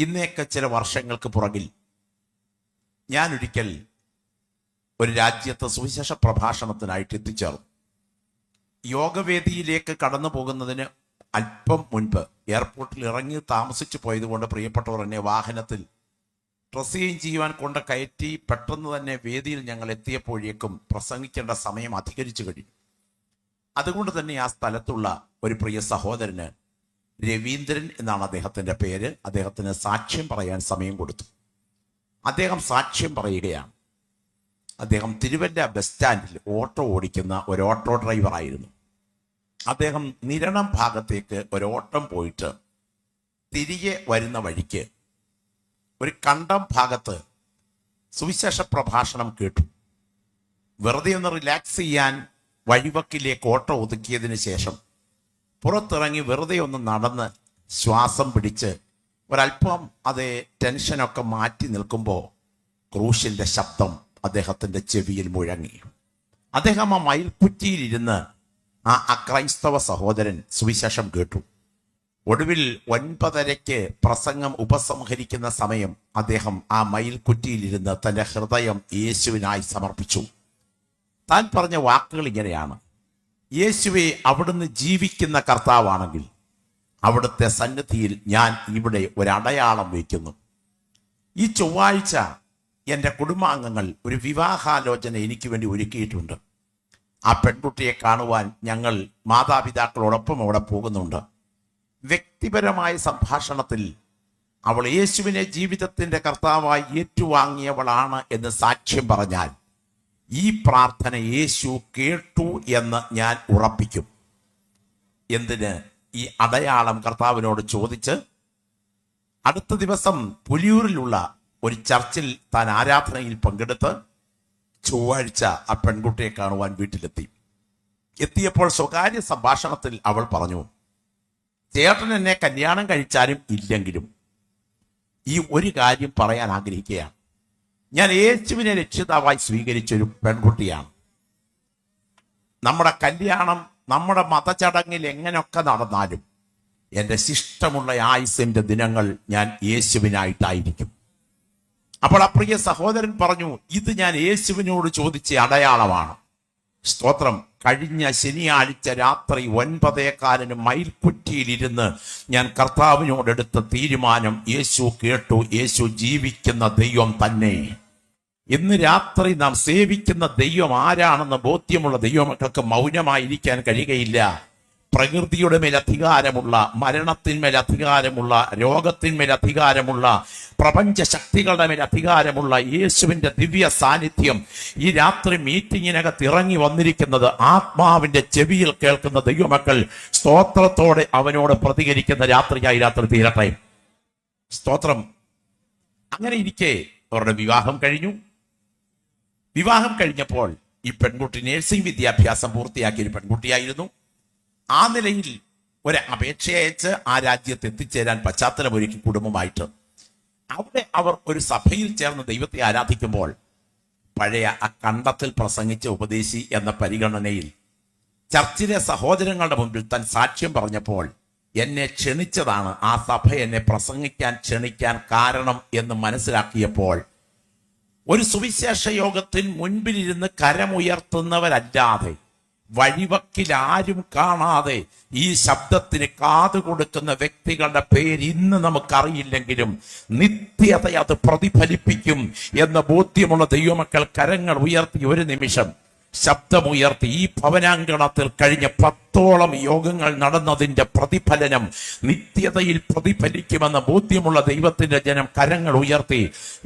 ഇന്നേക്ക് ചില വർഷങ്ങൾക്ക് പുറകിൽ ഞാനൊരിക്കൽ ഒരു രാജ്യത്ത് സുവിശേഷ പ്രഭാഷണത്തിനായിട്ട് എത്തിച്ചേർന്നു. യോഗവേദിയിലേക്ക് കടന്നു പോകുന്നതിന് അല്പം മുൻപ് എയർപോർട്ടിൽ ഇറങ്ങി താമസിച്ചു പോയതുകൊണ്ട് പ്രിയപ്പെട്ടവർ എന്നെ വാഹനത്തിൽ ഡ്രസ് ചേഞ്ച് ചെയ്യുവാൻ കൊണ്ട് കയറ്റി പെട്ടെന്ന് തന്നെ വേദിയിൽ ഞങ്ങൾ എത്തിയപ്പോഴേക്കും പ്രസംഗിക്കേണ്ട സമയം അധികരിച്ചു കഴിഞ്ഞു. അതുകൊണ്ട് തന്നെ ആ സ്ഥലത്തുള്ള ഒരു പ്രിയ സഹോദരന്, രവീന്ദ്രൻ എന്നാണ് അദ്ദേഹത്തിൻ്റെ പേര്, അദ്ദേഹത്തിന് സാക്ഷ്യം പറയാൻ സമയം കൊടുത്തു. അദ്ദേഹം സാക്ഷ്യം പറയുകയാണ്. അദ്ദേഹം തിരുവല്ല ബസ് സ്റ്റാൻഡിൽ ഓട്ടോ ഓടിക്കുന്ന ഒരു ഓട്ടോ ഡ്രൈവറായിരുന്നു. അദ്ദേഹം നിരണം ഭാഗത്തേക്ക് ഒരു ഓട്ടം പോയിട്ട് തിരികെ വരുന്ന വഴിക്ക് ഒരു കണ്ടം ഭാഗത്ത് സുവിശേഷ പ്രഭാഷണം കേട്ടു. വെറുതെ ഒന്ന് റിലാക്സ് ചെയ്യാൻ വഴിവക്കിലേക്ക് ഓട്ടോ ഒതുക്കിയതിന് ശേഷം പുറത്തിറങ്ങി വെറുതെ ഒന്ന് നടന്ന് ശ്വാസം പിടിച്ച് ഒരല്പം അതേ ടെൻഷനൊക്കെ മാറ്റി നിൽക്കുമ്പോൾ ക്രൂശിൻ്റെ ശബ്ദം അദ്ദേഹത്തിൻ്റെ ചെവിയിൽ മുഴങ്ങി. അദ്ദേഹം ആ മയിൽക്കുറ്റിയിലിരുന്ന് ആ അക്രൈസ്തവ സഹോദരൻ സുവിശേഷം കേട്ടു. ഒടുവിൽ 9:30 പ്രസംഗം ഉപസംഹരിക്കുന്ന സമയം അദ്ദേഹം ആ മയിൽക്കുറ്റിയിലിരുന്ന് തൻ്റെ ഹൃദയം യേശുവിനായി സമർപ്പിച്ചു. താൻ പറഞ്ഞ വാക്കുകൾ ഇങ്ങനെയാണ്: യേശുവെ, അവിടുന്ന് ജീവിക്കുന്ന കർത്താവാണെങ്കിൽ അവിടുത്തെ സന്നിധിയിൽ ഞാൻ ഇവിടെ ഒരു അടയാളം വയ്ക്കുന്നു. ഈ ചൊവ്വാഴ്ച എൻ്റെ കുടുംബാംഗങ്ങൾ ഒരു വിവാഹാലോചന എനിക്ക് വേണ്ടി ഒരുക്കിയിട്ടുണ്ട്. ആ പെൺകുട്ടിയെ കാണുവാൻ ഞങ്ങൾ മാതാപിതാക്കളോടൊപ്പം അവിടെ പോകുന്നുണ്ട്. വ്യക്തിപരമായ സംഭാഷണത്തിൽ അവൾ യേശുവിനെ ജീവിതത്തിൻ്റെ കർത്താവായി ഏറ്റുവാങ്ങിയവളാണ് എന്ന് സാക്ഷ്യം പറഞ്ഞാൽ ഈ പ്രാർത്ഥന യേശു കേട്ടു എന്ന് ഞാൻ ഉറപ്പിക്കും. എന്തിന്? ഈ അടയാളം കർത്താവിനോട് ചോദിച്ച് അടുത്ത ദിവസം പുലിയൂരിലുള്ള ഒരു ചർച്ചിൽ താൻ ആരാധനയിൽ പങ്കെടുത്ത് ചൊവ്വാഴ്ച ആ പെൺകുട്ടിയെ കാണുവാൻ വീട്ടിലെത്തി. എത്തിയപ്പോൾ സ്വകാര്യ സംഭാഷണത്തിൽ അവൾ പറഞ്ഞു, ചേട്ടൻ എന്നെ കല്യാണം കഴിച്ചാലും ഇല്ലെങ്കിലും ഈ ഒരു കാര്യം പറയാൻ ആഗ്രഹിക്കുകയാണ്. ഞാൻ യേശുവിനെ രക്ഷിതാവായി സ്വീകരിച്ചൊരു പെൺകുട്ടിയാണ്. നമ്മുടെ കല്യാണം നമ്മുടെ മതചടങ്ങിൽ എങ്ങനെയൊക്കെ നടന്നാലും എൻ്റെ ശിഷ്ടമുള്ള ആയുസിൻ്റെ ദിനങ്ങൾ ഞാൻ യേശുവിനായിട്ടായിരിക്കും. അപ്പോൾ ആ പ്രിയ സഹോദരൻ പറഞ്ഞു, ഇത് ഞാൻ യേശുവിനോട് ചോദിച്ച അടയാളമാണ്. സ്തോത്രം. കഴിഞ്ഞ ശനിയാഴ്ച രാത്രി 9:15 മയിൽക്കുറ്റിയിലിരുന്ന് ഞാൻ കർത്താവിനോടെടുത്ത തീരുമാനം യേശു കേട്ടു. യേശു ജീവിക്കുന്ന ദൈവം തന്നെ. ഇന്ന് രാത്രി നാം സേവിക്കുന്ന ദൈവം ആരാണെന്ന് ബോധ്യമുള്ള ദൈവമക്കൾക്ക് മൗനമായിരിക്കാൻ കഴിയുകയില്ല. പ്രകൃതിയുടെ മേൽ അധികാരമുള്ള, മരണത്തിന്മേൽ അധികാരമുള്ള, രോഗത്തിന്മേൽ അധികാരമുള്ള, പ്രപഞ്ച ശക്തികളുടെ മേൽ അധികാരമുള്ള യേശുവിൻ്റെ ദിവ്യ സാന്നിധ്യം ഈ രാത്രി മീറ്റിങ്ങിനകത്ത് ഇറങ്ങി വന്നിരിക്കുന്നത് ആത്മാവിൻ്റെ ചെവിയിൽ കേൾക്കുന്ന ദൈവമക്കൾ സ്തോത്രത്തോടെ അവനോട് പ്രതികരിക്കുന്ന രാത്രിയായി രാത്രി തീരട്ടെ. സ്തോത്രം. അങ്ങനെ ഇരിക്കെ അവരുടെ വിവാഹം കഴിഞ്ഞു. വിവാഹം കഴിഞ്ഞപ്പോൾ ഈ പെൺകുട്ടി നഴ്സിംഗ് വിദ്യാഭ്യാസം പൂർത്തിയാക്കിയ ഒരു പെൺകുട്ടിയായിരുന്നു. ആ നിലയിൽ ഒരു അപേക്ഷ അയച്ച് ആ രാജ്യത്ത് എത്തിച്ചേരാൻ പശ്ചാത്തലമൊരുക്കി കുടുംബമായിട്ട് അവിടെ അവർ ഒരു സഭയിൽ ചേർന്ന് ദൈവത്തെ ആരാധിക്കുമ്പോൾ പഴയ ആ കണ്ടത്തിൽ പ്രസംഗിച്ച ഉപദേശി എന്ന പരിഗണനയിൽ ചർച്ചിലെ സഹോദരങ്ങളുടെ മുമ്പിൽ താൻ സാക്ഷ്യം പറഞ്ഞപ്പോൾ എന്നെ ക്ഷണിച്ചതാണ് ആ സഭ എന്നെ പ്രസംഗിക്കാൻ ക്ഷണിക്കാൻ കാരണം എന്ന് മനസ്സിലാക്കിയപ്പോൾ ഒരു സുവിശേഷ യോഗത്തിൽ മുൻപിലിരുന്ന് കരമുയർത്തുന്നവരല്ലാതെ വഴിവക്കിൽ ആരും കാണാതെ ഈ ശബ്ദത്തിന് കാതു കൊടുക്കുന്ന വ്യക്തികളുടെ പേര് ഇന്ന് നമുക്കറിയില്ലെങ്കിലും നിത്യത അത് പ്രതിഫലിപ്പിക്കും എന്ന ബോധ്യമുള്ള ദൈവമക്കൾ കരങ്ങൾ ഉയർത്തി ഒരു നിമിഷം ശബ്ദമുയർത്തി ഈ ഭവനാങ്കണത്തിൽ കഴിഞ്ഞ 10ഓളം യോഗങ്ങൾ നടന്നതിന്റെ പ്രതിഫലനം നിത്യതയിൽ പ്രതിഫലിക്കുമെന്ന ബോധ്യമുള്ള ദൈവത്തിന്റെ ജനം കരങ്ങൾ ഉയർത്തി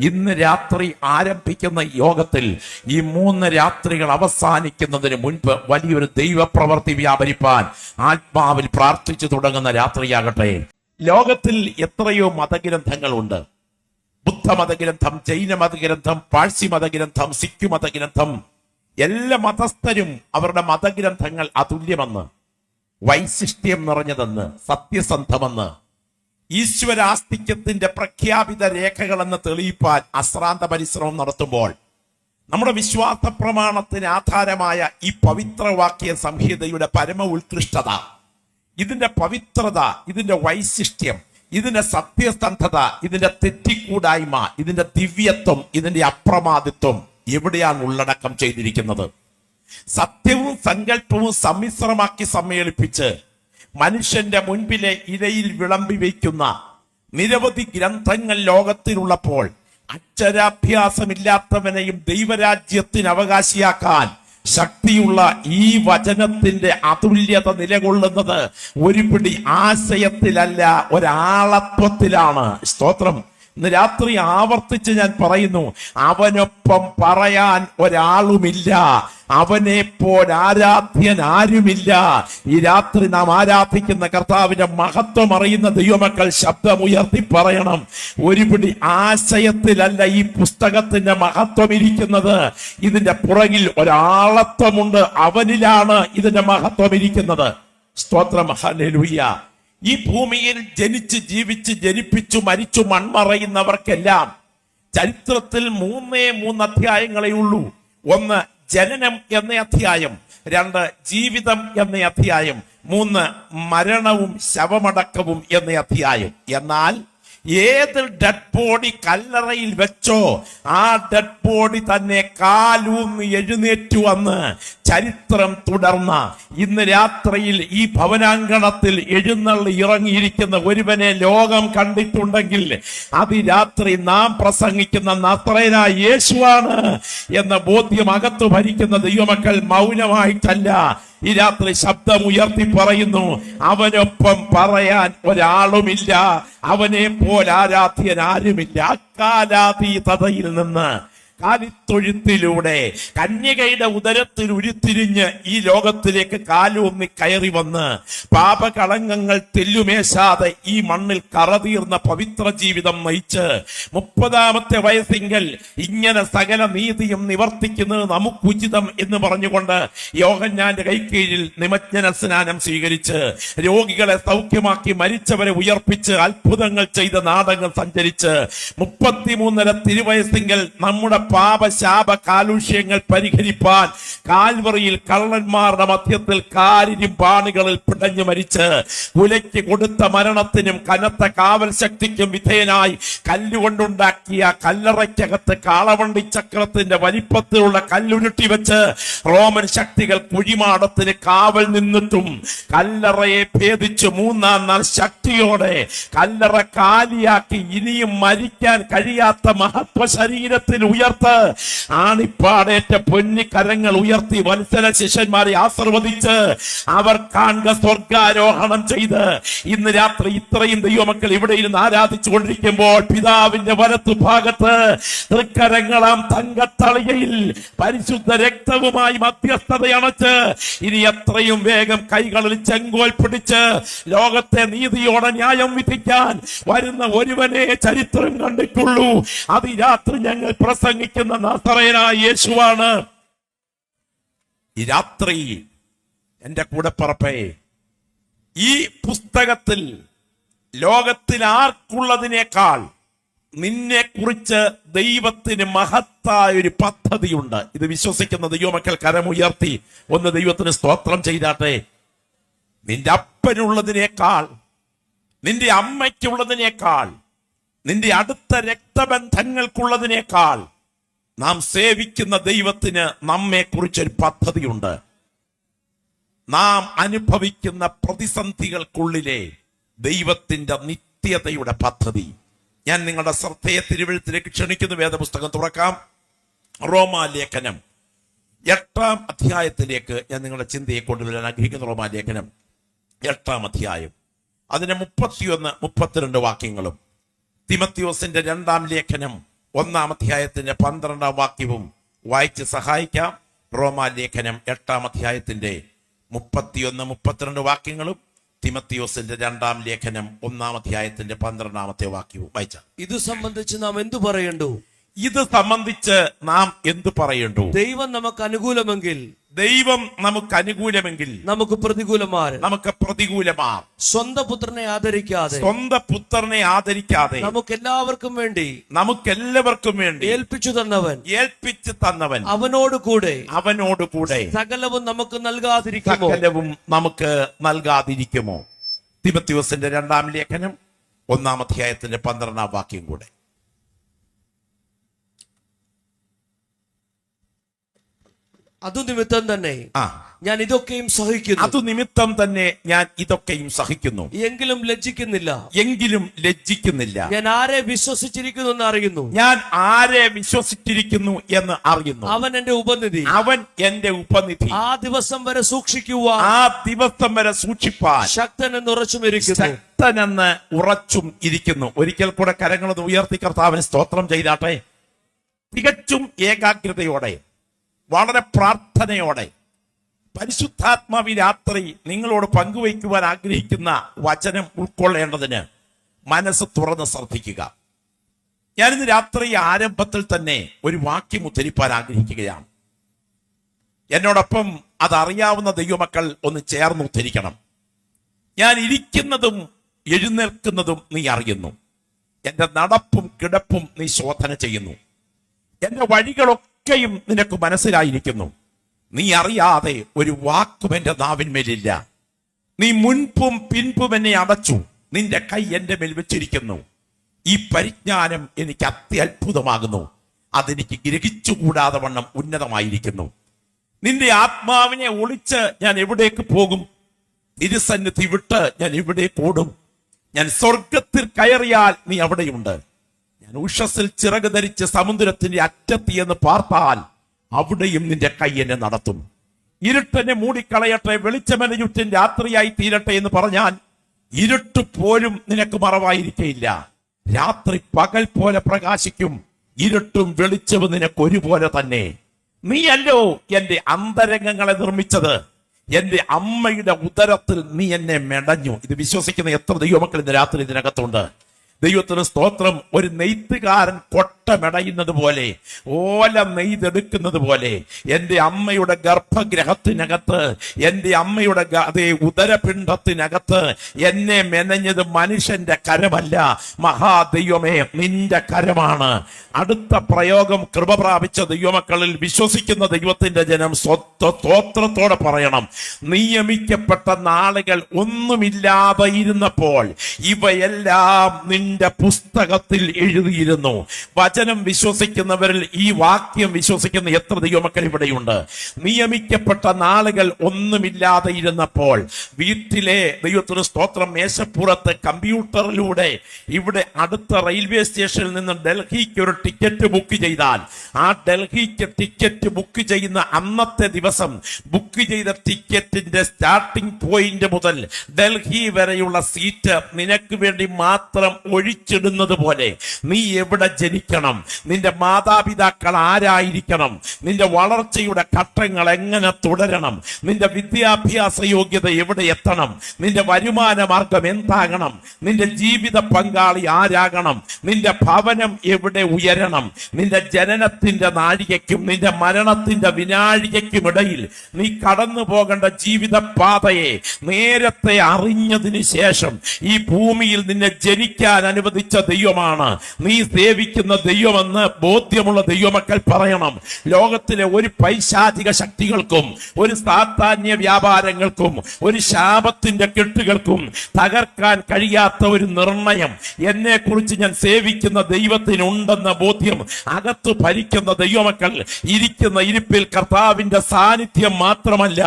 ഇന്ന് രാത്രി ആരംഭിക്കുന്ന യോഗത്തിൽ ഈ 3 രാത്രികൾ അവസാനിക്കുന്നതിന് മുൻപ് വലിയൊരു ദൈവപ്രവൃത്തി വ്യാപരിപ്പാൻ ആത്മാവിൽ പ്രാർത്ഥിച്ചു തുടങ്ങുന്ന രാത്രിയാകട്ടെ. ലോകത്തിൽ എത്രയോ മതഗ്രന്ഥങ്ങളുണ്ട്. ബുദ്ധമതഗ്രന്ഥം, ജൈന മതഗ്രന്ഥം, പാഴ്സി മതഗ്രന്ഥം, സിഖ് മതഗ്രന്ഥം. എല്ലാ മതസ്ഥരും അവരുടെ മതഗ്രന്ഥങ്ങൾ അതുല്യമെന്ന്, വൈശിഷ്ട്യം നിറഞ്ഞതെന്ന്, സത്യസന്ധമെന്ന്, ഈശ്വരാസ്തിക്യത്തിന്റെ പ്രഖ്യാപിത രേഖകളെന്ന് തെളിയിപ്പാൻ അശ്രാന്ത പരിശ്രമം നടത്തുമ്പോൾ നമ്മുടെ വിശ്വാസ പ്രമാണത്തിന് ആധാരമായ ഈ പവിത്രവാക്യ സംഹിതയുടെ പരമ ഉത്കൃഷ്ടത, ഇതിന്റെ പവിത്രത, ഇതിന്റെ വൈശിഷ്ട്യം, ഇതിന്റെ സത്യസന്ധത, ഇതിന്റെ തെറ്റിക്കൂടായ്മ, ഇതിന്റെ ദിവ്യത്വം, ഇതിന്റെ അപ്രമാദിത്വം എവിടെയാണ് ഉള്ളടക്കം ചെയ്തിരിക്കുന്നത്? സത്യവും സങ്കല്പവും സമ്മിശ്രമാക്കി സമ്മേളിപ്പിച്ച് മനുഷ്യന്റെ മുൻപിലെ ഇരയിൽ വിളമ്പി വയ്ക്കുന്ന നിരവധി ഗ്രന്ഥങ്ങൾ ലോകത്തിലുള്ളപ്പോൾ അക്ഷരാഭ്യാസമില്ലാത്തവനെയും ദൈവരാജ്യത്തിന് അവകാശിയാക്കാൻ ശക്തിയുള്ള ഈ വചനത്തിന്റെ അതുല്യത നിലകൊള്ളുന്നത് ഒരു പിടി ആശയത്തിലല്ല, ഒരാളത്വത്തിലാണ്. സ്തോത്രം. ഇന്ന് രാത്രി ആവർത്തിച്ച് ഞാൻ പറയുന്നു, അവനൊപ്പം പറയാൻ ഒരാളുമില്ല, അവനെ പോൽ ആരാധ്യൻ ആരുമില്ല. ഈ രാത്രി നാം ആരാധിക്കുന്ന കർത്താവിന്റെ മഹത്വം അറിയുന്ന ദൈവമക്കൾ ശബ്ദമുയർത്തി പറയണം, ഒരു പിടി ആശയത്തിലല്ല ഈ പുസ്തകത്തിന്റെ മഹത്വം ഇരിക്കുന്നത്. ഇതിന്റെ പുറകിൽ ഒരാളത്വമുണ്ട്, അവനിലാണ് ഇതിന്റെ മഹത്വം ഇരിക്കുന്നത്. സ്തോത്രം. ഹല്ലേലൂയ. ഈ ഭൂമിയിൽ ജനിച്ച് ജീവിച്ച് ജനിപ്പിച്ചു മരിച്ചു മൺമറയുന്നവർക്കെല്ലാം ചരിത്രത്തിൽ മൂന്ന് അധ്യായങ്ങളേ ഉള്ളൂ. ഒന്ന് ജനനം എന്ന അധ്യായം, 2 ജീവിതം എന്ന അധ്യായം, 3 മരണവും ശവമടക്കവും എന്ന അധ്യായം. എന്നാൽ ഏത് ഡെഡ് ബോഡി കല്ലറയിൽ വെച്ചോ ആ ഡെഡ് ബോഡി തന്നെ കാലൂന്ന് എഴുന്നേറ്റു വന്ന് ചരിത്രം തുടർന്ന ഇന്ന് രാത്രിയിൽ ഈ ഭവനാങ്കണത്തിൽ എഴുന്നള്ളി ഇറങ്ങിയിരിക്കുന്ന ഒരുവനെ ലോകം കണ്ടിട്ടുണ്ടെങ്കിൽ അത് രാത്രി നാം പ്രസംഗിക്കുന്ന നസറേയനായ യേശുവാണ് എന്ന ബോധ്യം അകത്തു ഭരിക്കുന്ന ദൈവമക്കൾ മൗനമായിട്ടല്ല ഈ രാത്രി ശബ്ദം ഉയർത്തി പറയുന്നു, അവനൊപ്പം പറയാൻ ഒരാളുമില്ല, അവനെ പോലെ ആരാധ്യൻ ആരുമില്ല. അക്കാലാതീതതയിൽ നിന്ന് കാലിത്തൊഴുത്തിലൂടെ കന്യകയുടെ ഉദരത്തിൽ ഉരുത്തിരിഞ്ഞ് ഈ ലോകത്തിലേക്ക് കാലൂന്നി കയറി വന്ന് പാപകളങ്കങ്ങൾ തെല്ലുമേശാതെ ഈ മണ്ണിൽ കറതീർന്ന പവിത്ര ജീവിതം നയിച്ച് 30-ാമത്തെ വയസ്സിങ്കൽ ഇങ്ങനെ സകല നീതിയും നിവർത്തിക്കുന്നത് നമുക്കുചിതം എന്ന് പറഞ്ഞുകൊണ്ട് യോഹന്നാന്റെ കൈക്കീഴിൽ നിമജ്ജന സ്നാനം സ്വീകരിച്ച് രോഗികളെ സൗഖ്യമാക്കി മരിച്ചവരെ ഉയർപ്പിച്ച് അത്ഭുതങ്ങൾ ചെയ്ത നാടകങ്ങൾ സഞ്ചരിച്ച് 33.5 തിരുവയസ്സിങ്കൽ നമ്മുടെ പാപശാപ കാലുഷ്യങ്ങൾ പരിഹരിപ്പാൻ കാൽവറിയിൽ കള്ളന്മാരുടെ മധ്യത്തിൽ കാരിരുമ്പാണികളിൽ പിടഞ്ഞു മരിച്ച് കുലയ്ക്ക് കൊടുത്ത മരണത്തിനും കനത്ത കാവൽ ശക്തിക്കും വിധേയനായി കല്ലുകൊണ്ടുണ്ടാക്കിയ കല്ലറയ്ക്കകത്ത് കാളവണ്ടി ചക്രത്തിന്റെ വലിപ്പത്തിലുള്ള കല്ലുരുട്ടി വെച്ച് റോമൻ ശക്തികൾ കുഴിമാടത്തിന് കാവൽ നിന്നിട്ടും കല്ലറയെ ഭേദിച്ച് 3-ാം നാൾ ശക്തിയോടെ കല്ലറ കാലിയാക്കി ഇനിയും മരിക്കാൻ കഴിയാത്ത മഹത്വ ശരീരത്തിൽ ഉയർത്ത് ആണിപ്പാടേറ്റ പൊന്നിക്കരങ്ങൾ ഉയർത്തി വത്സല ശിഷ്യന്മാരെ ആശീർവദിച്ച് അവർ കാണുക സ്വർഗാരോഹണം ചെയ്ത് ഇന്ന് രാത്രി ഇത്രയും ദൈവമക്കൾ ഇവിടെ ഇരുന്ന് ആരാധിച്ചു കൊണ്ടിരിക്കുമ്പോൾ പിതാവിന്റെ വലത്തു ഭാഗത്ത് തൃക്കരങ്ങളാം തങ്കത്തളികയിൽ പരിശുദ്ധ രക്തവുമായി മധ്യസ്ഥതയണച്ച് ഇനി എത്രയും വേഗം കൈകളിൽ ചെങ്കോൽ പിടിച്ച് ലോകത്തെ നീതിയോടെ ന്യായം വിധിക്കാൻ വരുന്ന ഒരുവനെ ചരിത്രം കണ്ടിട്ടുള്ളൂ. അത് ഈ രാത്രി ഞങ്ങൾ പ്രസംഗിക്കുന്ന നസറേയനായ യേശുവാണ്. ഈ രാത്രി എന്റെ കൂടെപ്പറപ്പേ, ഈ പുസ്തകത്തിൽ ലോകത്തിൽ ആർക്കുള്ളതിനേക്കാൾ നിന്നെ കുറിച്ച് ദൈവത്തിന് മഹത്തായ ഒരു പദ്ധതിയുണ്ട്. ഇത് വിശ്വസിക്കുന്ന ദൈവമക്കൾ കരമുയർത്തി ഒന്ന് ദൈവത്തിന് സ്തോത്രം ചെയ്താട്ടെ. നിന്റെ അപ്പനുള്ളതിനേക്കാൾ, നിന്റെ അമ്മയ്ക്കുള്ളതിനേക്കാൾ, നിന്റെ അടുത്ത രക്തബന്ധങ്ങൾക്കുള്ളതിനേക്കാൾ നാം സേവിക്കുന്ന ദൈവത്തിന് നമ്മെ കുറിച്ചൊരു പദ്ധതിയുണ്ട്. നാം അനുഭവിക്കുന്ന പ്രതിസന്ധികൾക്കുള്ളിലെ ദൈവത്തിന്റെ നിത്യതയുടെ പദ്ധതി. ഞാൻ നിങ്ങളുടെ ശ്രദ്ധയെ തിരുവെഴുത്തിലേക്ക് ക്ഷണിക്കുന്ന വേദപുസ്തകം തുറക്കാം. റോമാലേഖനം 8-ാം അധ്യായത്തിലേക്ക് ഞാൻ നിങ്ങളുടെ ചിന്തയെ കൊണ്ടുവരാൻ ആഗ്രഹിക്കുന്ന റോമാലേഖനം 8-ാം അധ്യായം, അതിന്റെ 31, 32 വാക്യങ്ങളും തിമത്തിയോസിന്റെ 2-ാം ലേഖനം 1-ാം അധ്യായത്തിന്റെ 12-ാം വാക്യവും വായിച്ച് സഹായിക്കാം. റോമാലേഖനം 8-ാം അധ്യായത്തിന്റെ 31, 32 വാക്യങ്ങളും തിമത്തിയോസിന്റെ 2-ാം ലേഖനം 1-ാം അധ്യായത്തിന്റെ 12-ാമത്തെ വാക്യവും വായിച്ച. ഇത് സംബന്ധിച്ച് നാം എന്തു പറയണ്ടു? ഇത് സംബന്ധിച്ച് നാം എന്തു പറയണ്ടു? ദൈവം നമുക്ക് അനുകൂലമെങ്കിൽ, ദൈവം നമുക്ക് അനുകൂലമെങ്കിൽ നമുക്ക് പ്രതികൂലമാർ, നമുക്ക് പ്രതികൂലമാർ. സ്വന്തം പുത്രനെ ആദരിക്കാതെ, സ്വന്തം പുത്രനെ ആദരിക്കാതെ നമുക്കെല്ലാവർക്കും വേണ്ടി ഏൽപ്പിച്ചു തന്നവൻ അവനോടുകൂടെ സകലവും നമുക്ക് നൽകാതിരിക്കുമോ? തിമത്തിയോസിന്റെ 2-ാം ലേഖനം 1-ാം അധ്യായത്തിന്റെ 12-ാം വാക്യം കൂടെ. അതുനിമിത്തം തന്നെ ഞാൻ ഇതൊക്കെയും സഹിക്കുന്നു. അതുനിമിത്തം തന്നെ ഞാൻ ഇതൊക്കെയും സഹിക്കുന്നു. എങ്കിലും ലജ്ജിക്കുന്നില്ല. ഞാൻ ആരെ വിശ്വസിച്ചിരിക്കുന്നു എന്ന് അറിയുന്നു. എന്ന് അറിയുന്നു. അവൻ എന്റെ ഉപനിധി. ആ ദിവസം വരെ സൂക്ഷിപ്പാൻ ശക്തനെന്ന് ഉറച്ചും ഇരിക്കുന്നു. ഒരിക്കൽ കൂടെ കരങ്ങളത് ഉയർത്തി കർത്താവിന് സ്തോത്രം ചെയ്താട്ടെ. തികച്ചും ഏകാഗ്രതയോടെ, വളരെ പ്രാർത്ഥനയോടെ, പരിശുദ്ധാത്മാവി രാത്രി നിങ്ങളോട് പങ്കുവയ്ക്കുവാൻ ആഗ്രഹിക്കുന്ന വചനം ഉൾക്കൊള്ളേണ്ടതിന് മനസ്സ് തുറന്ന് ശ്രദ്ധിക്കുക. ഞാനിന്ന് രാത്രി ആരംഭത്തിൽ തന്നെ ഒരു വാക്യം ഉദ്ധരിപ്പാൻ ആഗ്രഹിക്കുകയാണ്. എന്നോടൊപ്പം അതറിയാവുന്ന ദൈവമക്കൾ ഒന്ന് ചേർന്ന് ഉദ്ധരിക്കണം. ഞാൻ ഇരിക്കുന്നതും എഴുന്നേൽക്കുന്നതും നീ അറിയുന്നു. എന്റെ നടപ്പും കിടപ്പും നീ ശോധന ചെയ്യുന്നു. എന്റെ വഴികളൊക്കെയും നിനക്ക് മനസ്സിലായിരിക്കുന്നു. നീ അറിയാതെ ഒരു വാക്കും എന്റെ നാവിന്മേലില്ല. നീ മുൻപും പിൻപും എന്നെ അടച്ചു. നിന്റെ കൈ എന്റെ മേൽ വെച്ചിരിക്കുന്നു. ഈ പരിജ്ഞാനം എനിക്ക് അത്യത്ഭുതമാകുന്നു. അതെനിക്ക് ഗ്രഹിച്ചുകൂടാതെ വണ്ണം ഉന്നതമായിരിക്കുന്നു. നിന്റെ ആത്മാവിനെ ഒളിച്ച് ഞാൻ എവിടേക്ക് പോകും? തിരുസന്നിധി വിട്ട് ഞാൻ എവിടേക്ക് ഓടും? ഞാൻ സ്വർഗത്തിൽ കയറിയാൽ നീ അവിടെയുണ്ട്. ഞാൻ ഉഷസ്സിൽ ചിറക് ധരിച്ച് സമുദ്രത്തിന്റെ അറ്റത്തി എന്ന് പാർത്താൽ അവിടെയും നിന്റെ കൈ എന്നെ നടത്തും. ഇരുട്ടെന്നെ മൂടിക്കളയട്ടെ, വെളിച്ചമെന്നെ ചുറ്റും രാത്രിയായി തീരട്ടെ എന്ന് പറഞ്ഞാൽ ഇരുട്ട് പോലും നിനക്ക് മറവായിരിക്കയില്ല. രാത്രി പകൽ പോലെ പ്രകാശിക്കും. ഇരുട്ടും വെളിച്ചവും നിനക്ക് ഒരുപോലെ തന്നെ. നീയല്ലോ എന്റെ അന്തരംഗങ്ങളെ നിർമ്മിച്ചത്. എന്റെ അമ്മയുടെ ഉദരത്തിൽ നീ എന്നെ മെടഞ്ഞു. ഇത് വിശ്വസിക്കുന്ന എത്ര ദൈവമക്കൾ ഇന്ന് രാത്രി ഇതിനകത്തുണ്ട്? ദൈവത്തിന് സ്തോത്രം. ഒരു നെയ്ത്തുകാരൻ കൊട്ട മെടയുന്നത് പോലെ, ഓല നെയ്തെടുക്കുന്നത് പോലെ എന്റെ അമ്മയുടെ ഗർഭഗ്രഹത്തിനകത്ത്, എന്റെ അമ്മയുടെ അതേ ഉദരപിണ്ഡത്തിനകത്ത് എന്നെ മെനഞ്ഞത് മനുഷ്യന്റെ കരമല്ല, മഹാദൈവമേ നിന്റെ കരമാണ്. അടുത്ത പ്രയോഗം കൃപ പ്രാപിച്ച ദൈവമക്കളിൽ വിശ്വസിക്കുന്ന ദൈവത്തിന്റെ ജനം സ്തോത്രത്തോടെ പറയണം. നിയമിക്കപ്പെട്ട നാളുകൾ ഒന്നുമില്ലാതെ ഇരുന്നപ്പോൾ ഇവയെല്ലാം നിന്റെ പുസ്തകത്തിൽ എഴുതിയിരുന്നു. വചനം വിശ്വസിക്കുന്നവരിൽ ഈ വാക്യം വിശ്വസിക്കുന്ന എത്ര ദൈവമക്കൾ ഇവിടെയുണ്ട്? നിയമിക്കപ്പെട്ട നാളുകൾ ഒന്നുമില്ലാതെ ഇരുന്നപ്പോൾ വീട്ടിലെ ദൈവത്തിന് സ്തോത്രം മേശപ്പുറത്ത് കമ്പ്യൂട്ടറിലൂടെ ഇവിടെ അടുത്ത റെയിൽവേ സ്റ്റേഷനിൽ നിന്ന് ഡൽഹിക്ക് ഒരു ടിക്കറ്റ് ബുക്ക് ചെയ്താൽ ആ ഡൽഹിക്ക് ടിക്കറ്റ് ബുക്ക് ചെയ്യുന്ന അന്നത്തെ ദിവസം ബുക്ക് ചെയ്ത ടിക്കറ്റിന്റെ സ്റ്റാർട്ടിംഗ് പോയിന്റ് മുതൽ ഡൽഹി വരെയുള്ള സീറ്റ് നിനക്ക് വേണ്ടി മാത്രം ഒഴിച്ചിടുന്നത് പോലെ നീ എവിടെ ജനിക്കണം, നിന്റെ മാതാപിതാക്കൾ ആരായിരിക്കണം, നിന്റെ വളർച്ചയുടെ ഘട്ടങ്ങൾ എങ്ങനെ തുടരണം, നിന്റെ വിദ്യാഭ്യാസ യോഗ്യത എവിടെ എത്തണം, നിന്റെ വരുമാന മാർഗം എന്താകണം, നിന്റെ ജീവിത പങ്കാളി ആരാകണം, നിന്റെ ഭവനം എവിടെ ഉയരണം, നിന്റെ ജനനത്തിന്റെ നാഴികയ്ക്കും നിന്റെ മരണത്തിന്റെ വിനാഴികയ്ക്കും ഇടയിൽ നീ കടന്നു പോകേണ്ട ജീവിത പാതയെ നേരത്തെ അറിഞ്ഞതിന് ശേഷം ഈ ഭൂമിയിൽ നിന്നെ ജനിക്കാൻ അനുവദിച്ച ദൈവമാണ് നീ സേവിക്കുന്ന ദൈവമെന്ന് ബോധ്യമുള്ള ദൈവമക്കൾ പറയണം. ലോകത്തിലെ ഒരു പൈശാചിക ശക്തികൾക്കും ഒരു സാത്താന്യ വ്യാപാരങ്ങൾക്കും ഒരു ശാപത്തിന്റെ കെട്ടുകൾക്കും തകർക്കാൻ കഴിയാത്ത ഒരു നിർണയം എന്നെ കുറിച്ച് ഞാൻ സേവിക്കുന്ന ദൈവത്തിനുണ്ടെന്ന ബോധ്യം അകത്ത് ഭരിക്കുന്ന ദൈവമക്കൾ ഇരിക്കുന്ന ഇരിപ്പിൽ കർത്താവിന്റെ സാന്നിധ്യം മാത്രമല്ല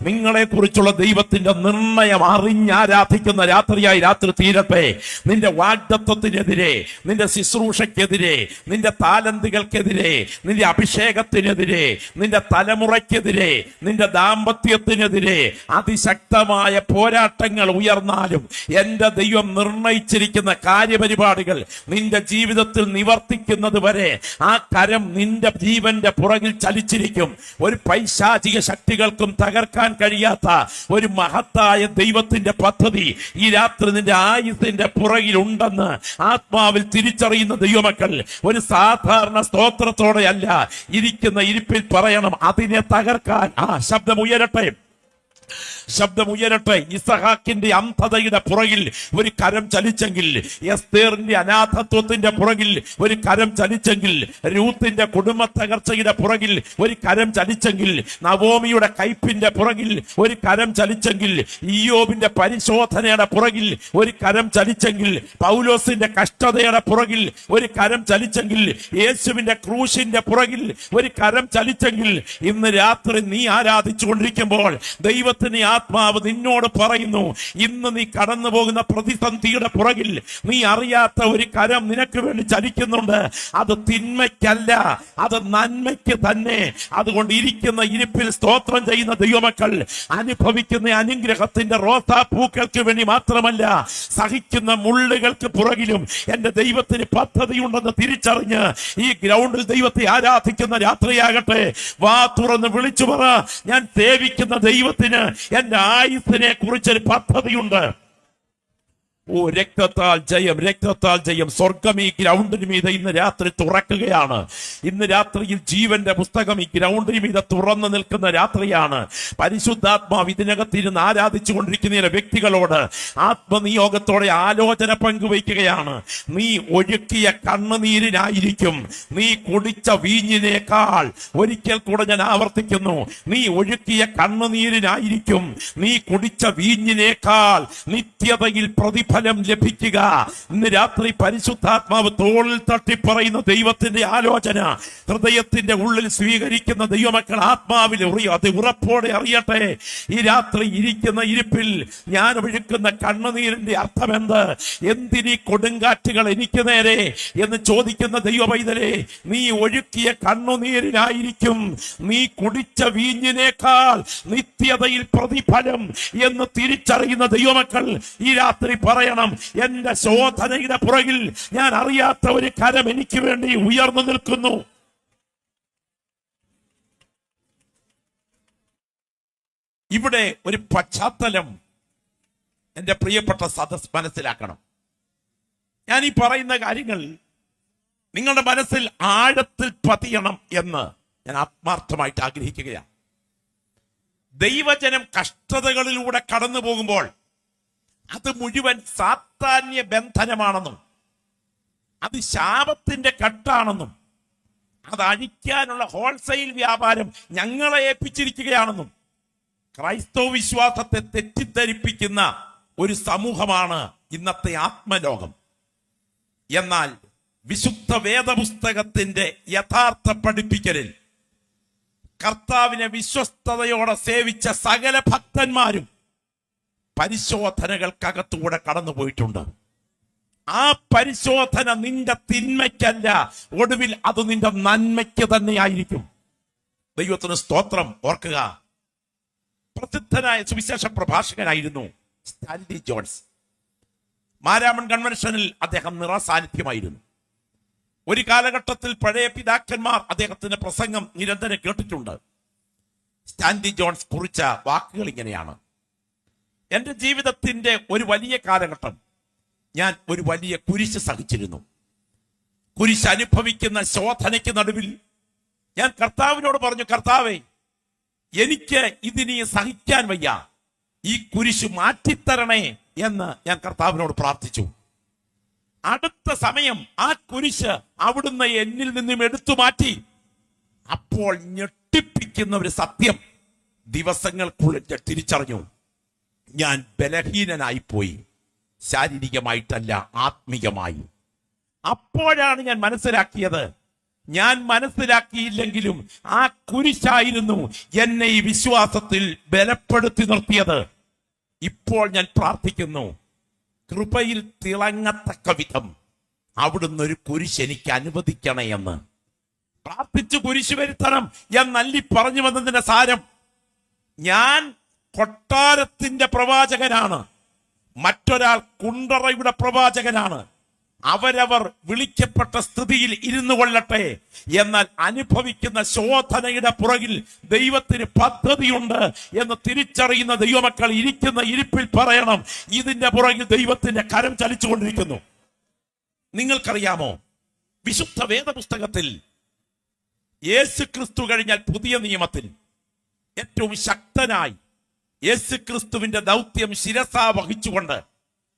നിങ്ങളെ കുറിച്ചുള്ള ദൈവത്തിന്റെ നിർണയം അറിഞ്ഞാരാധിക്കുന്ന രാത്രിയായി രാത്രി തീരട്ടെ. നിന്റെ വാഗ്ദത്വത്തിനെതിരെ, നിന്റെ ശുശ്രൂഷയ്ക്കെതിരെ, നിന്റെ താലന്തുകൾക്കെതിരെ, നിന്റെ അഭിഷേകത്തിനെതിരെ, നിന്റെ തലമുറയ്ക്കെതിരെ, നിന്റെ ദാമ്പത്യത്തിനെതിരെ അതിശക്തമായ പോരാട്ടങ്ങൾ ഉയർന്നാലും എന്റെ ദൈവം നിർണയിച്ചിരിക്കുന്ന കാര്യപരിപാടികൾ നിന്റെ ജീവിതത്തിൽ നിവർത്തിക്കുന്നത് വരെ ആ കരം നിന്റെ ജീവന്റെ പുറകിൽ ചലിച്ചിരിക്കും. ഒരു പൈശാചിക ശക്തികൾക്കും തകർക്കാൻ കഴിയാത്ത ഒരു മഹത്തായ ദൈവത്തിന്റെ പദ്ധതി ഈ രാത്രി നിന്റെ ആയുസിന്റെ പുറകിൽ ഉണ്ടെന്ന് ആത്മാവിൽ തിരിച്ചറിയുന്ന ദൈവമക്കൾ ഒരു സാധാരണ സ്തോത്രത്തോടെ അല്ല ഇരിക്കുന്ന ഇരിപ്പിൽ പറയണം. അതിനെ തകർക്കാൻ ശബ്ദം ഉയരട്ടെ. ശബ്ദമുയരട്ടെ. ഇസഹാക്കിന്റെ അന്ധതയുടെ പുറകിൽ ഒരു കരം ചലിച്ചെങ്കിൽ, എസ്തേറിന്റെ അനാഥത്വത്തിന്റെ പുറകിൽ ഒരു കരം ചലിച്ചെങ്കിൽ, രൂത്തിന്റെ കുടുംബ തകർച്ചയുടെ പുറകിൽ ഒരു കരം ചലിച്ചെങ്കിൽ, നവോമിയുടെ കയ്പിന്റെ പുറകിൽ ഒരു കരം ചലിച്ചെങ്കിൽ, ഇയ്യോബിന്റെ പരിശോധനയുടെ പുറകിൽ ഒരു കരം ചലിച്ചെങ്കിൽ, പൗലോസിന്റെ കഷ്ടതയുടെ പുറകിൽ ഒരു കരം ചലിച്ചെങ്കിൽ, യേശുവിന്റെ ക്രൂശിന്റെ പുറകിൽ ഒരു കരം ചലിച്ചെങ്കിൽ, ഇന്ന് രാത്രി നീ ആരാധിച്ചുകൊണ്ടിരിക്കുമ്പോൾ ദൈവത്തിന് ആത്മാവ് നിന്നോട് പറയുന്നു, ഇന്ന് നീ കടന്നു പോകുന്ന പ്രതിസന്ധിയുടെ പുറകിൽ നീ അറിയാത്ത ഒരു കരം നിനക്ക് വേണ്ടി ചലിക്കുന്നുണ്ട്. അത് തിന്മയ്ക്കല്ല, അത് നന്മയ്ക്ക് തന്നെ. അതുകൊണ്ട് ഇരിക്കുന്ന ഇരിപ്പിൽ സ്തോത്രം ചെയ്യുന്ന ദൈവമക്കൾ അനുഭവിക്കുന്ന അനുഗ്രഹത്തിന്റെ റോസാപ്പൂക്കൾക്ക് വേണ്ടി മാത്രമല്ല, സഹിക്കുന്ന മുള്ളുകൾക്ക് പുറകിലും എന്റെ ദൈവത്തിന് പദ്ധതിയുണ്ടെന്ന് തിരിച്ചറിഞ്ഞ് ഈ ഗ്രൗണ്ടിൽ ദൈവത്തെ ആരാധിക്കുന്ന രാത്രിയാകട്ടെ. വാ തുറന്ന് വിളിച്ചു പറ, ഞാൻ സേവിക്കുന്ന ദൈവത്തിന് എന്റെ ആയുസ്സിനെ കുറിച്ചൊരു പദ്ധതിയുണ്ട്. ഓ, രക്തത്താൽ ജയം, രക്തത്താൽ ജയം. സ്വർഗം ഈ ഗ്രൗണ്ടിന് മീതെ ഇന്ന് രാത്രി തുറക്കുകയാണ്. ഇന്ന് രാത്രിയിൽ ജീവന്റെ പുസ്തകം ഈ ഗ്രൗണ്ടിന് മീതെ തുറന്നു നിൽക്കുന്ന രാത്രിയാണ്. പരിശുദ്ധാത്മാവ് ഇതിനകത്തിരുന്ന് ആരാധിച്ചു കൊണ്ടിരിക്കുന്ന വ്യക്തികളോട് ആത്മനിയോഗത്തോടെ ആലോചന പങ്കുവയ്ക്കുകയാണ്. നീ ഒഴുക്കിയ കണ്ണുനീരിനായിരിക്കും നീ കുടിച്ച വീഞ്ഞിനേക്കാൾ, ഒരിക്കൽ കൂടെ ഞാൻ ആവർത്തിക്കുന്നു, നീ ഒഴുക്കിയ കണ്ണുനീരിനായിരിക്കും നീ കുടിച്ച വീഞ്ഞിനേക്കാൾ നിത്യതയിൽ പ്രതിഫലം ലഭിക്കുക. ഇന്ന് രാത്രി പരിശുദ്ധാത്മാവ് തോളിൽ തട്ടി പറയുന്ന ദൈവത്തിന്റെ ആലോചന ഹൃദയത്തിന്റെ ഉള്ളിൽ സ്വീകരിക്കുന്ന ദൈവമക്കൾ ആത്മാവിൽ അത് ഉറപ്പോടെ അറിയട്ടെ. ഈ രാത്രി ഇരിക്കുന്ന ഇരിപ്പിൽ ഞാൻ ഒഴുക്കുന്ന കണ്ണുനീരിന്റെ അർത്ഥം എന്ത്? എന്തിനീ കൊടുങ്കാറ്റുകൾ എനിക്ക് നേരെ എന്ന് ചോദിക്കുന്ന ദൈവപൈതലേ, നീ ഒഴുക്കിയ കണ്ണുനീരിനായിരിക്കും നീ കുടിച്ച വീഞ്ഞിനേക്കാൾ നിത്യതയിൽ പ്രതിഫലം എന്ന് തിരിച്ചറിയുന്ന ദൈവമക്കൾ ഈ രാത്രി പറയണം, എന്റെ ശോധനയുടെ പുറകിൽ ഞാൻ അറിയാത്ത ഒരു കരം എനിക്ക് വേണ്ടി ഉയർന്നു നിൽക്കുന്നു. ഇവിടെ ഒരു പശ്ചാത്തലം എന്റെ പ്രിയപ്പെട്ട സദസ് മനസ്സിലാക്കണം. ഞാൻ ഈ പറയുന്ന കാര്യങ്ങൾ നിങ്ങളുടെ മനസ്സിൽ ആഴത്തിൽ പതിയണം എന്ന് ഞാൻ ആത്മാർത്ഥമായിട്ട് ആഗ്രഹിക്കുകയാണ്. ദൈവജനം കഷ്ടതകളിലൂടെ കടന്നു പോകുമ്പോൾ അത് മുഴുവൻ സാത്താന്യ ബന്ധനമാണെന്നും അത് ശാപത്തിന്റെ കെട്ടാണെന്നും അത് അഴിക്കാനുള്ള ഹോൾസെയിൽ വ്യാപാരം ഞങ്ങളെ ഏൽപ്പിച്ചിരിക്കുകയാണെന്നും ക്രൈസ്തവ വിശ്വാസത്തെ തെറ്റിദ്ധരിപ്പിക്കുന്ന ഒരു സമൂഹമാണ് ഇന്നത്തെ ആത്മലോകം. എന്നാൽ വിശുദ്ധ വേദപുസ്തകത്തിന്റെ യഥാർത്ഥ പഠിപ്പിക്കലിൽ കർത്താവിനെ വിശ്വസ്തയോടെ സേവിച്ച സകല ഭക്തന്മാരും പരിശോധനകൾക്കകത്തൂടെ കടന്നുപോയിട്ടുണ്ട്. ആ പരിശോധന നിന്റെ തിന്മയ്ക്കല്ല, ഒടുവിൽ അത് നിന്റെ നന്മയ്ക്ക് തന്നെയായിരിക്കും. ദൈവത്തിന് സ്തോത്രം. ഓർക്കുക, പ്രസിദ്ധനായ സുവിശേഷ പ്രഭാഷകനായിരുന്നു സ്റ്റാൻലി ജോൺസ്. മാരാമൺ കൺവെൻഷനിൽ അദ്ദേഹം നിറസാന്നിധ്യമായിരുന്നു. ഒരു കാലഘട്ടത്തിൽ പഴയ പിതാക്കന്മാർ അദ്ദേഹത്തിന്റെ പ്രസംഗം നിരന്തരം കേട്ടിട്ടുണ്ട്. സ്റ്റാൻലി ജോൺസ് കുറിച്ച വാക്കുകൾ ഇങ്ങനെയാണ്: എന്റെ ജീവിതത്തിന്റെ ഒരു വലിയ കാലഘട്ടം ഞാൻ ഒരു വലിയ കുരിശ് സഹിച്ചിരുന്നു. കുരിശ് അനുഭവിക്കുന്ന ശോധനയ്ക്ക് നടുവിൽ ഞാൻ കർത്താവിനോട് പറഞ്ഞു, കർത്താവേ, എനിക്ക് ഇതിനെ സഹിക്കാൻ വയ്യ, ഈ കുരിശ് മാറ്റിത്തരണേ എന്ന് ഞാൻ കർത്താവിനോട് പ്രാർത്ഥിച്ചു. അടുത്ത സമയം ആ കുരിശ് അവിടുന്ന് എന്നിൽ നിന്നും എടുത്തു മാറ്റി. അപ്പോൾ ഞെട്ടിപ്പിക്കുന്ന ഒരു സത്യം ദിവസങ്ങൾക്കുള്ളിൽ തിരിച്ചറിഞ്ഞു. ഞാൻ ബലഹീനനായി പോയി, ശാരീരികമായിട്ടല്ല, ആത്മീയമായി. അപ്പോഴാണ് ഞാൻ മനസ്സിലാക്കിയത്, ഞാൻ മനസ്സിലാക്കിയില്ലെങ്കിലും ആ കുരിശായിരുന്നു എന്നെ ഈ വിശ്വാസത്തിൽ ബലപ്പെടുത്തി നിർത്തിയത്. ഇപ്പോൾ ഞാൻ പ്രാർത്ഥിക്കുന്നു, കൃപയിൽ തിളങ്ങത്തക്ക വിധം അവിടുന്ന് ഒരു കുരിശ് എനിക്ക് അനുവദിക്കണേ എന്ന് പ്രാർത്ഥിച്ചു. കുരിശ് വരുത്തണം എന്നല്ലി പറഞ്ഞു വന്നതിന്റെ സാരം, ഞാൻ കൊട്ടാരത്തിന്റെ പ്രവാചകനാണ്, മറ്റൊരാൾ കുണ്ടറയുടെ പ്രവാചകനാണ്. അവരവർ വിളിക്കപ്പെട്ട സ്ഥിതിയിൽ ഇരുന്നു കൊള്ളട്ടെ. എന്നാൽ അനുഭവിക്കുന്ന ശോധനയുടെ പുറകിൽ ദൈവത്തിന് പദ്ധതിയുണ്ട് എന്ന് തിരിച്ചറിയുന്ന ദൈവമക്കൾ ഇരിക്കുന്ന ഇരിപ്പിൽ പറയണം, ഇതിന്റെ പുറകിൽ ദൈവത്തിന്റെ കരം ചലിച്ചുകൊണ്ടിരിക്കുന്നു. നിങ്ങൾക്കറിയാമോ, വിശുദ്ധ വേദപുസ്തകത്തിൽ യേശു ക്രിസ്തു കഴിഞ്ഞാൽ പുതിയ നിയമത്തിൽ ഏറ്റവും ശക്തനായി യേശു ക്രിസ്തുവിന്റെ ദൗത്യം ശിരസ വഹിച്ചുകൊണ്ട്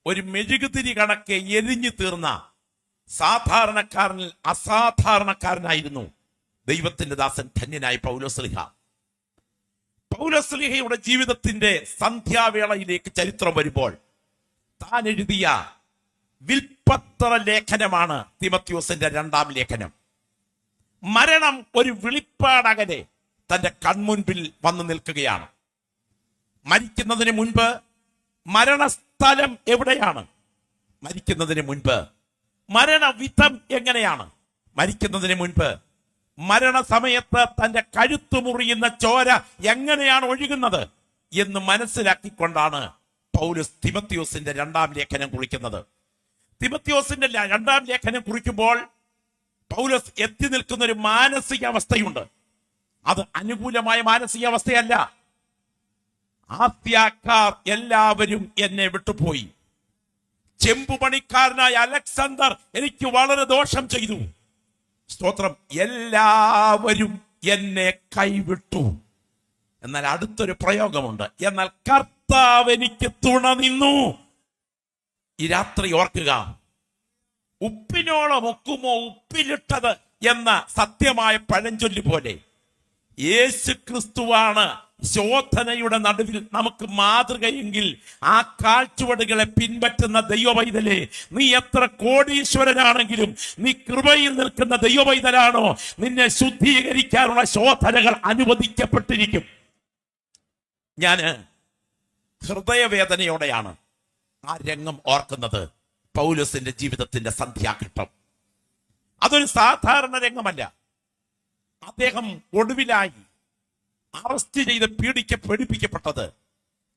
ഒരു മെഴുകുതിരി കണക്കെ എരിഞ്ഞു തീർന്ന സാധാരണക്കാരനിൽ അസാധാരണക്കാരനായിരുന്നു ദൈവത്തിന്റെ ദാസൻ ധന്യനായ പൗലോസ്ലീഹ. പൗലോസ്ലീഹയുടെ ജീവിതത്തിന്റെ സന്ധ്യാവേളയിലേക്ക് ചരിത്രം വരുമ്പോൾ താൻ എഴുതിയ വിൽപ്പത്ര ലേഖനമാണ് തിമത്യോസിന്റെ 2-ാം ലേഖനം. മരണം ഒരു വെളിപ്പാടകലെ തന്റെ കൺമുൻപിൽ വന്നു നിൽക്കുകയാണ്. മരിക്കുന്നതിന് മുൻപ് മരണസ്ഥലം എവിടെയാണ്? മരിക്കുന്നതിന് മുൻപ് മരണവിധം എങ്ങനെയാണ്? മരിക്കുന്നതിന് മുൻപ് മരണസമയത്ത് തന്റെ കഴുത്തു മുറിയുന്ന ചോര എങ്ങനെയാണ് ഒഴുകുന്നത് എന്ന് മനസ്സിലാക്കിക്കൊണ്ടാണ് പൗലോസ് തിമത്യോസിന്റെ 2-ാം ലേഖനം കുറിക്കുന്നത്. തിമത്യോസിന്റെ 2-ാം ലേഖനം കുറിക്കുമ്പോൾ പൗലോസ് എത്തി നിൽക്കുന്ന ഒരു മാനസികാവസ്ഥയുണ്ട്. അത് അനുകൂലമായ മാനസികാവസ്ഥയല്ല. ആസ്യാക്കാർ എല്ലാവരും എന്നെ വിട്ടുപോയി. ചെമ്പുപണിക്കാരനായ അലക്സാണ്ടർ എനിക്ക് വളരെ ദോഷം ചെയ്തു. സ്തോത്രം. എല്ലാവരും എന്നെ കൈവിട്ടു. എന്നാൽ അടുത്തൊരു പ്രയോഗമുണ്ട്, എന്നാൽ കർത്താവ് എനിക്ക് തുണ നിന്നു. ഈ രാത്രി ഓർക്കുക, ഉപ്പിനോളം ഒക്കുമോ ഉപ്പിലിട്ടത് എന്ന സത്യമായ പഴഞ്ചൊല്ലി പോലെ യേശു ക്രിസ്തുവാണ് ശോധനയുടെ നടുവിൽ നമുക്ക് മാതൃകയെങ്കിൽ ആ കാഴ്ചവടുകളെ പിൻപറ്റുന്ന ദൈവവൈതലേ, നീ എത്ര കോടീശ്വരനാണെങ്കിലും നീ കൃപയിൽ നിൽക്കുന്ന ദൈവവൈതലാണോ, നിന്നെ ശുദ്ധീകരിക്കാനുള്ള ശോധനകൾ അനുവദിക്കപ്പെട്ടിരിക്കും. ഞാന് ഹൃദയവേദനയോടെയാണ് ആ രംഗം ഓർക്കുന്നത്. പൗലോസിന്റെ ജീവിതത്തിന്റെ സന്ധ്യാഘട്ടം അതൊരു സാധാരണ രംഗമല്ല. അദ്ദേഹം ഒടുവിലായി അറസ്റ്റ് ചെയ്ത് പീഡിപ്പിക്കപ്പെട്ടത്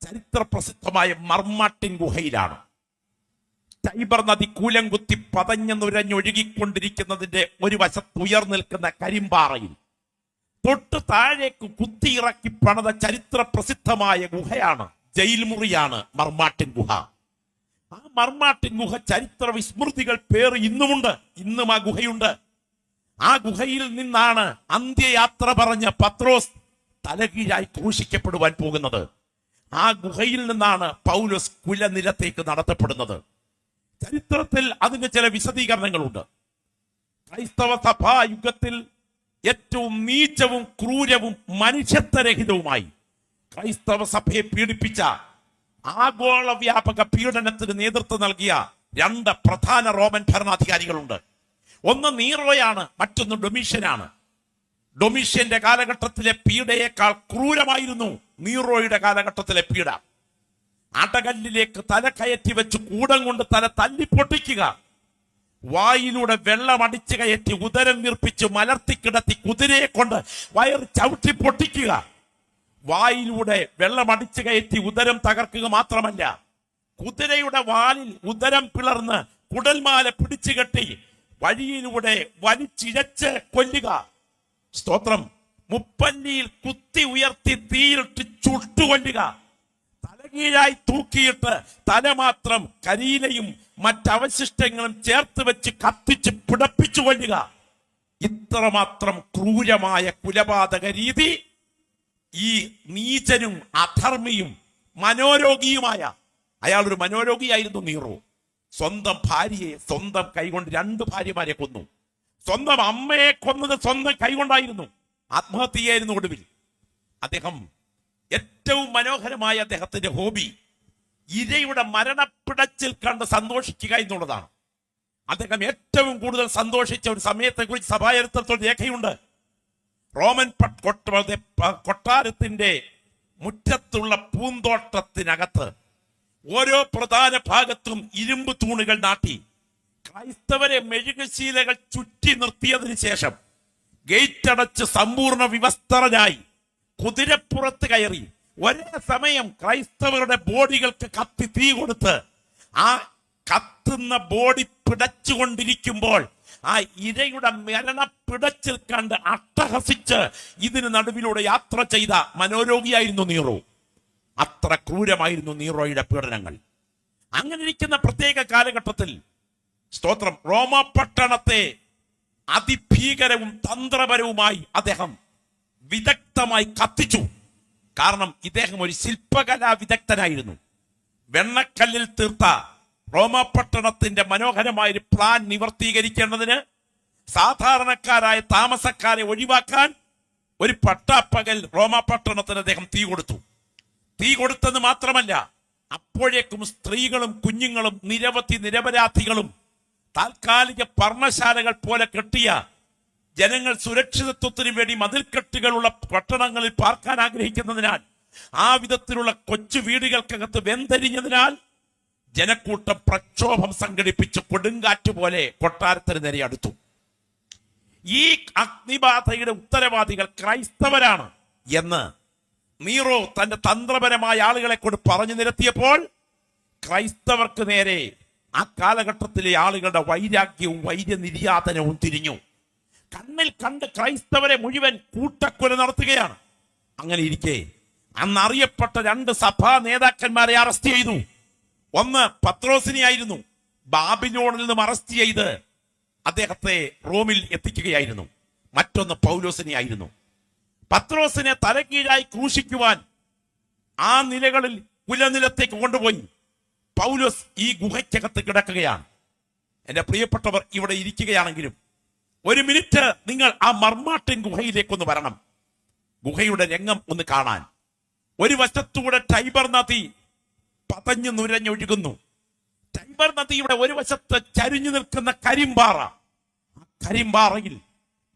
ചരിത്ര പ്രസിദ്ധമായ മർമാട്ടിൻ ഗുഹയിലാണ്. ടൈബർ നദി കൂലംകുത്തി പതഞ്ഞുനുരഞ്ഞൊഴുകിക്കൊണ്ടിരിക്കുന്നതിന്റെ ഒരു വശത്ത് ഉയർന്നു നിൽക്കുന്ന കരിമ്പാറയിൽ തൊട്ട് താഴേക്ക് കുത്തിയിറക്കി പണിത ചരിത്ര പ്രസിദ്ധമായ ഗുഹയാണ്, ജയിൽ മുറിയാണ് മർമാട്ടിൻ ഗുഹ. ആ മർമാട്ടിൻ ഗുഹ ചരിത്ര വിസ്മൃതികൾ പേര് ഇന്നുമുണ്ട്. ഇന്നും ആ ഗുഹയുണ്ട്. ആ ഗുഹയിൽ നിന്നാണ് അന്ത്യയാത്ര പറഞ്ഞ പത്രോസ് തലകീഴായി ക്രൂശിക്കപ്പെടുവാൻ പോകുന്നത്. ആ ഗുഹയിൽ നിന്നാണ് പൗലോസ് കുലനിലത്തേക്ക് നടത്തപ്പെടുന്നത്. ചരിത്രത്തിൽ അതിന്റെ ചില വിശദീകരണങ്ങളുണ്ട്. ക്രൈസ്തവ സഭാ യുഗത്തിൽ ഏറ്റവും നീചവും ക്രൂരവും മനുഷ്യത്വരഹിതവുമായി ക്രൈസ്തവ സഭയെ പീഡിപ്പിച്ച ആഗോള വ്യാപക പീഡനത്തിന് നേതൃത്വം നൽകിയ 2 പ്രധാന റോമൻ ഭരണാധികാരികളുണ്ട്. ഒന്ന് നീറോയാണ്, മറ്റൊന്ന് ഡൊമീഷ്യനാണ്. ഡൊമീഷ്യന്റെ കാലഘട്ടത്തിലെ പീഡയേക്കാൾ ക്രൂരമായിരുന്നു നീറോയുടെ കാലഘട്ടത്തിലെ പീഡ. അടകല്ലിലേക്ക് തല കയറ്റി വെച്ച് കൂടം കൊണ്ട് തല തല്ലി പൊട്ടിക്കുക, വായിലൂടെ വെള്ളം അടിച്ചു കയറ്റി ഉദരം വീർപ്പിച്ച് മലർത്തിക്കിടത്തി കുതിരയെ കൊണ്ട് വയറ് ചവിട്ടി പൊട്ടിക്കുക, വായിലൂടെ വെള്ളം അടിച്ചു കയറ്റി ഉദരം തകർക്കുക മാത്രമല്ല, കുതിരയുടെ വാലിൽ ഉദരം പിളർന്ന് കുടൽമാല പിടിച്ചു കെട്ടി വഴിയിലൂടെ വലിച്ചിഴച്ച് കൊല്ലുക. സ്തോത്രം. മുപ്പല്ലിയിൽ കുത്തി ഉയർത്തി തീയിലിട്ട് ചുട്ടുകൊല്ലുക, തലകീഴായി തൂക്കിയിട്ട് തല മാത്രം കരിയിലയും മറ്റവശിഷ്ടങ്ങളും ചേർത്ത് വെച്ച് കത്തിച്ച് പിടപ്പിച്ചു കൊല്ലുക. ഇത്രമാത്രം ക്രൂരമായ കുലപാതക രീതി ഈ നീചനും അധർമ്മിയും മനോരോഗിയുമായ, അയാളൊരു മനോരോഗിയായിരുന്നു നീറോ. സ്വന്തം ഭാര്യയെ സ്വന്തം കൈകൊണ്ട് 2 ഭാര്യമാരെ കൊന്നു. സ്വന്തം അമ്മയെ കൊന്നത് സ്വന്തം കൈകൊണ്ടായിരുന്നു. ആത്മഹത്യയായിരുന്നു ഒടുവിൽ. അദ്ദേഹം ഏറ്റവും മനോഹരമായ അദ്ദേഹത്തിന്റെ ഹോബി ഇരയുടെ മരണപ്പിടച്ചിൽ കണ്ട് സന്തോഷിക്കുക എന്നുള്ളതാണ്. അദ്ദേഹം ഏറ്റവും കൂടുതൽ സന്തോഷിച്ച ഒരു സമയത്തെ കുറിച്ച് സഭാചരിത്രത്തിൽ രേഖയുണ്ട്. റോമൻ കൊട്ടാരത്തിന്റെ മുറ്റത്തുള്ള പൂന്തോട്ടത്തിനകത്ത് ഓരോ പ്രധാന ഭാഗത്തും ഇരുമ്പ് തൂണുകൾ നാട്ടി ക്രൈസ്തവരെ മെഴുകുശീലകൾ ചുറ്റി നിർത്തിയതിനു ശേഷം ഗേറ്റ് അടച്ച് സമ്പൂർണ്ണ വിവസ്ത്രനായി കുതിരപ്പുറത്ത് കയറി ഒരേ സമയം ക്രൈസ്തവരുടെ ബോഡികൾക്ക് കത്തി തീ കൊടുത്ത് ആ കത്തുന്ന ബോഡി പിടച്ചുകൊണ്ടിരിക്കുമ്പോൾ ആ ഇരയുടെ മരണപ്പിടച്ചിൽ കണ്ട് അട്ടഹസിച്ച് ഇതിന് നടുവിലൂടെ യാത്ര ചെയ്ത മനോരോഗിയായിരുന്നു നീറോ. അത്ര ക്രൂരമായിരുന്നു നീറോയുടെ പീഡനങ്ങൾ. അങ്ങനെ ഇരിക്കുന്ന പ്രത്യേക കാലഘട്ടത്തിൽ സ്തോത്രം റോമ പട്ടണത്തെ അതിഭീകരവും തന്ത്രപരവുമായി അദ്ദേഹം വിദഗ്ധമായി കത്തിച്ചു. കാരണം ഇദ്ദേഹം ഒരു ശില്പകലാ വിദഗ്ധനായിരുന്നു. വെണ്ണക്കല്ലിൽ തീർത്ത റോമാപട്ടണത്തിന്റെ മനോഹരമായ ഒരു പ്ലാൻ നിവർത്തീകരിക്കേണ്ടതിന് സാധാരണക്കാരായ താമസക്കാരെ ഒഴിവാക്കാൻ ഒരു പട്ടാപ്പകൽ റോമാപട്ടണത്തിന് അദ്ദേഹം തീ കൊടുത്തു. തീ കൊടുത്തെന്ന് മാത്രമല്ല, അപ്പോഴേക്കും സ്ത്രീകളും കുഞ്ഞുങ്ങളും നിരപരാധികളും താൽക്കാലിക പർണശാലകൾ പോലെ കെട്ടിയ ജനങ്ങൾ സുരക്ഷിതത്വത്തിന് വേണ്ടി മതിൽക്കെട്ടുകളുള്ള പട്ടണങ്ങളിൽ പാർക്കാൻ ആഗ്രഹിക്കുന്നതിനാൽ ആ വിധത്തിലുള്ള കൊച്ചു വീടുകൾക്കകത്ത് വെന്തരിഞ്ഞതിനാൽ ജനക്കൂട്ടം പ്രക്ഷോഭം സംഘടിപ്പിച്ച് കൊടുങ്കാറ്റ് പോലെ കൊട്ടാരത്തിന് നേരെ അടുത്തു. ഈ അഗ്നിബാധയുടെ ഉത്തരവാദികൾ ക്രൈസ്തവരാണ് എന്ന് നീറോ തന്റെ തന്ത്രപരമായ ആളുകളെ കൊണ്ട് പറഞ്ഞു നിരത്തിയപ്പോൾ ക്രൈസ്തവർക്ക് നേരെ ആ കാലഘട്ടത്തിലെ ആളുകളുടെ വൈരാഗ്യവും വൈര്യനിര്യാതനവും തിരിഞ്ഞു. കണ്ണിൽ കണ്ട് ക്രൈസ്തവരെ മുഴുവൻ കൂട്ടക്കൊല നടത്തുകയാണ്. അങ്ങനെ ഇരിക്കെ അന്ന് അറിയപ്പെട്ട 2 സഭാ നേതാക്കന്മാരെ അറസ്റ്റ് ചെയ്തു. ഒന്ന് പത്രോസിനെ ആയിരുന്നു. ബാബിലോണിൽ നിന്നും അറസ്റ്റ് ചെയ്ത് അദ്ദേഹത്തെ റോമിൽ എത്തിക്കുകയായിരുന്നു. മറ്റൊന്ന് പൗലോസിനെ ആയിരുന്നു. പത്രോസിനെ തലകീഴായി ക്രൂശിക്കുവാൻ ആ നിലകളിൽ കുലനിലത്തേക്ക് കൊണ്ടുപോയി. പൗലോസ് ഈ ഗുഹയ്ക്കകത്ത് കിടക്കുകയാണ്. എന്റെ പ്രിയപ്പെട്ടവർ ഇവിടെ ഇരിക്കുകയാണെങ്കിലും ഒരു മിനിറ്റ് നിങ്ങൾ ആ മർമാട്ടിൻ ഗുഹയിലേക്കൊന്ന് വരണം. ഗുഹയുടെ രംഗം ഒന്ന് കാണാൻ. ഒരു വശത്തൂടെ ടൈബർ നദി പതഞ്ഞു നുരഞ്ഞൊഴുകുന്നു. ടൈബർ നദിയുടെ ഒരു വശത്ത് ചരിഞ്ഞു നിൽക്കുന്ന കരിമ്പാറ. ആ കരിമ്പാറയിൽ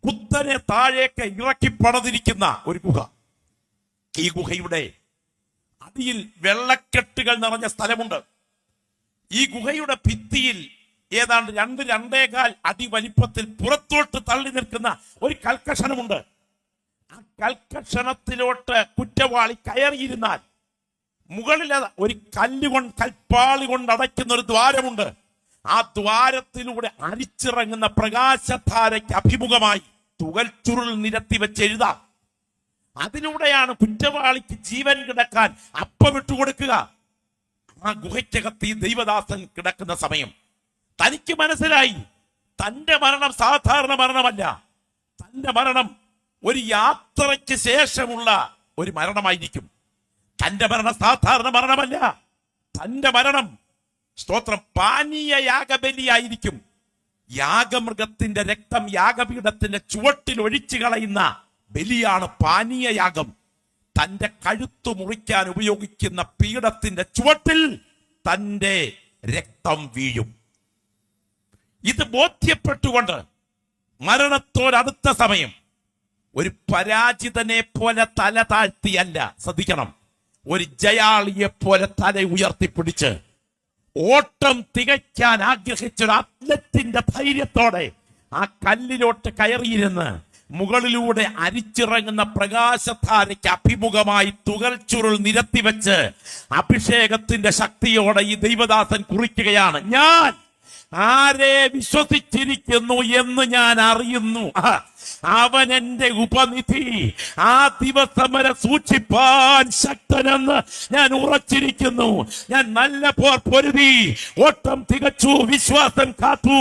കുത്തനെ താഴേക്ക് ഇറക്കി പടതിരിക്കുന്ന ഒരു ഗുഹ. ഈ ഗുഹയുടെ അടിയിൽ വെള്ളക്കെട്ടുകൾ നിറഞ്ഞ സ്ഥലമുണ്ട്. ഈ ഗുഹയുടെ ഭിത്തിയിൽ ഏതാണ്ട് 2-2.25 അടി വലിപ്പത്തിൽ പുറത്തോട്ട് തള്ളി നിൽക്കുന്ന ഒരു കൽക്കഷണമുണ്ട്. ആ കൽക്കഷണത്തിലോട്ട് കുറ്റവാളി കയറിയിരുന്നാൽ മുകളിൽ ഒരു കൽപ്പാളി കൊണ്ട് അടയ്ക്കുന്ന ഒരു ദ്വാരമുണ്ട്. ആ ദ്വാരത്തിലൂടെ അരിച്ചിറങ്ങുന്ന പ്രകാശധാരയ്ക്ക് അഭിമുഖമായി തുകൽ ചുരുൾ നിരത്തി വെച്ച് എഴുതാം. അതിലൂടെയാണ് കുറ്റവാളിക്ക് ജീവൻ കിടക്കാൻ അപ്പമിട്ട് കൊടുക്കുക. ആ ഗുഹയ്ക്കകത്ത് ഈ ദൈവദാസൻ കിടക്കുന്ന സമയം തനിക്ക് മനസ്സിലായി, തന്റെ മരണം സാധാരണ മരണമല്ല. തന്റെ മരണം ഒരു യാത്രയ്ക്ക് ശേഷമുള്ള ഒരു മരണമായിരിക്കും. തന്റെ മരണം സാധാരണ മരണമല്ല. തന്റെ മരണം സ്തോത്രം പാനീയ യാഗബലിയായിരിക്കും. യാഗമൃഗത്തിന്റെ രക്തം യാഗപീഠത്തിന്റെ ചുവട്ടിൽ ഒഴിച്ചു കളയുന്ന ബലിയാണ് പാനീയ യാഗം. തന്റെ കഴുത്തു മുറിക്കാൻ ഉപയോഗിക്കുന്ന പീഠത്തിന്റെ ചുവട്ടിൽ തന്റെ രക്തം വീഴും. ഇത് ബോധ്യപ്പെട്ടുകൊണ്ട് മരണത്തോടടുത്ത സമയം ഒരു പരാജിതനെ പോലെ തല താഴ്ത്തിയല്ല, ശ്രദ്ധിക്കണം, ഒരു ജയാളിയെ പോലെ തല ഉയർത്തിപ്പിടിച്ച് ഓട്ടം തികയ്ക്കാൻ ആഗ്രഹിച്ച ഒരു അത്ലറ്റിന്റെ ധൈര്യത്തോടെ ആ കല്ലിലോട്ട് കയറിയിരുന്ന് മുകളിലൂടെ അരിച്ചിറങ്ങുന്ന പ്രകാശധാരയ്ക്ക് അഭിമുഖമായി തുകൽ ചുരുൾ നിരത്തിവെച്ച് അഭിഷേകത്തിന്റെ ശക്തിയോടെ ഈ ദൈവദാസൻ കുറിക്കുകയാണ്. ഞാൻ ആരെ വിശ്വസിച്ചിരിക്കുന്നു എന്ന് ഞാൻ അറിയുന്നു. അവൻ എന്റെ ഉപനിധി. ആ ദിവസം വരെ സൂക്ഷിപ്പാൻ ശക്തനെന്ന് ഞാൻ ഉറച്ചിരിക്കുന്നു. ഞാൻ നല്ല പോർ പൊരുതി, ഓട്ടം തികച്ചു, വിശ്വാസം കാത്തു.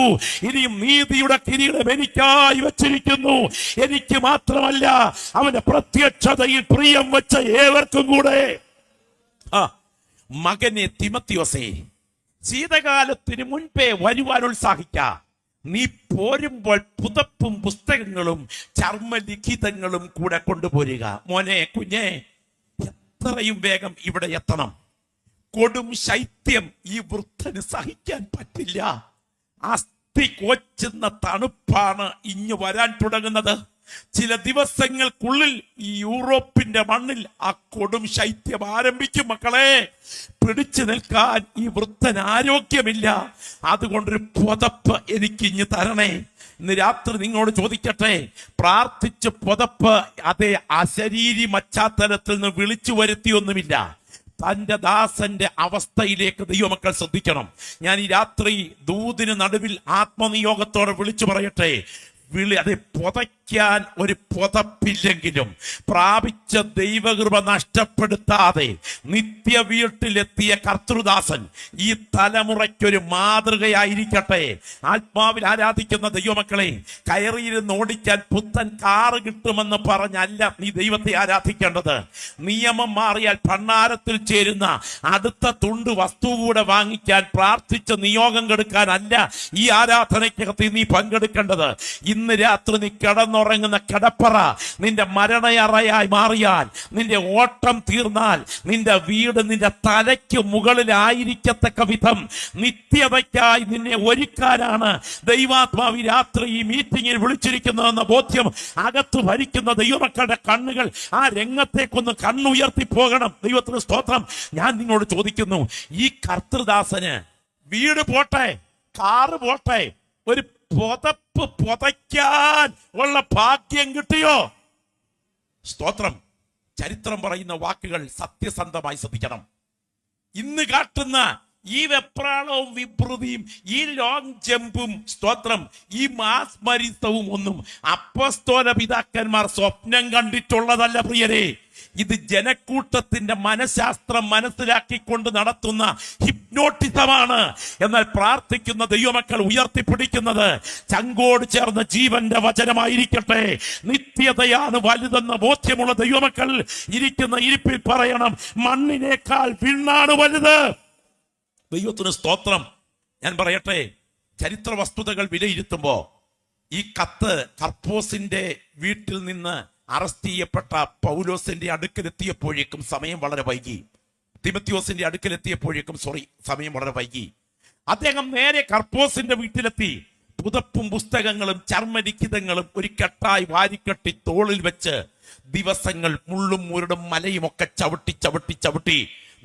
ഇനിയും നീതിയുടെ കിരീടം എനിക്കായി വച്ചിരിക്കുന്നു. എനിക്ക് മാത്രമല്ല, അവന്റെ പ്രത്യക്ഷതയിൽ പ്രിയം വെച്ച ഏവർക്കും കൂടെ. മകനെ തിമത്തിയോസേ, ശീതകാലത്തിന് മുൻപേ വരുവാൻ ഉത്സാഹിക്ക. നീ പോരുമ്പോൾ പുതപ്പും പുസ്തകങ്ങളും ചർമ്മലിഖിതങ്ങളും കൂടെ കൊണ്ടുപോരുക. മോനെ, കുഞ്ഞെ, എത്രയും വേഗം ഇവിടെ എത്തണം. കൊടും ശൈത്യം ഈ വൃദ്ധന് സഹിക്കാൻ പറ്റില്ല. അസ്ഥി കോച്ചുന്ന തണുപ്പാണ് ഇങ്ങ് വരാൻ തുടങ്ങുന്നത്. ചില ദിവസങ്ങൾക്കുള്ളിൽ ഈ യൂറോപ്പിന്റെ മണ്ണിൽ ആ കൊടും ശൈത്യം ആരംഭിക്കും. മക്കളെ, പിടിച്ചു നിൽക്കാൻ ഈ വൃദ്ധന് ആരോഗ്യമില്ല. അതുകൊണ്ടൊരു പുതപ്പ് എനിക്ക് ഇഞ്ഞ് തരണേ. ഇന്ന് രാത്രി നിങ്ങളോട് ചോദിക്കട്ടെ, പ്രാർത്ഥിച്ച് പുതപ്പ് അതേ അശരീരി പശ്ചാത്തലത്തിൽ നിന്ന് വിളിച്ചു വരുത്തിയൊന്നുമില്ല. തന്റെ ദാസന്റെ അവസ്ഥയിലേക്ക് ദൈവമക്കൾ ശ്രദ്ധിക്കണം. ഞാൻ ഈ രാത്രി ദൂതിന് നടുവിൽ ആത്മനിയോഗത്തോടെ വിളിച്ചു പറയട്ടെ, അത് പുതയ്ക്കാൻ ഒരു പുതപ്പില്ലെങ്കിലും പ്രാപിച്ച ദൈവകൃപ നഷ്ടപ്പെടുത്താതെ നിത്യ വീട്ടിലെത്തിയ കർത്തൃദാസൻ ഈ തലമുറയ്ക്കൊരു മാതൃകയായിരിക്കട്ടെ. ആത്മാവിൽ ആരാധിക്കുന്ന ദൈവമക്കളെ, കയറിയിരുന്ന് ഓടിക്കാൻ പുത്തൻ കാറ് കിട്ടുമെന്ന് പറഞ്ഞല്ല നീ ദൈവത്തെ ആരാധിക്കേണ്ടത്. നിയമം മാറിയാൽ ഭണ്ഡാരത്തിൽ ചേരുന്ന അടുത്ത തുണ്ട് വസ്തു കൂടെ വാങ്ങിക്കാൻ പ്രാർത്ഥിച്ച് നിയോഗം കെടുക്കാനല്ല ഈ ആരാധനയ്ക്കകത്ത് നീ പങ്കെടുക്കേണ്ടത്. ഇന്ന് രാത്രി നീ കിടന്നുറങ്ങുന്ന കിടപ്പറ നിന്റെ മരണയറയായി മാറിയാൽ, നിന്റെ ഓട്ടം തീർന്നാൽ, നിന്റെ വീട് നിന്റെ തലയ്ക്ക് മുകളിലായിരിക്കത്തക്ക വിധം നിത്യതയ്ക്കായി നിന്നെ ഒരുക്കാനാണ് ദൈവാത്മാവ് രാത്രി ഈ മീറ്റിംഗിൽ വിളിച്ചിരിക്കുന്നതെന്ന ബോധ്യം അകത്ത് ഭരിക്കുന്ന ദൈവമക്കളുടെ കണ്ണുകൾ ആ രംഗത്തേക്കൊന്ന് കണ്ണുയർത്തി പോകണം. ദൈവത്തിന് സ്തോത്രം. ഞാൻ നിങ്ങളോട് ചോദിക്കുന്നു, ഈ കർത്തൃദാസന് വീട് പോട്ടെ, കാറ് പോട്ടെ, ഒരു പുതപ്പ് പുതയ്ക്കാൻ ഉള്ള ഭാഗ്യം കിട്ടിയോ? സ്തോത്രം. ചരിത്രം പറയുന്ന വാക്കുകൾ സത്യസന്ധമായി ശ്രദ്ധിക്കണം. ഇന്ന് കാട്ടുന്ന ഈ വെപ്രാളവും വിഭ്രതിയും ഈ ലോങ് ജമ്പും, സ്തോത്രം, ഈ മാസ്മരിത്തവും ഒന്നും അപ്പസ്തോല പിതാക്കന്മാർ സ്വപ്നം കണ്ടിട്ടുള്ളതല്ല പ്രിയരെ. ഇത് ജനക്കൂട്ടത്തിന്റെ മനഃശാസ്ത്രം മനസ്സിലാക്കിക്കൊണ്ട് നടത്തുന്ന ഹിപ്നോട്ടിസമാണ്. എന്നാൽ പ്രാർത്ഥിക്കുന്ന ദൈവമക്കൾ ഉയർത്തിപ്പിടിക്കുന്നത് ചങ്കോട് ചേർന്ന ജീവന്റെ വചനമായിരിക്കട്ടെ. നിത്യതയാണ് വലുതെന്ന ബോധ്യമുള്ള ദൈവമക്കൾ ഇരിക്കുന്ന ഇരിപ്പിൽ പറയണം, മണ്ണിനേക്കാൾ വിണ്ണാണ് വലുത്. ദൈവത്തിന് സ്തോത്രം. ഞാൻ പറയട്ടെ, ചരിത്ര വസ്തുതകൾ വിലയിരുത്തുമ്പോ ഈ കത്ത് കർപ്പോസിന്റെ വീട്ടിൽ നിന്ന് അറസ്റ്റ് ചെയ്യപ്പെട്ട പൗലോസിന്റെ അടുക്കലെത്തിയപ്പോഴേക്കും സമയം വളരെ വൈകി. തിമത്തിയോസിന്റെ അടുക്കലെത്തിയപ്പോഴേക്കും സമയം വളരെ വൈകി. അദ്ദേഹം നേരെ കർപ്പോസിന്റെ വീട്ടിലെത്തി പുതപ്പും പുസ്തകങ്ങളും ചർമ്മലിഖിതങ്ങളും ഒരു കെട്ടായി വാരിക്കെട്ടി തോളിൽ വെച്ച് ദിവസങ്ങൾ മുള്ളും മുരടും മലയും ഒക്കെ ചവിട്ടി ചവിട്ടി ചവിട്ടി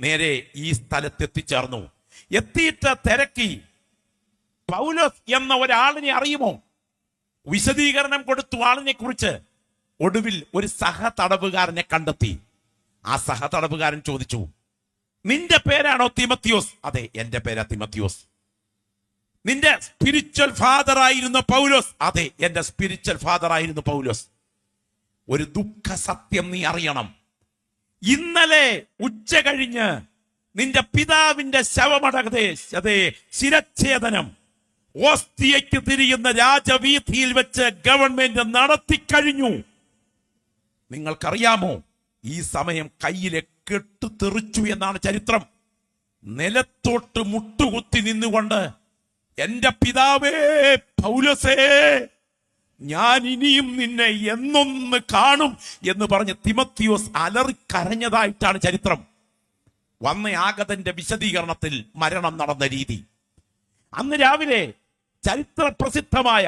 നേരെ ഈ സ്ഥലത്ത് എത്തിച്ചേർന്നു. എത്തിയിട്ട് തിരക്കി, പൗലോസ് എന്ന ഒരാളിനെ അറിയുമോ? വിശദീകരണം കൊടുത്തു ആളിനെ കുറിച്ച്. ഒടുവിൽ ഒരു സഹതടവുകാരനെ കണ്ടെത്തി. ആ സഹതടവുകാരൻ ചോദിച്ചു, നിന്റെ പേരാണോ തിമത്തിയോസ്? അതെ, എന്റെ പേരാ തിമത്തിയോസ്. നിന്റെ സ്പിരിച്വൽ ഫാദർ ആയിരുന്ന പൗലോസ്? അതെ, എന്റെ സ്പിരിച്വൽ ഫാദർ ആയിരുന്നു പൗലോസ്. ഒരു ദുഃഖ സത്യം നീ അറിയണം. ഇന്നലെ ഉച്ച കഴിഞ്ഞ് നിന്റെ പിതാവിന്റെ ശവമടകതേ, അതെ, ശിരച്ഛേദനം ഓസ്തിയയ്ക്ക് തിരിയുന്ന രാജവീഥിയിൽ വെച്ച് ഗവൺമെന്റ് നടത്തിക്കഴിഞ്ഞു. നിങ്ങൾക്കറിയാമോ, ഈ സമയം കയ്യിലെ കെട്ട് തെറിച്ചു എന്നാണ് ചരിത്രം. നിലത്തോട്ട് മുട്ടുകുത്തി നിന്നുകൊണ്ട്, എന്റെ പിതാവേ പൗലോസേ, ഞാൻ ഇനിയും നിന്നെ എന്നൊന്ന് കാണും എന്ന് പറഞ്ഞ് തിമത്തിയോസ് അലറിക്കരഞ്ഞതായിട്ടാണ് ചരിത്രം. വന്ന ആഗതന്റെ വിശദീകരണത്തിൽ മരണം നടന്ന രീതി. അന്ന് രാവിലെ ചരിത്ര പ്രസിദ്ധമായ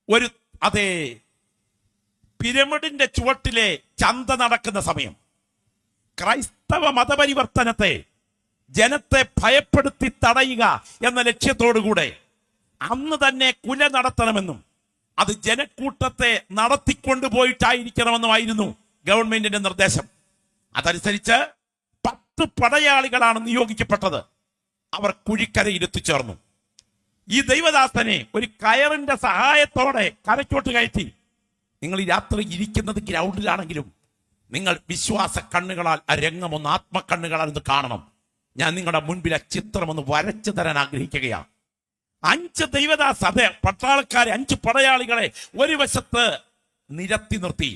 ഒരു, അതേ, പിരമിഡിന്റെ ചുവട്ടിലെ ചന്ത നടക്കുന്ന സമയം, ക്രൈസ്തവ മതപരിവർത്തനത്തെ, ജനത്തെ ഭയപ്പെടുത്തി തടയുക എന്ന ലക്ഷ്യത്തോടുകൂടെ അന്ന് തന്നെ കുല നടത്തണമെന്നും അത് ജനക്കൂട്ടത്തെ നടത്തിക്കൊണ്ടുപോയിട്ടായിരിക്കണമെന്നുമായിരുന്നു ഗവൺമെന്റിന്റെ നിർദ്ദേശം. അതനുസരിച്ച് 10 പടയാളികളാണ് നിയോഗിക്കപ്പെട്ടത്. അവർ കുഴിക്കരയിൽ എത്തിച്ചേർന്നു. ഈ ദൈവദാസനെ ഒരു കയറിന്റെ സഹായത്തോടെ കരയ്ക്കോട്ട് കയറ്റി. നിങ്ങൾ ഈ രാത്രി ഇരിക്കുന്നത് ഗ്രൗണ്ടിലാണെങ്കിലും നിങ്ങൾ വിശ്വാസ കണ്ണുകളാൽ ആ രംഗം ഒന്ന് ആത്മക്കണ്ണുകളാൽ ഒന്ന് കാണണം. ഞാൻ നിങ്ങളുടെ മുൻപിൽ ആ ചിത്രം ഒന്ന് വരച്ചു തരാൻ ആഗ്രഹിക്കുകയാണ്. 5 ദൈവദാസ, അതെ, പട്ടാളക്കാരെ, 5 പടയാളികളെ ഒരു വശത്ത് നിരത്തി നിർത്തി,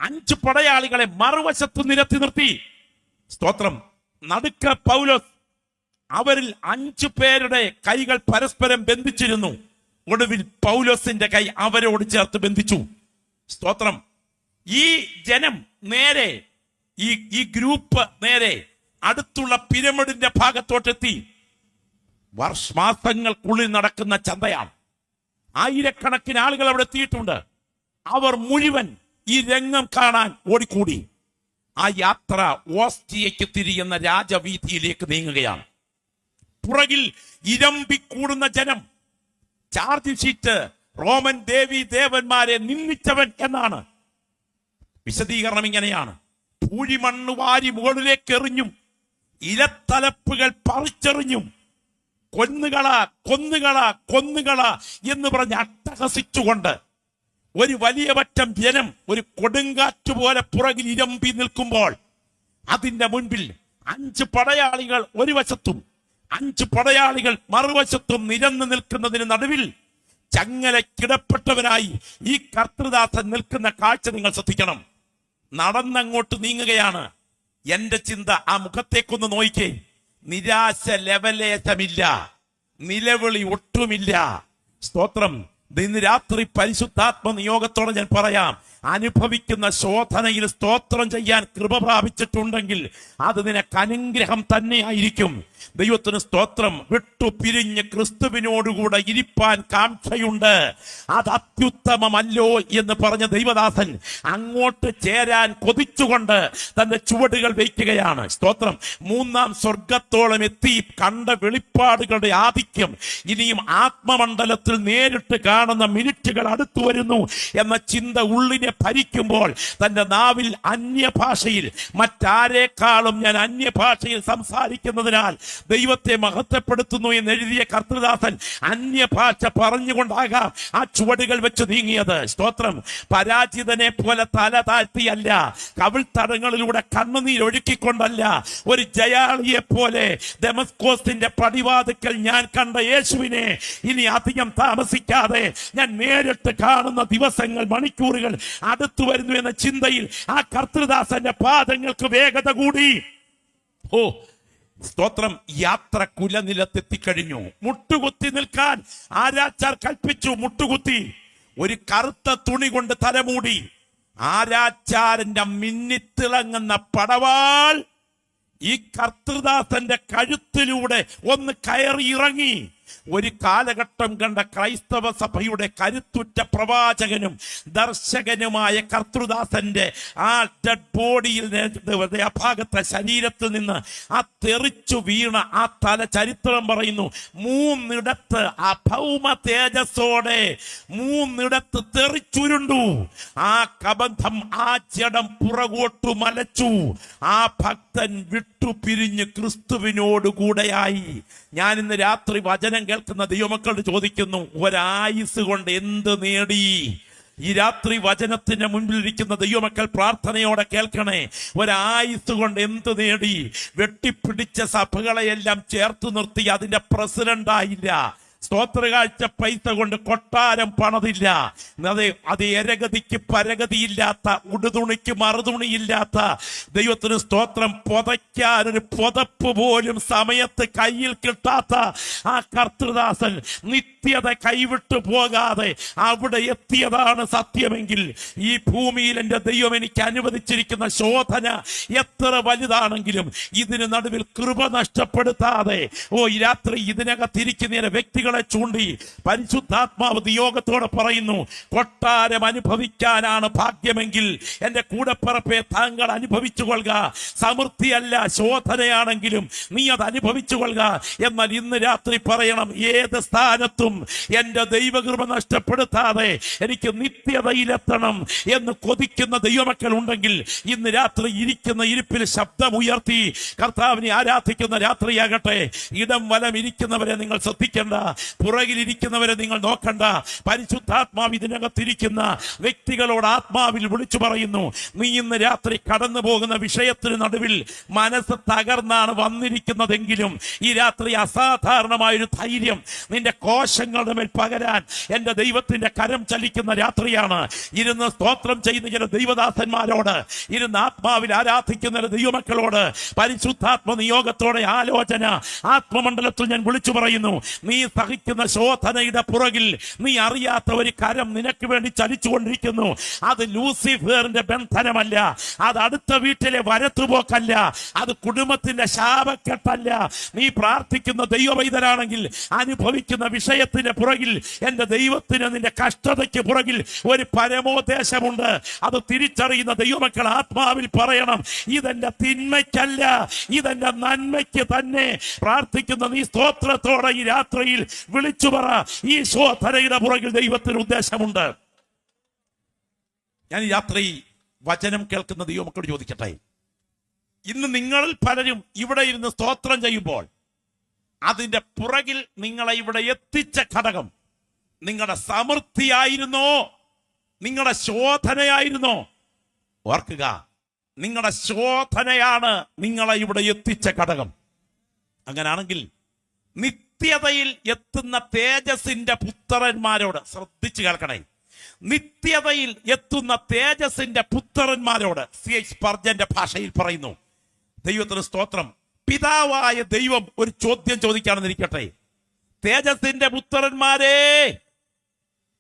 5 പടയാളികളെ മറുവശത്ത് നിരത്തി നിർത്തി. സ്തോത്രം. നടുക്ക പൗലോസ്. അവരിൽ 5 പേരുടെ കൈകൾ പരസ്പരം ബന്ധിച്ചിരുന്നു. ഒടുവിൽ പൗലോസിന്റെ കൈ അവരോട് ചേർത്ത് ബന്ധിച്ചു. സ്തോത്രം. ഈ ജനം നേരെ, ഈ ഗ്രൂപ്പ് നേരെ അടുത്തുള്ള പിരമിഡിന്റെ ഭാഗത്തോട്ടെത്തി. മാസങ്ങൾക്കുള്ളിൽ നടക്കുന്ന ചന്തയാണ്. ആയിരക്കണക്കിന് ആളുകൾ അവിടെ എത്തിയിട്ടുണ്ട്. അവർ മുഴുവൻ ഈ രംഗം കാണാൻ ഓടിക്കൂടി. ആ യാത്ര ഓസ്റ്റിയയ്ക്ക് തിരിയുന്ന രാജവീഥിയിലേക്ക് നീങ്ങുകയാണ്. പുറകിൽ ഇരമ്പിക്കൂടുന്ന ജനം. ചാർജ് ഷീറ്റ് റോമൻ ദേവന്മാരെ നിന്ദിച്ചവൻ എന്നാണ്. വിശദീകരണം ഇങ്ങനെയാണ്: പൂഴിമണ്ണ് വാരി മുകളിലേക്ക് എറിഞ്ഞും ഇലത്തലപ്പുകൾ പറിച്ചെറിഞ്ഞും കൊന്നുകള കൊന്നുകള കൊന്നുകള എന്ന് പറഞ്ഞ് അട്ടഹസിച്ചുകൊണ്ട് ഒരു വലിയ പറ്റം ജനം ഒരു കൊടുങ്കാറ്റ് പോലെ പുറകിൽ ഇരമ്പി നിൽക്കുമ്പോൾ അതിന്റെ മുൻപിൽ 5 പടയാളികൾ ഒരു വശത്തും 5 പടയാളികൾ മറുവശത്തും നിരന്നു നിൽക്കുന്നതിന് നടുവിൽ ചങ്ങലക്കിടപ്പെട്ടവനായി ഈ കർത്തൃദാസൻ നിൽക്കുന്ന കാഴ്ച നിങ്ങൾ ശ്രദ്ധിക്കണം. നടന്നങ്ങോട്ട് നീങ്ങുകയാണ്. എന്റെ ചിന്ത ആ മുഖത്തേക്കൊന്ന് നോയിക്കേ. നിരാശ ലെവലേശമില്ല, നിലവിളി ഒട്ടുമില്ല. സ്തോത്രം. ഇന്ന് രാത്രി പരിശുദ്ധാത്മ നിയോഗത്തോടെ ഞാൻ പറയാം, അനുഭവിക്കുന്ന ശോധനയിൽ സ്തോത്രം ചെയ്യാൻ കൃപ പ്രാപിച്ചിട്ടുണ്ടെങ്കിൽ അത് നിനക്ക് അനുഗ്രഹം തന്നെയായിരിക്കും. ദൈവത്തിന് സ്തോത്രം. വിട്ടുപിരിഞ്ഞ് ക്രിസ്തുവിനോടുകൂടെ ഇരിപ്പാൻ കാംക്ഷയുണ്ട്, അത് അത്യുത്തമമല്ലോ എന്ന് പറഞ്ഞ ദൈവദാസൻ അങ്ങോട്ട് ചേരാൻ കൊതിച്ചുകൊണ്ട് തന്റെ ചുവടുകൾ വയ്ക്കുകയാണ്. സ്തോത്രം. 3-ാം സ്വർഗത്തോളം എത്തി കണ്ട വെളിപ്പാടുകളുടെ ആധിക്യം ഇനിയും ആത്മമണ്ഡലത്തിൽ നേരിട്ട് കാണുന്ന മിനിറ്റുകൾ അടുത്തു വരുന്നു എന്ന ചിന്ത ഉള്ളിനെ ഭരിക്കുമ്പോൾ തന്റെ നാവിൽ അന്യഭാഷയിൽ, മറ്റാരേക്കാളും ഞാൻ അന്യഭാഷയിൽ സംസാരിക്കുന്നതിനാൽ ദൈവത്തെ മഹത്വപ്പെടുത്തുന്നു എന്ന് എഴുതിയ കർത്തൃദാസൻ അന്യഭാഷ പറഞ്ഞുകൊണ്ടാകാം ആ ചുവടുകൾ വെച്ച് നീങ്ങിയത്. സ്തോത്രം. പരാജിതനെ പോലെ തല താഴ്ത്തിയല്ല, കവിൾത്തടങ്ങളിലൂടെ കണ്ണുനീരൊഴുക്കിക്കൊണ്ടല്ല, ഒരു ജയാളിയെ പോലെ ദമസ്കോസിന്റെ പടിവാതിക്കൽ ഞാൻ കണ്ട യേശുവിനെ ഇനി അധികം താമസിക്കാതെ ഞാൻ നേരിട്ട് കാണുന്ന ദിവസങ്ങൾ, മണിക്കൂറുകൾ അടുത്തു വരുന്നു എന്ന ചിന്തയിൽ ആ കർത്തൃദാസന്റെ പാദങ്ങൾക്ക് വേഗത കൂടി. ഓ സ്തോത്രം. യാത്ര കുലനിലത്തെത്തിക്കഴിഞ്ഞു. മുട്ടുകുത്തി നിൽക്കാൻ ആരാച്ചാർ കൽപ്പിച്ചു. മുട്ടുകുത്തി ഒരു കറുത്ത തുണി കൊണ്ട് തലമൂടി. ആരാച്ചാരന്റെ മിന്നിത്തിളങ്ങുന്ന പടവാൾ ഈ കർത്തൃദാസന്റെ കഴുത്തിലൂടെ ഒന്ന് കയറി ഇറങ്ങി. ഒരു കാലഘട്ടം കണ്ട ക്രൈസ്തവ സഭയുടെ കരുത്തുറ്റ പ്രവാചകനും ദർശകനുമായ കർത്തൃദാസന്റെ ആ ഡെഡ് ബോഡിയിൽ ആ ഭാഗത്തെ ശരീരത്തിൽ നിന്ന് ആ തെറിച്ചു വീണ ആ തല ചരിത്രം പറയുന്നു 3 ആ ഭൗമ തേജസ്സോടെ 3 തെറിച്ചുരുണ്ടു. ആ കബന്ധം, ആ ജഡം പുറകോട്ടു മലച്ചു. ആ ഭക്തൻ വിട്ടുപിരിഞ്ഞ് ക്രിസ്തുവിനോടുകൂടെയായി. ഞാൻ ഇന്ന് രാത്രി വചനം കേൾക്കുന്ന ദൈവമക്കളോട് ചോദിക്കുന്നു, ഒരായുസ് കൊണ്ട് എന്ത് നേടി? ഈ രാത്രി വചനത്തിന്റെ മുൻപിലിരിക്കുന്ന ദൈവമക്കൾ പ്രാർത്ഥനയോടെ കേൾക്കണേ. ഒരായുസ് കൊണ്ട് എന്ത് നേടി? വെട്ടിപ്പിടിച്ച സഭകളെയെല്ലാം ചേർത്ത് നിർത്തി അതിന്റെ പ്രസിഡന്റായില്ല. സ്തോത്രകാഴ്ച പൈസ കൊണ്ട് കൊട്ടാരം പണതില്ല. അത് എരഗതിക്ക് പരഗതിയില്ലാത്ത, ഉടുതുണിക്ക് മറുതുണിയില്ലാത്ത, ദൈവത്തിന് സ്തോത്രം, പുതയ്ക്കാൻ ഒരു പുതപ്പ് പോലും സമയത്ത് കയ്യിൽ കിട്ടാത്ത ആ കർത്തൃദാസൻ നിത്യത കൈവിട്ടു പോകാതെ അവിടെ എത്തിയതാണ് സത്യമെങ്കിൽ ഈ ഭൂമിയിൽ എൻ്റെ ദൈവം എനിക്ക് അനുവദിച്ചിരിക്കുന്ന ശോധന എത്ര വലുതാണെങ്കിലും ഇതിന് നടുവിൽ കൃപ നഷ്ടപ്പെടുത്താതെ ഈ രാത്രി ഇതിനകത്തിരിക്കുന്ന വ്യക്തികളെ ചൂണ്ടി പരിശുദ്ധാത്മാവ് നിയോഗത്തോടെ പറയുന്നു, കൊട്ടാരം അനുഭവിക്കാനാണ് ഭാഗ്യമെങ്കിൽ എന്റെ കൂടപ്പിറപ്പെ താങ്കൾ അനുഭവിച്ചു കൊള്ളുക. സമൃദ്ധിയല്ല, ശോധനയാണെങ്കിലും നീ അത് അനുഭവിച്ചു കൊള്ളുക. എന്നാൽ ഇന്ന് രാത്രി പറയണം, ഏത് സ്ഥാനത്തും എന്റെ ദൈവകൃപ നഷ്ടപ്പെടുത്താതെ എനിക്ക് നിത്യതയിലെത്തണം എന്ന് കൊതിക്കുന്ന ദൈവമക്കൾ ഉണ്ടെങ്കിൽ ഇന്ന് രാത്രി ഇരിക്കുന്ന ഇരിപ്പിൽ ശബ്ദമുയർത്തി കർത്താവിനെ ആരാധിക്കുന്ന രാത്രിയാകട്ടെ. ഇടം വലം ഇരിക്കുന്നവരെ നിങ്ങൾ ശ്രദ്ധിക്കേണ്ട, പുറകിലിരിക്കുന്നവരെ നിങ്ങൾ നോക്കണ്ട. പരിശുദ്ധാത്മാവ് ഇതിനകത്തിരിക്കുന്ന വ്യക്തികളോട് ആത്മാവിൽ വിളിച്ചു പറയുന്നു, നീ ഇന്ന് രാത്രി കടന്നു പോകുന്ന വിഷയത്തിന് നടുവിൽ മനസ്സ് തകർന്നാണ് വന്നിരിക്കുന്നതെങ്കിലും ഈ രാത്രി അസാധാരണമായൊരു ധൈര്യം നിന്റെ കോശങ്ങളുടെ മേൽ പകരാൻ എന്റെ ദൈവത്തിന്റെ കരം ചലിക്കുന്ന രാത്രിയാണ്. ഇരുന്ന് സ്തോത്രം ചെയ്യുന്ന ചില ദൈവദാസന്മാരോട്, ഇരുന്ന് ആത്മാവിൽ ആരാധിക്കുന്ന ദൈവമക്കളോട് പരിശുദ്ധാത്മ നിയോഗത്തോടെ ആലോചന ആത്മമണ്ഡലത്തിൽ ഞാൻ വിളിച്ചു പറയുന്നു, നീ സഹിക്കുന്ന ശോധനയുടെ പുറകിൽ നീ അറിയാത്ത ഒരു കരം നിനക്ക് വേണ്ടി ചലിച്ചുകൊണ്ടിരിക്കുന്നു. അത് ലൂസിഫറിന്റെ ബന്ധനമല്ല, അത് അടുത്ത വീട്ടിലെ വരത്തുപോക്കല്ല, അത് കുടുംബത്തിന്റെ ശാപക്കെട്ടല്ല. നീ പ്രാർത്ഥിക്കുന്ന ദൈവവൈതനാണെങ്കിൽ അനുഭവിക്കുന്ന വിഷയത്തിന്റെ പുറകിൽ എന്റെ ദൈവത്തിന് നിന്റെ കഷ്ടതയ്ക്ക് പുറകിൽ ഒരു പരമോദ്ദേശമുണ്ട്. അത് തിരിച്ചറിയുന്ന ദൈവമക്കൾ ആത്മാവിൽ പറയണം, ഇതെന്റെ തിന്മയ്ക്കല്ല, ഇതെന്റെ നന്മയ്ക്ക് തന്നെ. പ്രാർത്ഥിക്കുന്ന നീ സ്തോത്രത്തോടെ ഈ രാത്രിയിൽ വിളിച്ചു പറ, ഈ ശോധനയുടെ പുറകിൽ ദൈവത്തിന് ഉദ്ദേശമുണ്ട്. ഞാൻ ഈ രാത്രി വചനം കേൾക്കുന്ന ദൈവമക്കളോട് ചോദിക്കട്ടെ, ഇന്ന് നിങ്ങളിൽ പലരും ഇവിടെ ഇരുന്ന് സ്തോത്രം ചെയ്യുമ്പോൾ അതിന്റെ പുറകിൽ നിങ്ങളെ ഇവിടെ എത്തിച്ച ഘടകം നിങ്ങളുടെ സമൃദ്ധിയായിരുന്നോ, നിങ്ങളുടെ ശോധനയായിരുന്നോ? ഓർക്കുക, നിങ്ങളുടെ ശോധനയാണ് നിങ്ങളെ ഇവിടെ എത്തിച്ച ഘടകം. അങ്ങനാണെങ്കിൽ നിത്യതയിൽ എത്തുന്ന തേജസ്സിന്റെ പുത്രന്മാരോട് ശ്രദ്ധിച്ചു കേൾക്കണേ. നിത്യതയിൽ എത്തുന്ന തേജസ്സിന്റെ പുത്രന്മാരോട് C.H. സ്പർജന്റെ ഭാഷയിൽ പറയുന്നു. ദൈവത്തിന് സ്തോത്രം. പിതാവായ ദൈവം ഒരു ചോദ്യം ചോദിക്കാണെന്നിരിക്കട്ടെ. തേജസ്സിന്റെ പുത്രന്മാരെ,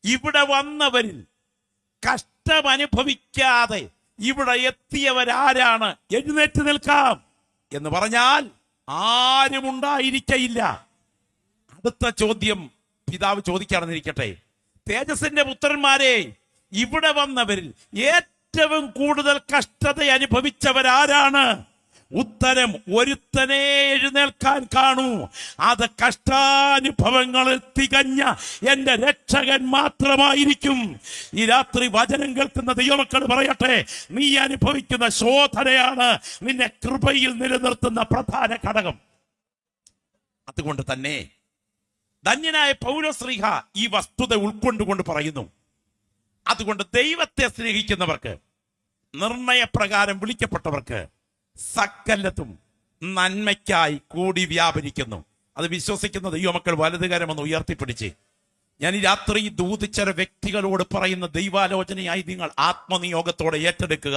ഇവിടെ വന്നവരിൽ കഷ്ടമനുഭവിക്കാതെ ഇവിടെ എത്തിയവരാരാണ്? എഴുന്നേറ്റ് നിൽക്കാം എന്ന് പറഞ്ഞാൽ ആരും ഉണ്ടായിരിക്കയില്ല. അടുത്ത ചോദ്യം പിതാവ് ചോദിക്കാണെന്നിരിക്കട്ടെ. തേജസ്സിന്റെ പുത്രന്മാരെ, ഇവിടെ വന്നവരിൽ ഏറ്റവും കൂടുതൽ കഷ്ടത അനുഭവിച്ചവരാരാണ്? ഉത്തരം, ഒരുത്തനെ എഴുന്നേൽക്കാൻ കാണൂ. അത് കഷ്ടാനുഭവങ്ങളിൽ തികഞ്ഞ എന്റെ രക്ഷകൻ മാത്രമായിരിക്കും. ഈ രാത്രി വചനം കേൾക്കുന്ന ദൈവമക്കൾ പറയട്ടെ, നീ അനുഭവിക്കുന്ന ശോധനയാണ് നിന്നെ കൃപയിൽ നിലനിർത്തുന്ന പ്രധാന ഘടകം. അതുകൊണ്ട് തന്നെ ധന്യനായ പൗലോസ്ലീഹ ഈ വസ്തുത ഉൾക്കൊണ്ടുകൊണ്ട് പറയുന്നു. അതുകൊണ്ട് ദൈവത്തെ സ്നേഹിക്കുന്നവർക്ക്, നിർണയപ്രകാരം വിളിക്കപ്പെട്ടവർക്ക് സകലതും നന്മയ്ക്കായി കൂടി വ്യാപരിക്കുന്നു. അത് വിശ്വസിക്കുന്ന ദൈവമക്കൾ വലതുകരമെന്ന് ഉയർത്തിപ്പിടിച്ച് ഞാൻ ഈ രാത്രി ദൂതിച്ചര വ്യക്തികളോട് പറയുന്ന ദൈവാലോചനയായി നിങ്ങൾ ആത്മനിയോഗത്തോടെ ഏറ്റെടുക്കുക.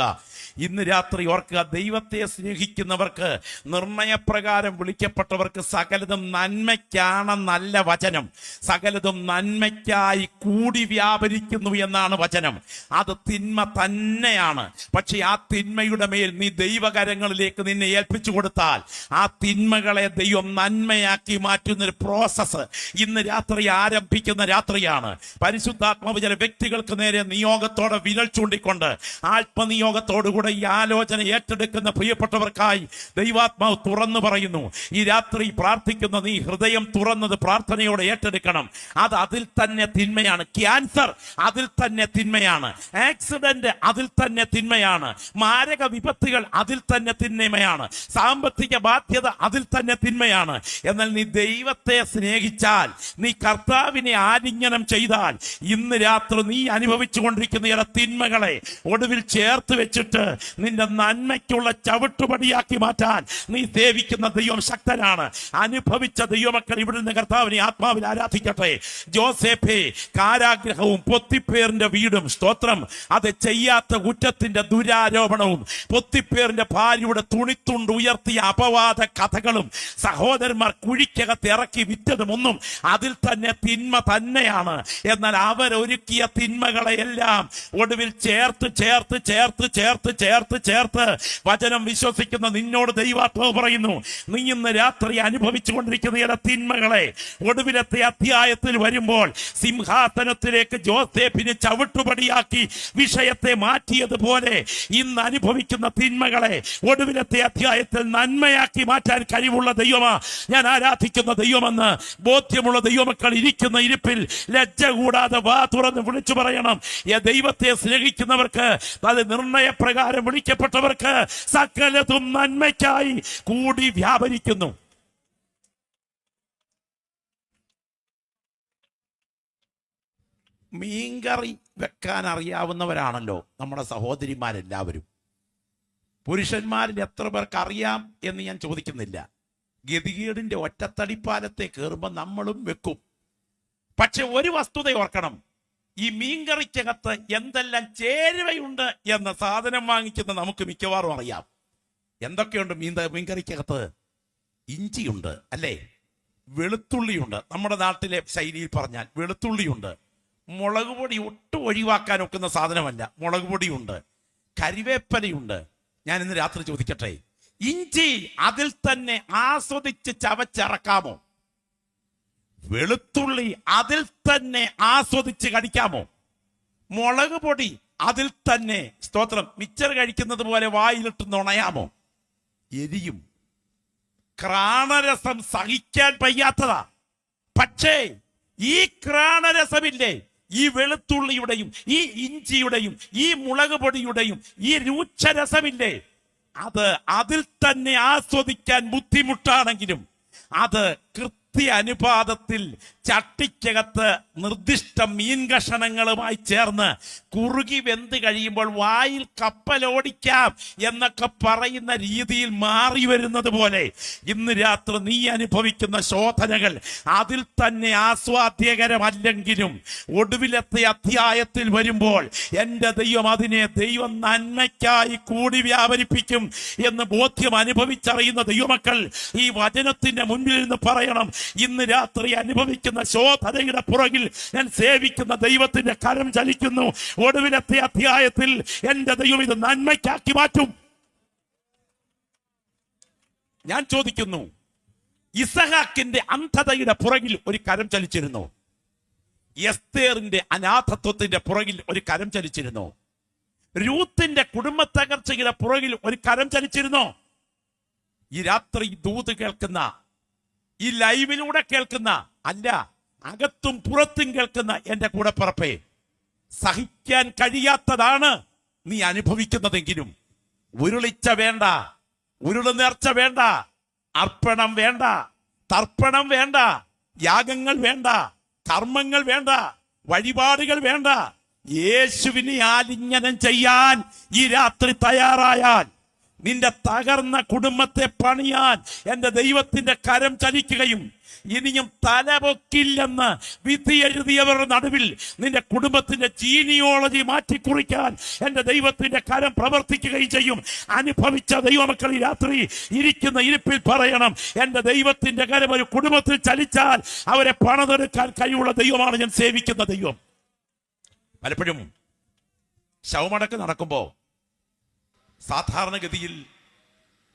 ഇന്ന് രാത്രി ഓർക്കുക, ദൈവത്തെ സ്നേഹിക്കുന്നവർക്ക്, നിർണയപ്രകാരം വിളിക്കപ്പെട്ടവർക്ക് സകലതും നന്മയ്ക്കാണെന്നല്ല വചനം. സകലതും നന്മയ്ക്കായി കൂടി വ്യാപരിക്കുന്നു എന്നാണ് വചനം. അത് തിന്മ തന്നെയാണ്. പക്ഷെ ആ തിന്മയുടെ മേൽ നീ ദൈവകരങ്ങളിലേക്ക് നിന്നെ ഏൽപ്പിച്ചു കൊടുത്താൽ ആ തിന്മകളെ ദൈവം നന്മയാക്കി മാറ്റുന്നൊരു പ്രോസസ്സ് ഇന്ന് രാത്രി ആരംഭിക്കുന്ന രാത്രിയാണ്. പരിശുദ്ധാത്മാവ് ചില വ്യക്തികൾക്ക് നേരെ നിയോഗത്തോടെ വിരൽ ചൂണ്ടിക്കൊണ്ട് ആത്മനിയോഗത്തോടുകൂടെ ഈ ആലോചന ഏറ്റെടുക്കുന്ന പ്രിയപ്പെട്ടവർക്കായി ദൈവാത്മാവ് തുറന്നു പറയുന്നു. ഈ രാത്രി പ്രാർത്ഥിക്കുന്ന നീ ഹൃദയം തുറന്നത് പ്രാർത്ഥനയോടെ ഏറ്റെടുക്കണം. അത് അതിൽ തന്നെ തിന്മയാണ്. ക്യാൻസർ അതിൽ തന്നെ തിന്മയാണ്. ആക്സിഡന്റ് അതിൽ തന്നെ തിന്മയാണ്. മാരക വിപത്തുകൾ അതിൽ തന്നെ തിന്മയാണ്. സാമ്പത്തിക ബാധ്യത അതിൽ തന്നെ തിന്മയാണ്. എന്നാൽ നീ ദൈവത്തെ സ്നേഹിച്ചാൽ, നീ കർത്താവിനെ ആലിംഗനം ചെയ്താൽ, ഇന്ന് രാത്രി നീ അനുഭവിച്ചു കൊണ്ടിരിക്കുന്ന ചില തിന്മകളെ ഒടുവിൽ ചേർത്ത് വെച്ചിട്ട് നിന്റെ നന്മയ്ക്കുള്ള ചവിട്ടുപടിയാക്കി മാറ്റാൻ നീ സേവിക്കുന്ന ദൈവം ശക്തനാണ്. അനുഭവിച്ച ദൈവമക്കൾ ഇവിടെ നിന്ന് കർത്താവിനെ ആത്മാവിൽ ആരാധിക്കട്ടെ. ജോസേഫേ, കാരാഗ്രഹവും പൊത്തിപ്പേറിന്റെ വീടും, സ്തോത്രം, അത് ചെയ്യാത്ത കുറ്റത്തിന്റെ ദുരാരോപണവും പൊത്തിപ്പേറിന്റെ ഭാര്യയുടെ തുണിത്തുണ്ട് ഉയർത്തിയ അപവാദ കഥകളും സഹോദരന്മാർ കുഴിക്കകത്ത് ഇറക്കി വിറ്റതുമൊന്നും അതിൽ തന്നെ തിന്മ തന്നെയാണ്. എന്നാൽ അവരൊരുക്കിയ തിന്മകളെയെല്ലാം ഒടുവിൽ ചേർത്ത് ചേർത്ത് ചേർത്ത് ചേർത്ത് ചേർത്ത് ചേർത്ത് വചനം വിശ്വസിക്കുന്ന നിന്നോട് ദൈവാത്മാവ് പറയുന്നു, നീ ഇന്ന് രാത്രി അനുഭവിച്ചു കൊണ്ടിരിക്കുന്ന ചില തിന്മകളെ ഒടുവിലത്തെ അധ്യായത്തിൽ വരുമ്പോൾ സിംഹാസനത്തിലേക്ക് ജോസേഫിനെ ചവിട്ടുപടിയാക്കി വിഷയത്തെ മാറ്റിയതുപോലെ ഇന്ന് അനുഭവിക്കുന്ന തിന്മകളെ ഒടുവിലത്തെ അധ്യായത്തിൽ നന്മയാക്കി മാറ്റാൻ കഴിവുള്ള ദൈവമാ ഞാൻ ആരാധിക്കുന്ന ദൈവമെന്ന് ബോധ്യമുള്ള ദൈവമക്കൾ ഇരിക്കുന്ന ഇരിപ്പിൽ ലജ്ജ കൂടാതെ വാ തുറന്ന് വിളിച്ചു പറയണം. ദൈവത്തെ സ്നേഹിക്കുന്നവർക്ക്, അത് നിർണയപ്രകാരം വിളിക്കപ്പെട്ടവർക്ക് സകലതും നന്മയ്ക്കായി കൂടി വ്യാപരിക്കുന്നു. മീൻകറി വെക്കാൻ അറിയാവുന്നവരാണല്ലോ നമ്മുടെ സഹോദരിമാരെല്ലാവരും. പുരുഷന്മാരിൽ എത്ര പേർക്ക് അറിയാം എന്ന് ഞാൻ ചോദിക്കുന്നില്ല. ഗതികേടിന്റെ ഒറ്റത്തടിപ്പാലത്തെ കയറുമ്പോൾ നമ്മളും വെക്കും. പക്ഷെ ഒരു വസ്തുത ഓർക്കണം, ഈ മീൻകറിക്കകത്ത് എന്തെല്ലാം ചേരുവയുണ്ട് എന്ന് സാധനം വാങ്ങിക്കുന്ന നമുക്ക് മിക്കവാറും അറിയാം. എന്തൊക്കെയുണ്ട് മീൻകറിക്കകത്ത്? ഇഞ്ചിയുണ്ട്, അല്ലേ? വെളുത്തുള്ളിയുണ്ട്. നമ്മുടെ നാട്ടിലെ ശൈലിയിൽ പറഞ്ഞാൽ വെളുത്തുള്ളിയുണ്ട്. മുളക് പൊടി ഒട്ടും ഒഴിവാക്കാൻ ഒക്കുന്ന സാധനമല്ല, മുളക് പൊടിയുണ്ട്. കരിവേപ്പലയുണ്ട്. ഞാൻ ഇന്ന് രാത്രി ചോദിക്കട്ടെ, ഇഞ്ചി അതിൽ തന്നെ ആസ്വദിച്ച് ചവച്ചിറക്കാമോ? വെളുത്തുള്ളി അതിൽ തന്നെ ആസ്വദിച്ച് കടിക്കാമോ? മുളക് പൊടി അതിൽ തന്നെ, സ്തോത്രം, മിച്ചർ കഴിക്കുന്നത് പോലെ വായിലിട്ട് നുണയാമോ? എരിയും. ക്രാണരസം സഹിക്കാൻ വയ്യാത്തതാ. പക്ഷേ ഈ ക്രാണരസമില്ലേ, ഈ വെളുത്തുള്ളിയുടെയും ഈ ഇഞ്ചിയുടെയും ഈ മുളക് പൊടിയുടെയും ഈ രൂക്ഷരസമില്ലേ, അത് അതിൽ തന്നെ ആസ്വദിക്കാൻ ബുദ്ധിമുട്ടാണെങ്കിലും അത് അനുപാതത്തിൽ ചട്ടിക്കകത്ത് നിർദ്ദിഷ്ട മീൻ കഷണങ്ങളുമായി ചേർന്ന് കുറുകി വെന്ത് കഴിയുമ്പോൾ വായിൽ കപ്പലോടിക്കാം എന്നൊക്കെ പറയുന്ന രീതിയിൽ മാറി വരുന്നത് പോലെ ഇന്ന് രാത്രി നീ അനുഭവിക്കുന്ന ശോധനകൾ അതിൽ തന്നെ ആസ്വാദ്യകരമല്ലെങ്കിലും ഒടുവിലത്തെ അധ്യായത്തിൽ വരുമ്പോൾ എൻ്റെ ദൈവം അതിനെ ദൈവം നന്മയ്ക്കായി കൂടി വ്യാപരിപ്പിക്കും എന്ന് ബോധ്യം അനുഭവിച്ചറിയുന്ന ദൈവമക്കൾ ഈ വചനത്തിന്റെ മുൻപിൽ നിന്ന് പറയണം, ഇന്ന് രാത്രി അനുഭവിക്കുന്ന ശോധനയുടെ പുറകിൽ ഞാൻ സേവിക്കുന്ന ദൈവത്തിന്റെ കരം ചലിക്കുന്നു. ഒടുവിലത്തെ അധ്യായത്തിൽ എന്റെ ദൈവം ഇത് നന്മയ്ക്കാക്കി മാറ്റും. ഞാൻ ചോദിക്കുന്നു, ഇസഹാക്കിന്റെ അന്ധതയുടെ പുറകിൽ ഒരു കരം ചലിച്ചിരുന്നു. എസ്തേറിന്റെ അനാഥത്വത്തിന്റെ പുറകിൽ ഒരു കരം ചലിച്ചിരുന്നു. രൂത്തിന്റെ കുടുംബ തകർച്ചയുടെ പുറകിൽ ഒരു കരം ചലിച്ചിരുന്നു. ഈ രാത്രി ദൂത് കേൾക്കുന്ന, ഈ ലൈവിലൂടെ കേൾക്കുന്ന, അല്ല അകത്തും പുറത്തും കേൾക്കുന്ന എന്റെ കൂടെപ്പിറപ്പേ, സഹിക്കാൻ കഴിയാത്തതാണ് നീ അനുഭവിക്കുന്നതെങ്കിലും ഉരുളിച്ച വേണ്ട, ഉരുളുനേർച്ച വേണ്ട, അർപ്പണം വേണ്ട, തർപ്പണം വേണ്ട, യാഗങ്ങൾ വേണ്ട, കർമ്മങ്ങൾ വേണ്ട, വഴിപാടുകൾ വേണ്ട. യേശുവിനെ ആലിംഗനം ചെയ്യാൻ ഈ രാത്രി തയ്യാറായാൽ നിന്റെ തകർന്ന കുടുംബത്തെ പണിയാൻ എന്റെ ദൈവത്തിന്റെ കരം ചലിക്കുകയും ഇനിയും തലപൊക്കില്ലെന്ന് വിധി എഴുതിയവരുടെ നടുവിൽ നിന്റെ കുടുംബത്തിന്റെ ജീനിയോളജി മാറ്റിക്കുറിക്കാൻ എന്റെ ദൈവത്തിന്റെ കരം പ്രവർത്തിക്കുകയും ചെയ്യും. അനുഭവിച്ച ദൈവമക്കൾ ഈ രാത്രി ഇരിക്കുന്ന ഇരിപ്പിൽ പറയണം, എന്റെ ദൈവത്തിന്റെ കരം ഒരു കുടുംബത്തിൽ ചലിച്ചാൽ അവരെ പണിതെടുക്കാൻ കഴിവുള്ള ദൈവമാണ് ഞാൻ സേവിക്കുന്ന ദൈവം. പലപ്പോഴും ശവമടക്ക് നടക്കുമ്പോ സാധാരണഗതിയിൽ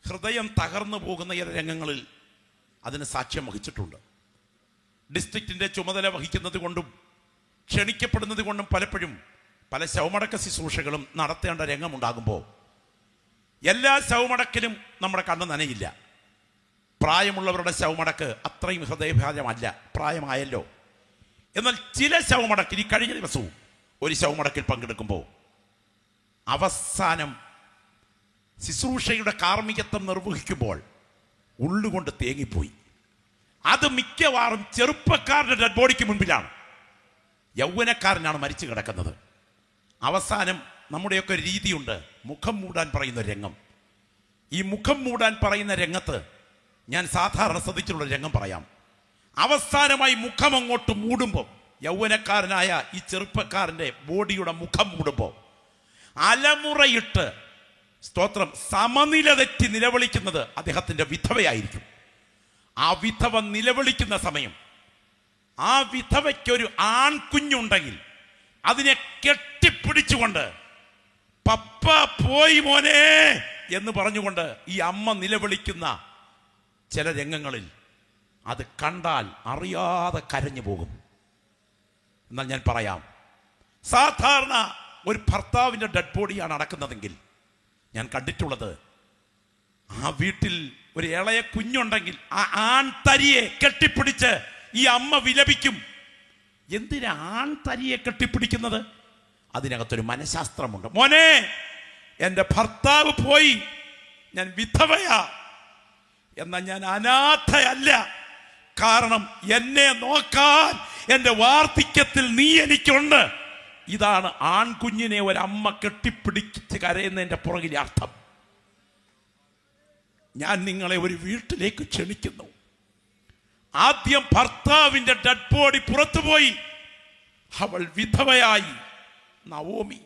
ഹൃദയം തകർന്നു പോകുന്ന ചില രംഗങ്ങളിൽ അതിന് സാക്ഷ്യം വഹിച്ചിട്ടുണ്ട്. ഡിസ്ട്രിക്റ്റിന്റെ ചുമതല വഹിക്കുന്നത് കൊണ്ടും ക്ഷണിക്കപ്പെടുന്നത് കൊണ്ടും പലപ്പോഴും പല ശവമടക്ക ശുശ്രൂഷകളും നടത്തേണ്ട രംഗമുണ്ടാകുമ്പോൾ എല്ലാ ശവമടക്കിലും നമ്മുടെ കണ്ണ് നനയില്ല. പ്രായമുള്ളവരുടെ ശവമടക്ക് അത്രയും ഹൃദയഭാരമല്ല, പ്രായമായല്ലോ. എന്നാൽ ചില ശവമടക്കിൽ, ഈ കഴിഞ്ഞ ദിവസവും ഒരു ശവമടക്കിൽ പങ്കെടുക്കുമ്പോൾ അവസാനം ശുശ്രൂഷയുടെ കാർമ്മികത്വം നിർവഹിക്കുമ്പോൾ ഉള്ളുകൊണ്ട് തേങ്ങിപ്പോയി. അത് മിക്കവാറും ചെറുപ്പക്കാരുടെ ഡെഡ് ബോഡിക്ക് മുൻപിലാണ്. യൗവനക്കാരനാണ് മരിച്ചു കിടക്കുന്നത്. അവസാനം നമ്മുടെയൊക്കെ ഒരു രീതിയുണ്ട്, മുഖം മൂടാൻ പറയുന്ന രംഗം. ഈ മുഖം മൂടാൻ പറയുന്ന രംഗത്ത് ഞാൻ സാധാരണ ശ്രദ്ധിച്ചിട്ടുള്ള രംഗം പറയാം. അവസാനമായി മുഖം അങ്ങോട്ട് മൂടുമ്പോൾ, യൗവനക്കാരനായ ഈ ചെറുപ്പക്കാരൻ്റെ ബോഡിയുടെ മുഖം മൂടുമ്പോൾ അലമുറയിട്ട് സ്തോത്രം സമനില തെറ്റി നിലവിളിക്കുന്നത് അദ്ദേഹത്തിന്റെ വിധവയായിരിക്കും. ആ വിധവ നിലവിളിക്കുന്ന സമയം ആ വിധവയ്ക്കൊരു ആൺകുഞ്ഞുണ്ടെങ്കിൽ അതിനെ കെട്ടിപ്പിടിച്ചുകൊണ്ട് പപ്പ പോയി മോനെ എന്ന് പറഞ്ഞുകൊണ്ട് ഈ അമ്മ നിലവിളിക്കുന്ന ചില രംഗങ്ങളിൽ അത് കണ്ടാൽ അറിയാതെ കരഞ്ഞു പോകും. എന്നാൽ ഞാൻ പറയാം, സാധാരണ ഒരു ഭർത്താവിൻ്റെ ഡെഡ് ബോഡിയാണ് അടക്കുന്നതെങ്കിൽ ഞാൻ കണ്ടിട്ടുള്ളത്, ആ വീട്ടിൽ ഒരു ഇളയ കുഞ്ഞുണ്ടെങ്കിൽ ആ ആൺതരിയെ കെട്ടിപ്പിടിച്ച് ഈ അമ്മ വിലപിക്കും. എന്തിനാ ആൺതരിയെ കെട്ടിപ്പിടിക്കുന്നത്? അതിനകത്തൊരു മനഃശാസ്ത്രമുണ്ട്. മോനെ, എൻ്റെ ഭർത്താവ് പോയി, ഞാൻ വിധവയാ, എന്നാൽ ഞാൻ അനാഥയല്ല. കാരണം എന്നെ നോക്കാൻ എൻ്റെ വാർദ്ധക്യത്തിൽ നീ എനിക്കുണ്ട്. ഇതാണ് ആൺകുഞ്ഞിനെ ഒരമ്മ കെട്ടിപ്പിടിച്ച് കരയുന്നതിൻ്റെ പുറകിലെ അർത്ഥം. ഞാൻ നിങ്ങളെ ഒരു വീട്ടിലേക്ക് ക്ഷണിക്കുന്നു. ആദ്യം ഭർത്താവിന്റെ ഡെഡ് ബോഡി പുറത്തുപോയി. അവൾ വിധവയായി. നവോമി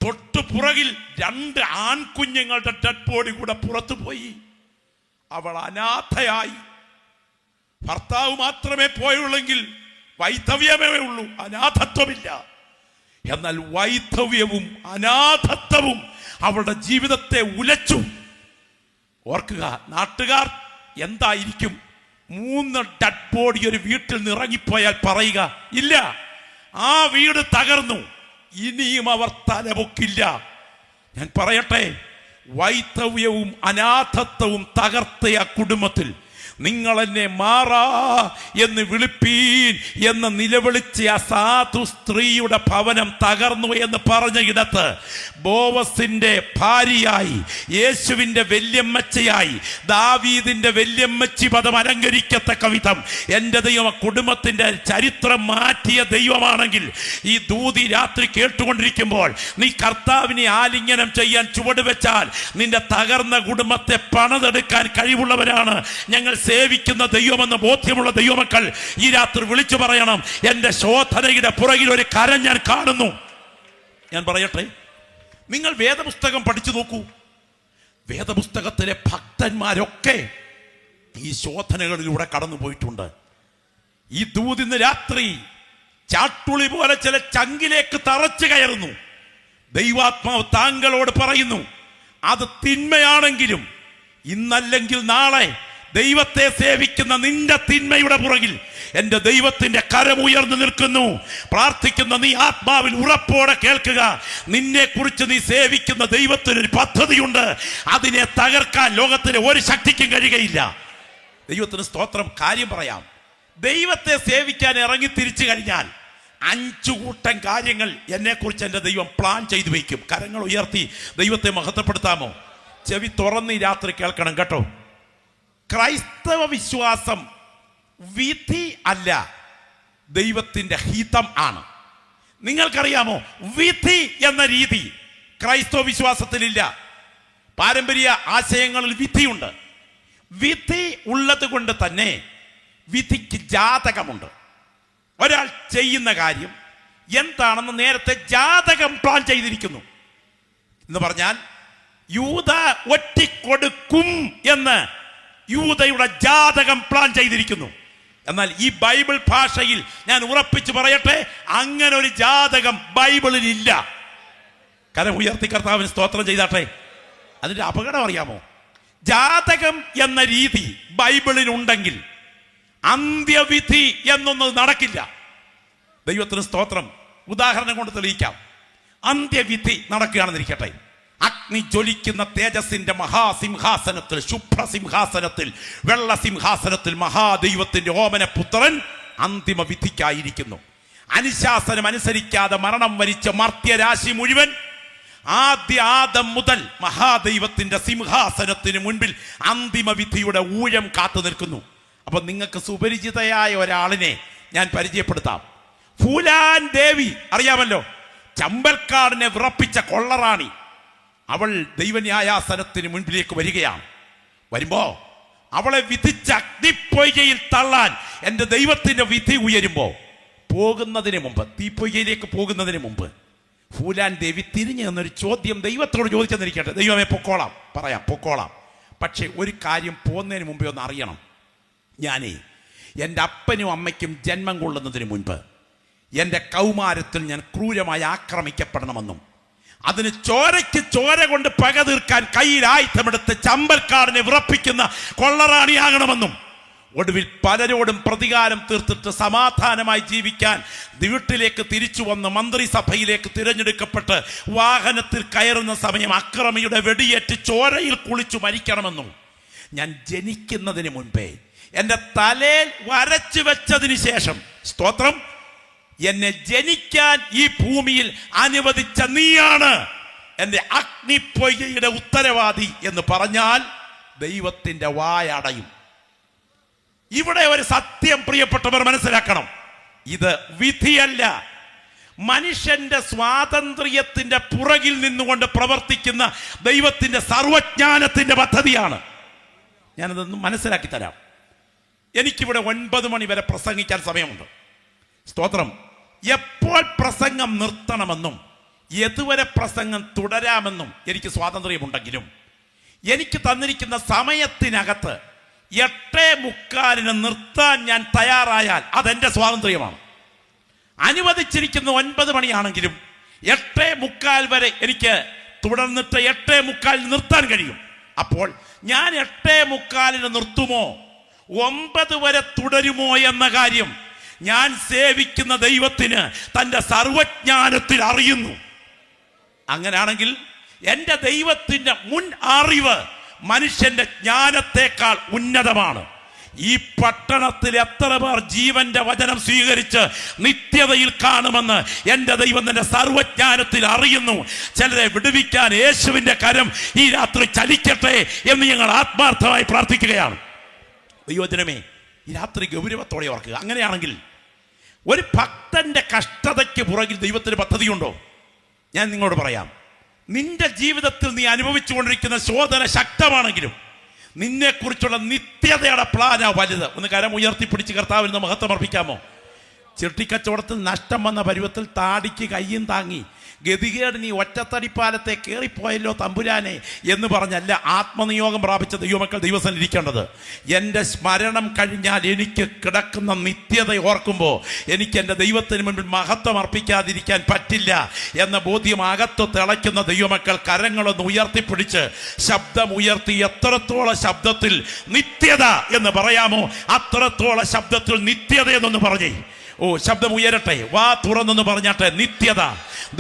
തൊട്ടു പുറകിൽ 2 ആൺകുഞ്ഞുങ്ങളുടെ ഡെഡ് ബോഡി കൂടെ പുറത്തുപോയി. അവൾ അനാഥയായി. ഭർത്താവ് മാത്രമേ പോയുള്ളെങ്കിൽ വൈധവ്യമേ ഉള്ളൂ, അനാഥത്വമില്ല. എന്നാൽ വൈധവ്യവും അനാഥത്വവും അവളുടെ ജീവിതത്തെ ഉലച്ചു. ഓർക്കുക, നാട്ടുകാർ എന്തായിരിക്കും 3 ഡെഡ് ബോഡി ഒരു വീട്ടിൽ നിന്ന് ഇറങ്ങിപ്പോയാൽ പറയുക? ഇല്ല, ആ വീട് തകർന്നു, ഇനിയും അവർ തലപൊക്കില്ല. ഞാൻ പറയട്ടെ, വൈധവ്യവും അനാഥത്വവും തകർത്ത ആ കുടുംബത്തിൽ നിങ്ങൾ എന്നെ മാറാ എന്ന് വിളിപ്പീൻ എന്ന് നിലവിളിച്ച ആ സാധു സ്ത്രീയുടെ ഭവനം തകർന്നു എന്ന് പറഞ്ഞ ഇടത്ത് ബോവസിന്റെ ഭാര്യയായി, യേശുവിന്റെ വല്യമ്മച്ചയായി, ദാവീദിന്റെ വല്യമ്മച്ചി പദം അലങ്കരിക്കത്തക്ക വിധം എന്റെ ദൈവം കുടുംബത്തിന്റെ ചരിത്രം മാറ്റിയ ദൈവമാണെങ്കിൽ ഈ ദൂതി രാത്രി കേട്ടുകൊണ്ടിരിക്കുമ്പോൾ നീ കർത്താവിനെ ആലിംഗനം ചെയ്യാൻ ചുവട് വെച്ചാൽ നിന്റെ തകർന്ന കുടുംബത്തെ പണിതെടുക്കാൻ കഴിവുള്ളവരാണ് ഞങ്ങൾ സേവിക്കുന്ന ദൈവമെന്ന് ബോധ്യമുള്ള ദൈവമക്കൾ ഈ രാത്രി വിളിച്ചു പറയണം, എന്റെ ശോധനയുടെ പുറകിൽ ഒരു കരം ഞാൻ കാണുന്നു. ഞാൻ പറയട്ടെ, നിങ്ങൾ വേദപുസ്തകം പഠിച്ചു നോക്കൂ. വേദപുസ്തകത്തിലെ ഭക്തന്മാരൊക്കെ ഈ ശോധനകളിലൂടെ കടന്നു പോയിട്ടുണ്ട്. ഈ ദൂതിന്ന് രാത്രി ചാട്ടുളി പോലെ ചില ചങ്കിലേക്ക് തറച്ചു കയറുന്നു. ദൈവാത്മാവ് താങ്കളോട് പറയുന്നു, അത് തിന്മയാണെങ്കിലും ഇന്നല്ലെങ്കിൽ നാളെ ദൈവത്തെ സേവിക്കുന്ന നിന്റെ തിന്മയുടെ പുറകിൽ എന്റെ ദൈവത്തിന്റെ കരം ഉയർന്നു നിൽക്കുന്നു. പ്രാർത്ഥിക്കുന്ന നീ ആത്മാവിൽ ഉറപ്പോടെ കേൾക്കുക, നിന്നെ കുറിച്ച് നീ സേവിക്കുന്ന ദൈവത്തിനൊരു പദ്ധതിയുണ്ട്. അതിനെ തകർക്കാൻ ലോകത്തിലെ ഒരു ശക്തിക്കും കഴിയുകയില്ല. ദൈവത്തിന് സ്തോത്രം. കാര്യം പറയാം, ദൈവത്തെ സേവിക്കാൻ ഇറങ്ങി തിരിച്ചു കഴിഞ്ഞാൽ 5 കൂട്ടം കാര്യങ്ങൾ എന്നെക്കുറിച്ച് എൻ്റെ ദൈവം പ്ലാൻ ചെയ്തു വയ്ക്കും. കരങ്ങൾ ഉയർത്തി ദൈവത്തെ മഹത്വപ്പെടുത്താമോ? ചെവി തുറന്ന് ഈ രാത്രി കേൾക്കണം കേട്ടോ. ക്രൈസ്തവ വിശ്വാസം വിധി അല്ല, ദൈവത്തിന്റെ ഹിതം ആണ്. നിങ്ങൾക്കറിയാമോ, വിധി എന്ന രീതി ക്രൈസ്തവ വിശ്വാസത്തിലില്ല. പാരമ്പര്യ ആശയങ്ങളിൽ വിധിയുണ്ട്. വിധി ഉള്ളത് കൊണ്ട് തന്നെ വിധിക്ക് ജാതകമുണ്ട്. ഒരാൾ ചെയ്യുന്ന കാര്യം എന്താണെന്ന് നേരത്തെ ജാതകം പ്ലാൻ ചെയ്തിരിക്കുന്നു. എന്ന് പറഞ്ഞാൽ യൂദ ഒറ്റിക്കൊടുക്കും എന്ന് യൂദയുടെ ജാതകം പ്ലാൻ ചെയ്തിരിക്കുന്നു. എന്നാൽ ഈ ബൈബിൾ ഭാഷയിൽ ഞാൻ ഉറപ്പിച്ചു പറയട്ടെ, അങ്ങനെ ഒരു ജാതകം ബൈബിളിൽ ഇല്ല. കരം ഉയർത്തി കർത്താവിന് സ്തോത്രം ചെയ്താട്ടെ. അതിന്റെ അപകടം അറിയാമോ? ജാതകം എന്ന രീതി ബൈബിളിനുണ്ടെങ്കിൽ അന്ത്യവിധി എന്നൊന്നും നടക്കില്ല. ദൈവത്തിന് സ്തോത്രം. ഉദാഹരണം കൊണ്ട് തെളിയിക്കാം. അന്ത്യവിധി നടക്കുകയാണെന്നിരിക്കട്ടെ. അഗ്നി ജ്വലിക്കുന്ന തേജസ്സിന്റെ മഹാസിംഹാസനത്തിൽ, ശുഭ്രസിംഹാസനത്തിൽ, വെള്ളസിംഹാസനത്തിൽ മഹാദൈവത്തിന്റെ ഓമനപുത്രൻ അന്തിമ വിധിക്കായിരിക്കുന്നു. അനുശാസനം അനുസരിക്കാതെ മരണം വരിച്ച മർത്യരാശി മുഴുവൻ ആദ്യ ആദം മുതൽ മഹാദൈവത്തിന്റെ സിംഹാസനത്തിന് മുൻപിൽ അന്തിമ വിധിയുടെ ഊഴം കാത്തു നിൽക്കുന്നു. അപ്പൊ നിങ്ങൾക്ക് സുപരിചിതയായ ഒരാളിനെ ഞാൻ പരിചയപ്പെടുത്താം. ഫൂലാൻ ദേവി അറിയാമല്ലോ, ചമ്പൽക്കാടിനെ വിറപ്പിച്ച കൊള്ളറാണി. അവൾ ദൈവന്യായാസനത്തിന് മുൻപിലേക്ക് വരികയാണ്. വരുമ്പോ അവളെ വിധിച്ച അഗ്നിപ്പൊയ്കയിൽ തള്ളാൻ എൻ്റെ ദൈവത്തിന്റെ വിധി ഉയരുമ്പോ പോകുന്നതിന് മുമ്പ്, തീപ്പൊയ്കയിലേക്ക് പോകുന്നതിന് മുമ്പ് ഫൂലാൻ ദേവി തിരിഞ്ഞു നിന്നൊരു ചോദ്യം ദൈവത്തോട് ചോദിച്ചെന്നിരിക്കട്ടെ. ദൈവമേ പൊക്കോളാം, പറയാം പൊക്കോളാം, പക്ഷെ ഒരു കാര്യം പോകുന്നതിന് മുമ്പേ ഒന്ന് അറിയണം. ഞാനേ എൻ്റെ അപ്പനും അമ്മയ്ക്കും ജന്മം കൊള്ളുന്നതിന് മുൻപ് എൻ്റെ കൗമാരത്തിൽ ഞാൻ ക്രൂരമായി ആക്രമിക്കപ്പെടണമെന്നും അതിന് ചോരയ്ക്ക് ചോര കൊണ്ട് പക തീർക്കാൻ കയ്യിൽ ആയുധമെടുത്ത് ചമ്പൽക്കാടിനെ വിറപ്പിക്കുന്ന കൊള്ളറാണിയാകണമെന്നും ഒടുവിൽ പലരോടും പ്രതികാരം തീർത്തിട്ട് സമാധാനമായി ജീവിക്കാൻ വീട്ടിലേക്ക് തിരിച്ചു വന്ന് മന്ത്രിസഭയിലേക്ക് തിരഞ്ഞെടുക്കപ്പെട്ട് വാഹനത്തിൽ കയറുന്ന സമയം അക്രമിയുടെ വെടിയേറ്റ് ചോരയിൽ കുളിച്ചു മരിക്കണമെന്നും ഞാൻ ജനിക്കുന്നതിന് മുൻപേ എൻ്റെ തലയിൽ വരച്ചു വെച്ചതിന് ശേഷം, സ്തോത്രം, എന്നെ ജനിക്കാൻ ഈ ഭൂമിയിൽ അനുവദിച്ച നീയാണ് എൻ്റെ അഗ്നിപ്പൊയ്കയുടെ ഉത്തരവാദി എന്ന് പറഞ്ഞാൽ ദൈവത്തിന്റെ വായടയും. ഇവിടെ ഒരു സത്യം പ്രിയപ്പെട്ടവർ മനസ്സിലാക്കണം. ഇത് വിധിയല്ല, മനുഷ്യന്റെ സ്വാതന്ത്ര്യത്തിന്റെ പുറകിൽ നിന്നുകൊണ്ട് പ്രവർത്തിക്കുന്ന ദൈവത്തിന്റെ സർവജ്ഞാനത്തിന്റെ പദ്ധതിയാണ്. ഞാനതൊന്ന് മനസ്സിലാക്കി തരാം. എനിക്കിവിടെ 9 മണി വരെ പ്രസംഗിക്കാൻ സമയമുണ്ട്. സ്തോത്രം. എപ്പോൾ പ്രസംഗം നിർത്തണമെന്നും എതുവരെ പ്രസംഗം തുടരാമെന്നും എനിക്ക് സ്വാതന്ത്ര്യമുണ്ടെങ്കിലും എനിക്ക് തന്നിരിക്കുന്ന സമയത്തിനകത്ത് 8:45 നിർത്താൻ ഞാൻ തയ്യാറായാൽ അതെന്റെ സ്വാതന്ത്ര്യമാണ്. അനുവദിച്ചിരിക്കുന്ന 9 മണിയാണെങ്കിലും 8:45 വരെ എനിക്ക് തുടർന്നിട്ട് 8:45 നിർത്താൻ കഴിയും. അപ്പോൾ ഞാൻ 8:45 നിർത്തുമോ 9 വരെ തുടരുമോ എന്ന കാര്യം ഞാൻ സേവിക്കുന്ന ദൈവത്തിന് തന്റെ സർവജ്ഞാനത്തിൽ അറിയുന്നു. അങ്ങനെയാണെങ്കിൽ എൻ്റെ ദൈവത്തിന്റെ മുൻ അറിവ് മനുഷ്യന്റെ ജ്ഞാനത്തെക്കാൾ ഉന്നതമാണ്. ഈ പട്ടണത്തിൽ എത്ര പേർ ജീവന്റെ വചനം സ്വീകരിച്ച് നിത്യതയിൽ കാണുമെന്ന് എൻ്റെ ദൈവം തന്റെ സർവജ്ഞാനത്തിൽ അറിയുന്നു. ചിലരെ വിടുവിക്കാൻ യേശുവിന്റെ കരം ഈ രാത്രി ചലിക്കട്ടെ എന്ന് ഞങ്ങൾ ആത്മാർത്ഥമായി പ്രാർത്ഥിക്കുകയാണ്. ദൈവജനമേ, ഈ രാത്രി ഗൗരവത്തോടെ ഓർക്കുക. അങ്ങനെയാണെങ്കിൽ ഒരു ഭക്തന്റെ കഷ്ടതയ്ക്ക് പുറകിൽ ദൈവത്തിന് പദ്ധതിയുണ്ടോ? ഞാൻ നിങ്ങളോട് പറയാം. നിന്റെ ജീവിതത്തിൽ നീ അനുഭവിച്ചുകൊണ്ടിരിക്കുന്ന ശോധന ശക്തമാണെങ്കിലും നിന്നെക്കുറിച്ചുള്ള നിത്യതയുടെ പ്ലാനാ വലുത്. ഒന്ന് കരം ഉയർത്തിപ്പിടിച്ച് കർത്താവിന് മഹത്വം അർപ്പിക്കാമോ? ചിട്ടിക്കച്ചവടത്തിൽ നഷ്ടം വന്ന പരുവത്തിൽ താടിക്ക് കയ്യും താങ്ങി ഗതികേട് നീ ഒറ്റത്തടിപ്പാലത്തെ കയറിപ്പോയല്ലോ തമ്പുരാനെ എന്ന് പറഞ്ഞല്ല ആത്മനിയോഗം പ്രാപിച്ച ദൈവമക്കൾ ദൈവസന്നിധിയിൽ ഇരിക്കേണ്ടത്. എൻ്റെ സ്മരണം കഴിഞ്ഞാൽ എനിക്ക് കിടക്കുന്ന നിത്യത ഓർക്കുമ്പോൾ എനിക്ക് എൻ്റെ ദൈവത്തിന് മുൻപിൽ മഹത്വം അർപ്പിക്കാതിരിക്കാൻ പറ്റില്ല എന്ന ബോധ്യം അകത്ത് തിളയ്ക്കുന്ന ദൈവമക്കൾ കരങ്ങളൊന്ന് ഉയർത്തിപ്പിടിച്ച് ശബ്ദം ഉയർത്തി എത്രത്തോളം ശബ്ദത്തിൽ നിത്യത എന്ന് പറയാമോ അത്രത്തോളം ശബ്ദത്തിൽ നിത്യത എന്നൊന്ന് പറഞ്ഞേ. ഓ, ശബ്ദം ഉയരട്ടെ, വാ തുറന്നൊന്ന് പറഞ്ഞാട്ടെ. നിത്യത,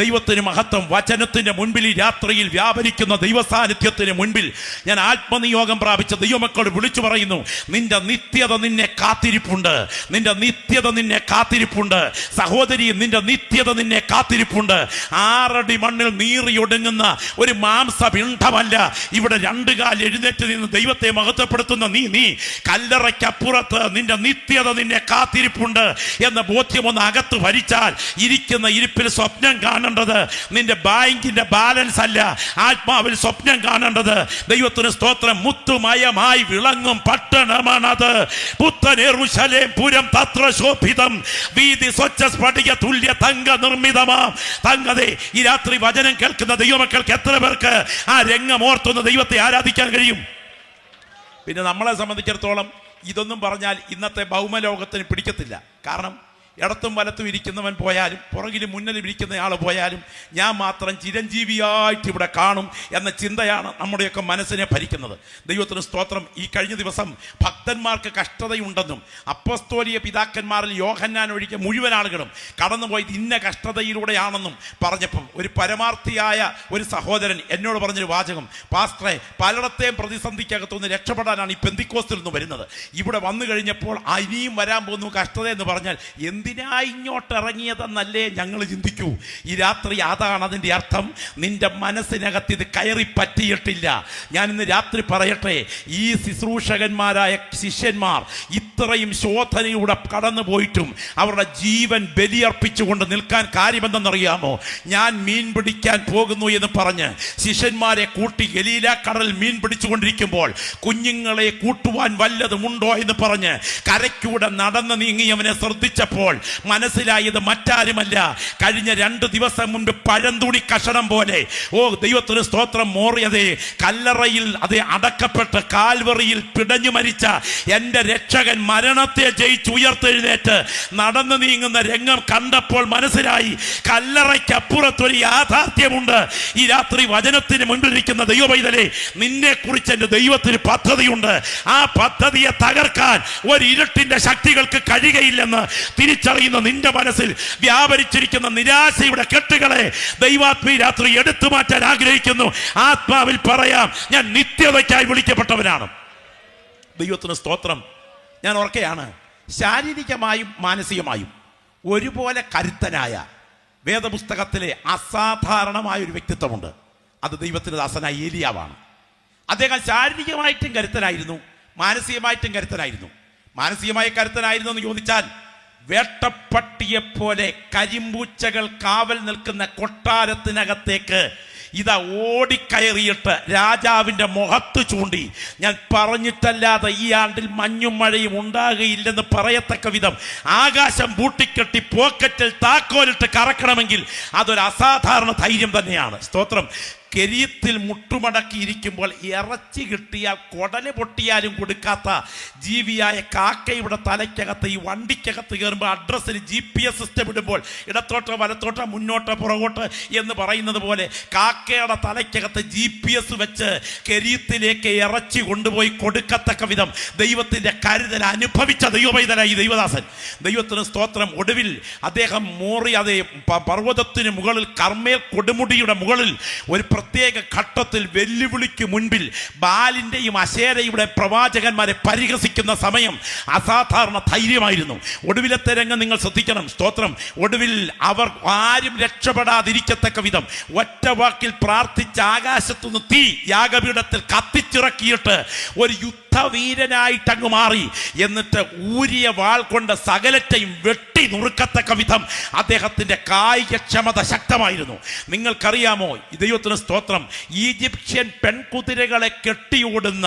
ദൈവത്തിന് മഹത്വം. വചനത്തിന്റെ മുൻപിൽ ഈ രാത്രിയിൽ വ്യാപരിക്കുന്ന ദൈവസാന്നിധ്യത്തിന് മുൻപിൽ ഞാൻ ആത്മനിയോഗം പ്രാപിച്ച ദൈവമക്കളോട് വിളിച്ചു പറയുന്നു, നിന്റെ നിത്യത നിന്നെ കാത്തിരിപ്പുണ്ട്. നിന്റെ നിത്യത നിന്നെ കാത്തിരിപ്പുണ്ട്. സഹോദരി, നിന്റെ നിത്യത നിന്നെ കാത്തിരിപ്പുണ്ട്. 6 അടി മണ്ണിൽ നീറിയൊടുങ്ങുന്ന ഒരു മാംസപിണ്ഡമല്ല ഇവിടെ 2 കാൽ എഴുന്നേറ്റ് നിന്ന് ദൈവത്തെ മഹത്വപ്പെടുത്തുന്ന നീ കല്ലറയ്ക്കപ്പുറത്ത് നിന്റെ നിത്യത നിന്നെ കാത്തിരിപ്പുണ്ട് എന്ന ബോധ്യമൊന്ന് അകത്ത് ഭരിച്ചാൽ ഇരിക്കുന്ന ഇരിപ്പിൽ സ്വപ്നം കാണേണ്ടത് നിന്റെ ബാങ്കിന്റെ ബാലൻസ് അല്ല, ആത്മാവിൽ സ്വപ്നം കാണേണ്ടത് ദൈവത്തിന് സ്തോത്രം മുത്തുമയമായി വിളങ്ങും പട്ടണമാണത്. പുത്തൻ യെരൂശലേം പുരം തത്ര ശോഭിതം, വീതി സ്വച്ഛ സ്ഫടിക തുല്യ തങ്ക നിർമ്മിതമാം. തങ്കതേ, ഈ രാത്രി വചനം കേൾക്കുന്ന ദൈവമക്കൾക്ക് എത്ര പേർക്ക് ആ രംഗം ഓർത്തൊന്ന് ദൈവത്തെ ആരാധിക്കാൻ കഴിയും? പിന്നെ നമ്മളെ സംബന്ധിച്ചിടത്തോളം ഇതൊന്നും പറഞ്ഞാൽ ഇന്നത്തെ ഭൗമലോകത്തിന് പിടിക്കത്തില്ല. കാരണം ഇടത്തും വലത്തും ഇരിക്കുന്നവൻ പോയാലും പുറകിലും മുന്നിലും ഇരിക്കുന്നയാൾ പോയാലും ഞാൻ മാത്രം ചിരഞ്ജീവിയായിട്ട് ഇവിടെ കാണും എന്ന ചിന്തയാണ് നമ്മുടെയൊക്കെ മനസ്സിനെ ഭരിക്കുന്നത്. ദൈവത്തിന് സ്തോത്രം. ഈ കഴിഞ്ഞ ദിവസം ഭക്തന്മാർക്ക് കഷ്ടതയുണ്ടെന്നും അപ്പോസ്തോലിക പിതാക്കന്മാരിൽ യോഹന്നാൻ ഒഴികെ മുഴുവൻ ആളുകളും കടന്നുപോയത് ഇന്ന കഷ്ടതയിലൂടെയാണെന്നും പറഞ്ഞപ്പം ഒരു പരമാർത്ഥിയായ ഒരു സഹോദരൻ എന്നോട് പറഞ്ഞൊരു വാചകം, പാസ്റ്ററെ, പലയിടത്തെയും പ്രതിസന്ധിക്കകത്തുനിന്ന് രക്ഷപ്പെടാനാണ് ഈ പെന്തിക്കോസ്തിൽ നിന്ന് വരുന്നത്. ഇവിടെ വന്നു കഴിഞ്ഞപ്പോൾ ഇനിയും വരാൻ പോകുന്നു കഷ്ടത എന്ന് പറഞ്ഞാൽ എന്തിനാ ഇങ്ങോട്ട് ഇറങ്ങിയതെന്നല്ലേ ഞങ്ങൾ ചിന്തിക്കൂ. ഈ രാത്രി അതാണ് അതിൻ്റെ അർത്ഥം. നിന്റെ മനസ്സിനകത്ത് ഇത് കയറി പറ്റിയിട്ടില്ല. ഞാൻ ഇന്ന് രാത്രി പറയട്ടെ, ഈ ശുശ്രൂഷകന്മാരായ ശിഷ്യന്മാർ ഇത്രയും ശോധനയുടെ കടന്നു പോയിട്ടും അവരുടെ ജീവൻ ബലിയർപ്പിച്ചുകൊണ്ട് നിൽക്കാൻ കാര്യമെന്തെന്നറിയാമോ? ഞാൻ മീൻ പിടിക്കാൻ പോകുന്നു എന്ന് പറഞ്ഞ് ശിഷ്യന്മാരെ കൂട്ടി ഗലീല കടലിൽ മീൻ പിടിച്ചുകൊണ്ടിരിക്കുമ്പോൾ കുഞ്ഞുങ്ങളെ കൂട്ടുവാൻ വല്ലതുമുണ്ടോ എന്ന് പറഞ്ഞ് കരയ്ക്കൂടെ നടന്ന് നീങ്ങിയവനെ ശ്രദ്ധിച്ചപ്പോൾ മനസ്സിലായത് മറ്റാരുമല്ല, കഴിഞ്ഞ 2 ദിവസം മുൻപ് പഴന്തുണി കഷണം പോലെ, ഓ ദൈവത്തിന് സ്തോത്രം, മോറിയതേ കല്ലറയിൽ അതേ അടക്കപ്പെട്ട് കാൽവറിയിൽ പിടഞ്ഞു മരിച്ച എൻ്റെ രക്ഷകൻ മരണത്തെ ജയിച്ച് ഉയർത്തെഴുന്നേറ്റ് നടന്നു നീങ്ങുന്ന രംഗം കണ്ടപ്പോൾ മനസ്സിലായി കല്ലറയ്ക്കപ്പുറത്തൊരു യാഥാർത്ഥ്യമുണ്ട്. ഈ രാത്രി വചനത്തിന് മുൻപിലിരിക്കുന്ന ദൈവപൈതലേ, നിന്നെ കുറിച്ച് എൻ്റെ ദൈവത്തിന് പദ്ധതിയുണ്ട്. ആ പദ്ധതിയെ തകർക്കാൻ ഒരു ഇരുട്ടിന്റെ ശക്തികൾക്ക് കഴിയുകയില്ലെന്ന് തിരിച്ചറിയുന്ന നിന്റെ മനസ്സിൽ വ്യാപരിച്ചിരിക്കുന്ന നിരാശയുടെ കെട്ടുകളെ ദൈവാത്മീയ രാത്രി എടുത്തു മാറ്റാൻ ആഗ്രഹിക്കുന്നു. ആത്മാവിൽ പറയാം, ഞാൻ നിത്യതയ്ക്കായി വിളിക്കപ്പെട്ടവനാണ്. ദൈവത്തിന് സ്തോത്രം. ഞാൻ ഓർക്കുകയാണ്, ശാരീരികമായും മാനസികമായും ഒരുപോലെ കരുത്തനായ വേദപുസ്തകത്തിലെ അസാധാരണമായ ഒരു വ്യക്തിത്വമുണ്ട്. അത് ദൈവത്തിന്റെ ദാസനായ ഏലിയാവാണ്. അദ്ദേഹം ശാരീരികമായിട്ടും കരുത്തനായിരുന്നു, മാനസികമായിട്ടും കരുത്തനായിരുന്നു. മാനസികമായി കരുത്തനായിരുന്നു എന്ന് ചോദിച്ചാൽ, വേട്ടപ്പട്ടിയെപ്പോലെ കരിമ്പൂച്ചകൾ കാവൽ നിൽക്കുന്ന കൊട്ടാരത്തിനകത്തേക്ക് ഇതാ ഓടിക്കയറിയിട്ട് രാജാവിൻ്റെ മുഖത്ത് ചൂണ്ടി, ഞാൻ പറഞ്ഞിട്ടല്ലാതെ ഈ ആണ്ടിൽ മഞ്ഞും മഴയും ഉണ്ടാകുകയില്ലെന്ന് പറയത്തക്ക വിധം ആകാശം പൂട്ടിക്കെട്ടി പോക്കറ്റിൽ താക്കോലിട്ട് കറക്കണമെങ്കിൽ അതൊരു അസാധാരണ ധൈര്യം തന്നെയാണ്. സ്തോത്രം. കെരീത്തിൽ മുട്ടുമടക്കിയിരിക്കുമ്പോൾ ഇറച്ചി കിട്ടിയാൽ കുടല് പൊട്ടിയാലും കൊടുക്കാത്ത ജീവിയായ കാക്കയുടെ തലയ്ക്കകത്ത് ഈ വണ്ടിക്കകത്ത് കയറുമ്പോൾ അഡ്രസ്സിന് GPS സിസ്റ്റം ഇടുമ്പോൾ ഇടത്തോട്ടോ വലത്തോട്ടോ മുന്നോട്ടോ പുറകോട്ട് എന്ന് പറയുന്നത് പോലെ കാക്കയുടെ തലയ്ക്കകത്ത് GPS വെച്ച് കെരീത്തിലേക്ക് ഇറച്ചി കൊണ്ടുപോയി കൊടുക്കത്തക്ക വിധം ദൈവത്തിൻ്റെ കരുതൽ അനുഭവിച്ച ദൈവപൈതലായി ദൈവദാസൻ. ദൈവത്തിന് സ്തോത്രം. ഒടുവിൽ അദ്ദേഹം മോറി അതേ പർവ്വതത്തിന് മുകളിൽ കർമ്മേൽ കൊടുമുടിയുടെ മുകളിൽ ഒരു പ്രത്യേക ഘട്ടത്തിൽ വെല്ലുവിളിക്ക് മുൻപിൽ ബാലിന്റെയും അശേരയുടെ പ്രവാചകന്മാരെ പരിഹസിക്കുന്ന സമയം അസാധാരണ ധൈര്യമായിരുന്നു. ഒടുവിലത്തെ രംഗം നിങ്ങൾ ശ്രദ്ധിക്കണം. സ്തോത്രം. ഒടുവിൽ അവർ ആരും രക്ഷപ്പെടാതിരിക്കത്തക്ക വിധം ഒറ്റ വാക്കിൽ പ്രാർത്ഥിച്ച് ആകാശത്തുനിന്ന് തീ യാഗപീഠത്തിൽ കത്തിച്ചിറക്കിയിട്ട് ഒരു യുദ്ധവീരനായിട്ട് അങ്ങ് മാറി. എന്നിട്ട് ഊരിയ വാൾ കൊണ്ട് സകലത്തെയും വെട്ടി നുറുക്കത്തക്ക വിധം അദ്ദേഹത്തിന്റെ കായികക്ഷമത ശക്തമായിരുന്നു. നിങ്ങൾക്കറിയാമോ, ദൈവത്തിന് സ്തോത്രം, ഈജിപ്ഷ്യൻ പെൺകുതിരകളെ കെട്ടിയോടുന്ന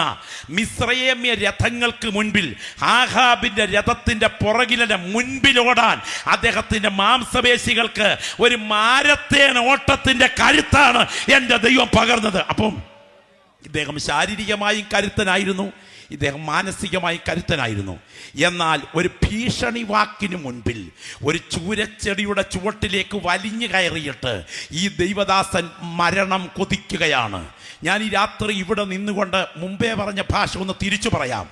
മിസ്രയേമ്യ രഥങ്ങൾക്ക് മുൻപിൽ ആഹാബിന്റെ രഥത്തിന്റെ പുറകിലെ മുൻപിലോടാൻ അദ്ദേഹത്തിന്റെ മാംസപേശികൾക്ക് ഒരു മാരത്തേൻ ഓട്ടത്തിന്റെ കരുത്താണ് എൻ്റെ ദൈവം പകർന്നത്. അപ്പം ഇദ്ദേഹം ശാരീരികമായും കരുത്തനായിരുന്നു, ഇദ്ദേഹം മാനസികമായി കരുത്തനായിരുന്നു. എന്നാൽ ഒരു ഭീഷണി വാക്കിന് മുൻപിൽ ഒരു ചൂരച്ചെടിയുടെ ചുവട്ടിലേക്ക് വലിഞ്ഞു കയറിയിട്ട് ഈ ദൈവദാസൻ മരണം കൊതിക്കുകയാണ്. ഞാൻ ഈ രാത്രി ഇവിടെ നിന്നുകൊണ്ട് മുമ്പേ പറഞ്ഞ ഭാഷ ഒന്ന് തിരിച്ചു പറയാം.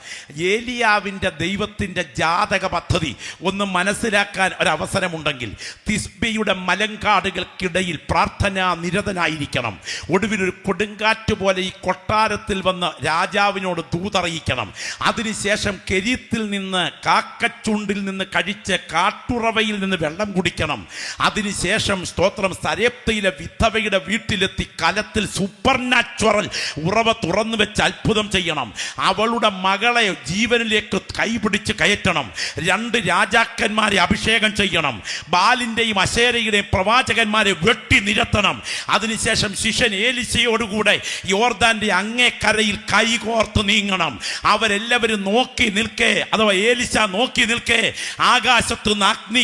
ഏലിയാവിൻ്റെ ദൈവത്തിൻ്റെ ജാതക പദ്ധതി ഒന്ന് മനസ്സിലാക്കാൻ ഒരവസരമുണ്ടെങ്കിൽ തിസ്ബിയുടെ മലങ്കാടുകൾക്കിടയിൽ പ്രാർത്ഥനാ നിരതനായിരിക്കണം. ഒടുവിലൊരു കൊടുങ്കാറ്റ് പോലെ ഈ കൊട്ടാരത്തിൽ വന്ന് രാജാവിനോട് ദൂതറിയിക്കണം. അതിനുശേഷം കെരീത്തിൽ നിന്ന് കാക്കച്ചുണ്ടിൽ നിന്ന് കഴിച്ച് കാട്ടുറവയിൽ നിന്ന് വെള്ളം കുടിക്കണം. അതിനുശേഷം സ്തോത്രം സരേപ്തയിലെ വിധവയുടെ വീട്ടിലെത്തി കലത്തിൽ സൂപ്പർനാച്ചുറൽ ഉറവ തുറന്നു വെച്ച് അത്ഭുതം ചെയ്യണം. അവളുടെ മകളെ ജീവനിലേക്ക് കൈപിടിച്ച് കയറ്റണം. 2 രാജാക്കന്മാരെ അഭിഷേകം ചെയ്യണം. ബാലിന്റെയും അശേരയുടെയും പ്രവാചകന്മാരെ വെട്ടി നിരത്തണം. അതിനുശേഷം ശിഷ്യൻ ഏലിശയോടുകൂടെ യോർദാന്റെ അങ്ങേ കരയിൽ കൈകോർത്ത് നീങ്ങണം. അവരെല്ലാവരും നോക്കി നിൽക്കേ, അഥവാ ഏലിശ നോക്കി നിൽക്കേ, ആകാശത്ത് നിന്ന് അഗ്നി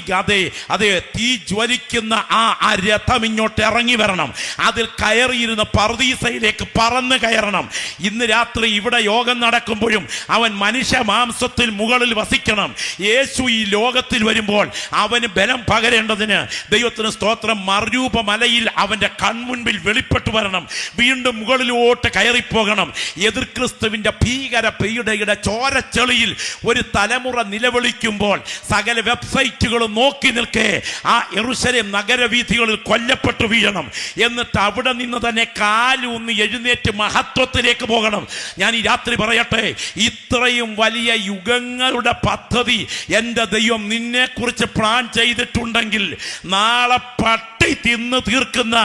അതെ തീ ജ്വലിക്കുന്ന ആ രഥം ഇങ്ങോട്ട് ഇറങ്ങി വരണം. അതിൽ കയറിയിരുന്ന പർദീസയിലേക്ക് പറന്ന് കയറണം. ഇന്ന് രാത്രി ഇവിടെ യോഗം നടക്കുമ്പോഴും അവൻ മനുഷ്യ മാംസത്തിൽ മുകളിൽ വസിക്കണം. യേശു ഈ ലോകത്തിൽ വരുമ്പോൾ അവന് ബലം പകരേണ്ടതിന് ദൈവത്തിന് സ്തോത്രം മറുരൂപ മലയിൽ അവന്റെ കൺമുൻപിൽ വെളിപ്പെട്ടു വരണം. വീണ്ടും മുകളിലോട്ട് കയറിപ്പോകണം. എതിർ ക്രിസ്തുവിന്റെ ഭീകര പീഡയുടെ ചോരച്ചെളിയിൽ ഒരു തലമുറ നിലവിളിക്കുമ്പോൾ സകല വെബ്സൈറ്റുകളും നോക്കി നിൽക്കേ ആ യെരൂശലേം നഗരവീഥികളിൽ കൊല്ലപ്പെട്ടു വീഴണം. എന്നിട്ട് അവിടെ നിന്ന് തന്നെ കാലൂന്നി എഴുന്നേറ്റ് മഹത്വത്തിലേക്ക് പോകണം. ഞാൻ ഈ രാത്രി പറയട്ടെ, ഇത്രയും വലിയ യുഗങ്ങളുടെ പദ്ധതി എൻ്റെ ദൈവം നിന്നെ കുറിച്ച് പ്ലാൻ ചെയ്തിട്ടുണ്ടെങ്കിൽ നാളെ പട്ടി തിന്ന് തീർക്കുന്ന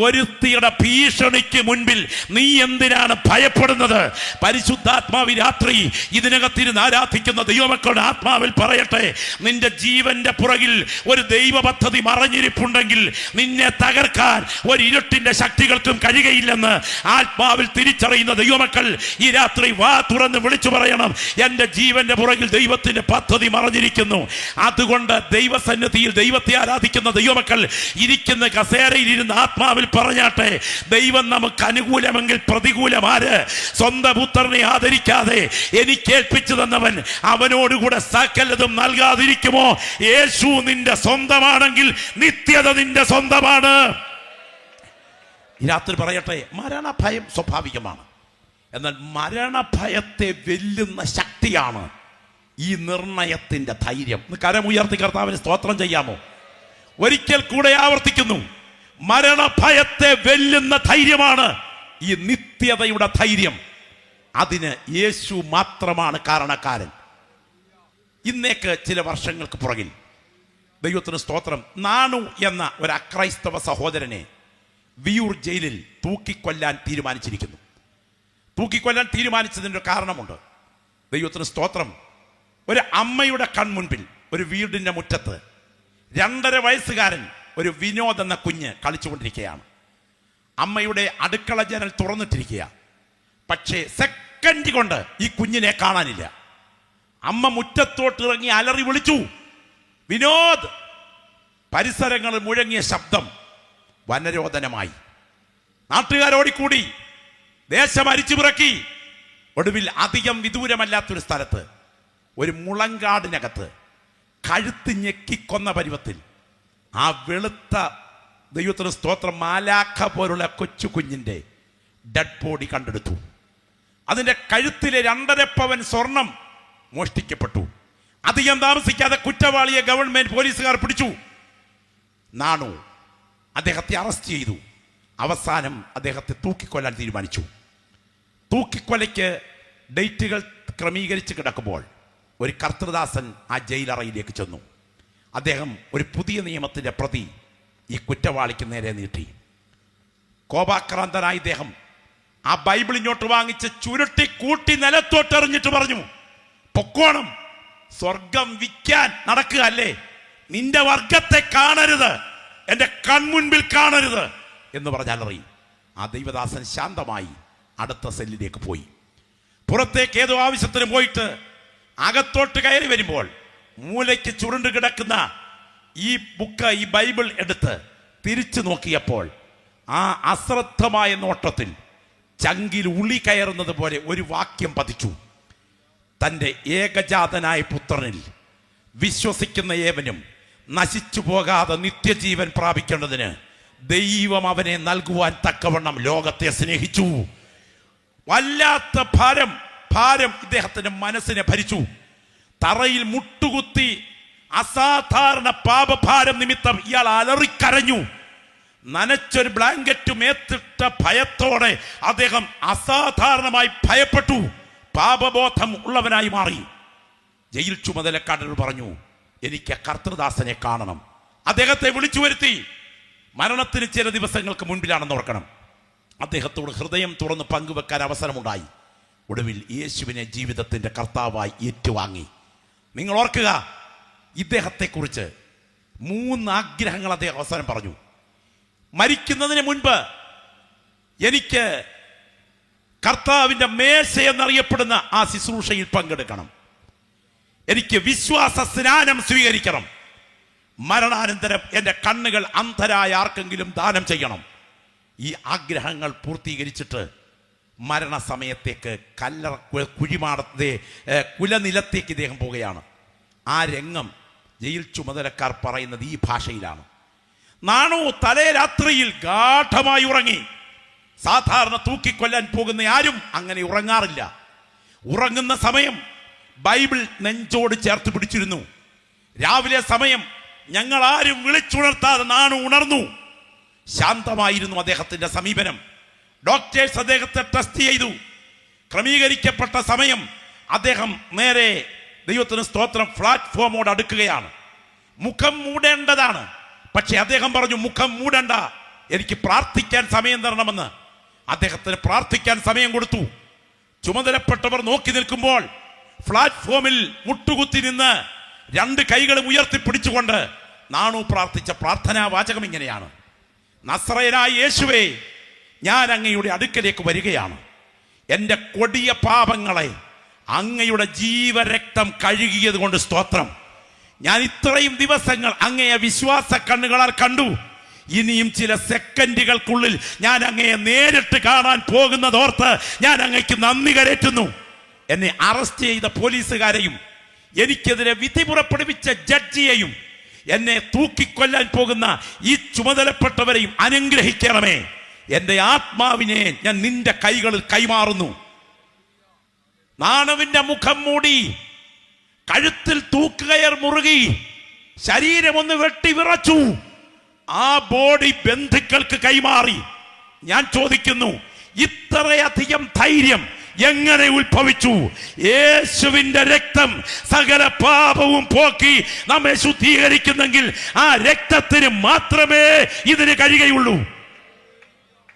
ഒരുത്തിയുടെ ഭീഷണിക്ക് മുൻപിൽ നീ എന്തിനാണ് ഭയപ്പെടുന്നത്? പരിശുദ്ധാത്മാവ് രാത്രി ഇതിനകത്തിരുന്ന് ആരാധിക്കുന്ന ദൈവമക്കളുടെ ആത്മാവിൽ പറയട്ടെ, നിന്റെ ജീവന്റെ പുറകിൽ ഒരു ദൈവ പദ്ധതി മറഞ്ഞിരിപ്പുണ്ടെങ്കിൽ നിന്നെ തകർക്കാൻ ഒരു ഇരുട്ടിന്റെ ശക്തികൾക്കും കഴിയുകയില്ലെന്ന് ആത്മാവിൽ തിരിച്ചറിയുന്ന ദൈവമക്കൾ ഈ രാത്രി വാ തുറന്ന് വിളിച്ചു പറയണം, എൻ്റെ ജീവന്റെ പുറകിൽ ദൈവത്തിന്റെ പദ്ധതി മറഞ്ഞിരിക്കുന്നു. അതുകൊണ്ട് ദൈവസന്നിധിയിൽ ദൈവത്തെ ആരാധിക്കുന്ന ദൈവമക്കൾ ഇരിക്കുന്ന കസേരയിൽ ഇരുന്ന് ആത്മാവിൽ പറഞ്ഞാട്ടെ, ദൈവം നമുക്ക് അനുകൂലമെങ്കിൽ പ്രതികൂലമാര്? സ്വന്തം പുത്രനെ ആദരിക്കാതെ എനിക്ക് ഏൽപ്പിച്ചു തന്നവൻ അവനോടുകൂടെ സകലതും നൽകാതിരിക്കുമോ? യേശു നിന്റെ സ്വന്തമാണെങ്കിൽ നിത്യത നിന്റെ സ്വന്തമാണ്. ഈ രാത്രി പറയട്ടെ, മരണഭയം സ്വാഭാവികമാണ്. എന്നാൽ മരണഭയത്തെ വെല്ലുന്ന ശക്തിയാണ് ഈ നിർണയത്തിന്റെ ധൈര്യം. കരമുയർത്തി കർത്താവിന് സ്തോത്രം ചെയ്യാമോ? ഒരിക്കൽ കൂടെ ആവർത്തിക്കുന്നു, മരണഭയത്തെ വെല്ലുന്ന ധൈര്യമാണ് ഈ നിത്യതയുടെ ധൈര്യം. അതിന് യേശു മാത്രമാണ് കാരണക്കാരൻ. ഇന്നേക്ക് ചില വർഷങ്ങൾക്ക് പുറകിൽ ദൈവത്തിന് സ്തോത്രം, നാണു എന്ന ഒരു അക്രൈസ്തവ സഹോദരനെ വിയൂർ ജയിലിൽ തൂക്കിക്കൊല്ലാൻ തീരുമാനിച്ചിരിക്കുന്നു. തൂക്കിക്കൊല്ലാൻ തീരുമാനിച്ചതിൻ്റെ ഒരു കാരണമുണ്ട്. ദൈവത്തിന് സ്തോത്രം, ഒരു അമ്മയുടെ കൺമുൻപിൽ ഒരു വീടിൻ്റെ മുറ്റത്ത് 2.5 വയസ്സുകാരൻ ഒരു വിനോദ് എന്ന കുഞ്ഞ് കളിച്ചുകൊണ്ടിരിക്കുകയാണ്. അമ്മയുടെ അടുക്കള ജനൽ തുറന്നിട്ടിരിക്കുക. പക്ഷേ സെക്കൻഡ് കൊണ്ട് ഈ കുഞ്ഞിനെ കാണാനില്ല. അമ്മ മുറ്റത്തോട്ട് ഇറങ്ങി അലറി വിളിച്ചു, വിനോദ്! പരിസരങ്ങളിൽ മുഴങ്ങിയ ശബ്ദം വനരോധനമായി. നാട്ടുകാരോടിക്കൂടി, ദേശം അരിച്ചുപിറക്കി. ഒടുവിൽ അധികം വിദൂരമല്ലാത്തൊരു സ്ഥലത്ത് ഒരു മുളങ്കാടിനകത്ത് കഴുത്ത് ഞെക്കിക്കൊന്ന പരുവത്തിൽ ആ വെളുത്ത ദൈവത്തിന് സ്തോത്രം മാലാഖ പോലുള്ള കൊച്ചു കുഞ്ഞിൻ്റെ ഡെഡ് ബോഡി കണ്ടെടുത്തു. അതിൻ്റെ കഴുത്തിലെ 2.5 പവൻ സ്വർണം മോഷ്ടിക്കപ്പെട്ടു. അധികം താമസിക്കാതെ കുറ്റവാളിയെ ഗവൺമെന്റ് പോലീസുകാർ പിടിച്ചു. നാണു അദ്ദേഹത്തെ അറസ്റ്റ് ചെയ്തു. അവസാനം അദ്ദേഹത്തെ തൂക്കിക്കൊല്ലാൻ തീരുമാനിച്ചു. തൂക്കിക്കൊലയ്ക്ക് ഡേറ്റുകൾ ക്രമീകരിച്ച് കിടക്കുമ്പോൾ ഒരു കർത്തൃദാസൻ ആ ജയിലറയിലേക്ക് ചെന്നു. അദ്ദേഹം ഒരു പുതിയ നിയമത്തിൻ്റെ പ്രതി ഈ കുറ്റവാളിക്ക് നേരെ നീട്ടി. കോപാക്രാന്തനായ ഇദ്ദേഹം ആ ബൈബിൾ ഇങ്ങോട്ട് വാങ്ങിച്ച് ചുരുട്ടി കൂട്ടി നിലത്തോട്ടെറിഞ്ഞിട്ട് പറഞ്ഞു, പൊക്കോണം, സ്വർഗം വിൽക്കാൻ നടക്കുക അല്ലേ, നിന്റെ വർഗത്തെ കാണരുത്, എന്റെ കൺമുൻപിൽ കാണരുത് എന്ന് പറഞ്ഞാൽ അറിയും. ആ ദൈവദാസൻ ശാന്തമായി അടുത്ത സെല്ലിലേക്ക് പോയി. പുറത്തേക്ക് ഏതോ ആവശ്യത്തിന് പോയിട്ട് അകത്തോട്ട് കയറി വരുമ്പോൾ മൂലയ്ക്ക് ചുരുണ്ട് കിടക്കുന്ന ഈ ബുക്ക്, ഈ ബൈബിൾ എടുത്ത് തിരിച്ചു നോക്കിയപ്പോൾ ആ അശ്രദ്ധമായ നോട്ടത്തിൽ ചങ്കിൽ ഉളി കയറുന്നത് പോലെ ഒരു വാക്യം പതിച്ചു. തൻ്റെ ഏകജാതനായ പുത്രനിൽ വിശ്വസിക്കുന്ന ഏവനും നശിച്ചു പോകാതെ നിത്യജീവൻ പ്രാപിക്കേണ്ടതിന് ദൈവം അവനെ നൽകുവാൻ തക്കവണ്ണം ലോകത്തെ സ്നേഹിച്ചു. വല്ലാത്ത ഭാരം ഇദ്ദേഹത്തിന്റെ മനസ്സിനെ ഭരിച്ചു. തറയിൽ മുട്ടുകുത്തി അസാധാരണ പാപഭാരം നിമിത്തം ഇയാൾ അലറിക്കരഞ്ഞു. നനച്ചൊരു ബ്ലാങ്കറ്റ് മേത്തിട്ട ഭയത്തോടെ അദ്ദേഹം അസാധാരണമായി ഭയപ്പെട്ടു. പാപബോധം ഉള്ളവനായി മാറി. ജയിൽ ചുമതലക്കാരനോട് പറഞ്ഞു, എനിക്ക് കർത്തൃദാസനെ കാണണം. അദ്ദേഹത്തെ വിളിച്ചു വരുത്തി. മരണത്തിന് ചില ദിവസങ്ങൾക്ക് മുൻപിലാണെന്ന് ഓർക്കണം. അദ്ദേഹത്തോട് ഹൃദയം തുറന്ന് പങ്കുവെക്കാൻ അവസരമുണ്ടായി. ഒടുവിൽ യേശുവിനെ ജീവിതത്തിന്റെ കർത്താവായി ഏറ്റുവാങ്ങി. നിങ്ങൾ ഓർക്കുക, ഇദ്ദേഹത്തെക്കുറിച്ച് 3 ആഗ്രഹങ്ങൾ അദ്ദേഹം അവസാനം പറഞ്ഞു. മരിക്കുന്നതിന് മുൻപ് എനിക്ക് കർത്താവിന്റെ മേശ എന്നറിയപ്പെടുന്ന ആ ശുശ്രൂഷയിൽ പങ്കെടുക്കണം, എനിക്ക് വിശ്വാസ സ്നാനം സ്വീകരിക്കണം, മരണാനന്തരം എൻ്റെ കണ്ണുകൾ അന്ധരായ ആർക്കെങ്കിലും ദാനം ചെയ്യണം. ഈ ആഗ്രഹങ്ങൾ പൂർത്തീകരിച്ചിട്ട് മരണസമയത്തേക്ക് കുലനിലത്തേക്ക് ഇദ്ദേഹം പോവുകയാണ്. ആ രംഗം ജയിൽ ചുമതലക്കാർ പറയുന്നത് ഈ ഭാഷയിലാണ്. നാണു തലേ രാത്രിയിൽ ഗാഠമായി ഉറങ്ങി. സാധാരണ തൂക്കിക്കൊല്ലാൻ പോകുന്ന ആരും അങ്ങനെ ഉറങ്ങാറില്ല. ഉറങ്ങുന്ന സമയം ബൈബിൾ നെഞ്ചോട് ചേർത്ത് പിടിച്ചിരുന്നു. രാവിലെ സമയം ഞങ്ങൾ ആരും വിളിച്ചുണർത്താതെ നാണു ഉണർന്നു. ശാന്തമായിരുന്നു അദ്ദേഹത്തിന്റെ സമീപനം. ഡോക്ടേഴ്സ് അദ്ദേഹത്തെ ടെസ്റ്റ് ചെയ്തു. ക്രമീകരിക്കപ്പെട്ട സമയം അദ്ദേഹം നേരെ, ദൈവത്തിന് സ്തോത്രം, പ്ലാറ്റ്ഫോമോട് അടുക്കുകയാണ്. മുഖം മൂടേണ്ടതാണ്, പക്ഷെ അദ്ദേഹം പറഞ്ഞു, മുഖം മൂടണ്ട, എനിക്ക് പ്രാർത്ഥിക്കാൻ സമയം തരണമെന്ന്. അദ്ദേഹത്തിന് പ്രാർത്ഥിക്കാൻ സമയം കൊടുത്തു. ചുമതലപ്പെട്ടവർ നോക്കി നിൽക്കുമ്പോൾ പ്ലാറ്റ്ഫോമിൽ മുട്ടുകുത്തി നിന്ന് 2 കൈകളും ഉയർത്തിപ്പിടിച്ചുകൊണ്ട് നാണു പ്രാർത്ഥിച്ച പ്രാർത്ഥനാ വാചകം ഇങ്ങനെയാണ്: നസ്രയനായ യേശുവേ, ഞാൻ അങ്ങയുടെ അടുക്കലേക്ക് വരികയാണ്. എൻ്റെ കൊടിയ പാപങ്ങളെ അങ്ങയുടെ ജീവരക്തം കഴുകിയത് കൊണ്ട് സ്തോത്രം. ഞാൻ ഇത്രയും ദിവസങ്ങൾ അങ്ങയെ വിശ്വാസ കണ്ണുകളാൽ കണ്ടു. ഇനിയും ചില സെക്കൻഡുകൾക്കുള്ളിൽ ഞാൻ അങ്ങയെ നേരിട്ട് കാണാൻ പോകുന്നതോർത്ത് ഞാൻ അങ്ങയ്ക്ക് നന്ദി കരേറ്റുന്നു. എന്നെ അറസ്റ്റ് ചെയ്ത പോലീസുകാരെയും എനിക്കെതിരെ വിധി പുറപ്പെടുവിച്ച ജഡ്ജിയെയും എന്നെ തൂക്കിക്കൊല്ലാൻ പോകുന്ന ഈ ചുമതലപ്പെട്ടവരെയും അനുഗ്രഹിക്കണമേ. എൻ്റെ ആത്മാവിനെ ഞാൻ നിന്റെ കൈകളിൽ കൈമാറുന്നു. നാണുവിന്റെ മുഖം മൂടി, കഴുത്തിൽ തൂക്കുകയർ മുറുകി, ശരീരമൊന്ന് വെട്ടി വിറച്ചു. ആ ബോഡി ബന്ധുക്കൾക്ക് കൈമാറി. ഞാൻ ചോദിക്കുന്നു, ഇത്രയധികം ധൈര്യം എങ്ങനെ ഉത്ഭവിച്ചു? യേശുവിന്റെ രക്തം സകല പാപവും പോക്കി നമ്മെ ശുദ്ധീകരിക്കുന്നെങ്കിൽ ആ രക്തത്തിന് മാത്രമേ ഇതിന് കഴിയുകയുള്ളൂ.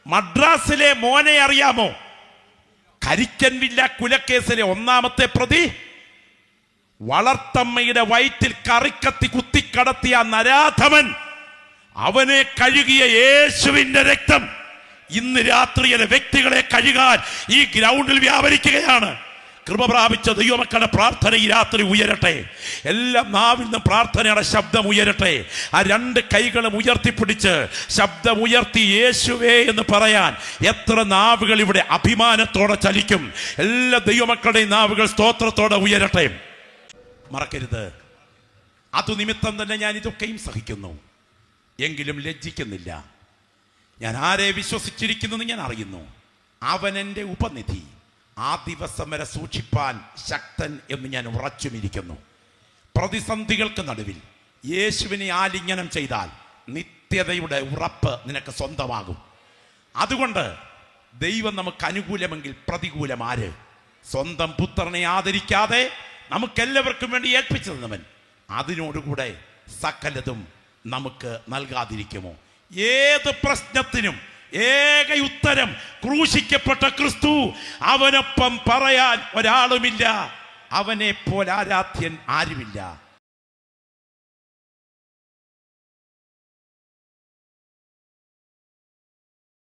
മദ്രാസിലെ മോനെ അറിയാമോ? കരിക്കൻ വില്ല കുലക്കേസിലെ 1ാമത്തെ പ്രതി, വളർത്തമ്മയുടെ വയറ്റിൽ കറിക്കത്തി കുത്തിക്കടത്തിയ നരാധമൻ, അവനെ കഴുകിയ യേശുവിന്റെ രക്തം ഇന്ന് രാത്രി വ്യക്തികളെ കഴുകാൻ ഈ ഗ്രൗണ്ടിൽ വ്യാപരിക്കുകയാണ്. കൃപ പ്രാപിച്ച ദൈവമക്കളുടെ പ്രാർത്ഥന ഈ രാത്രി ഉയരട്ടെ. എല്ലാ നാവിൽ നിന്നും പ്രാർത്ഥനയുടെ ശബ്ദം ഉയരട്ടെ. ആ 2 കൈകളും ഉയർത്തിപ്പിടിച്ച് ശബ്ദമുയർത്തി യേശുവേ എന്ന് പറയാൻ എത്ര നാവുകൾ ഇവിടെ അഭിമാനത്തോടെ ചലിക്കും? എല്ലാ ദൈവമക്കളുടെയും നാവുകൾ സ്തോത്രത്തോടെ ഉയരട്ടെ. മറക്കരുത്, അതു നിമിത്തം തന്നെ ഞാൻ ഇതൊക്കെയും സഹിക്കുന്നു, എങ്കിലും ലജ്ജിക്കുന്നില്ല. ഞാൻ ആരെ വിശ്വസിച്ചിരിക്കുന്നു ഞാൻ അറിയുന്നു. അവൻ എൻ്റെ ഉപനിധി, ആ ദിവസം വരെ സൂക്ഷിപ്പാൻ ശക്തൻ എന്ന് ഞാൻ ഉറച്ചുമിരിക്കുന്നു. പ്രതിസന്ധികൾക്ക് നടുവിൽ യേശുവിനെ ആലിംഗനം ചെയ്താൽ നിത്യതയുടെ ഉറപ്പ് നിനക്ക് സ്വന്തമാകും. അതുകൊണ്ട് ദൈവം നമുക്ക് അനുകൂലമെങ്കിൽ പ്രതികൂലം ആര്? സ്വന്തം പുത്രനെ ആദരിക്കാതെ നമുക്കെല്ലാവർക്കും വേണ്ടി ഏൽപ്പിച്ചു തന്നവൻ അതിനോടുകൂടെ സകലതും നമുക്ക് നൽകാതിരിക്കുമോ? ഏത് പ്രശ്നത്തിനും ഏക ഉത്തരം ക്രൂശിക്കപ്പെട്ട ക്രിസ്തു. അവനൊപ്പം പറയാൻ ഒരാളുമില്ല. അവനെ പോലെ ആരാധ്യൻ ആരുമില്ല.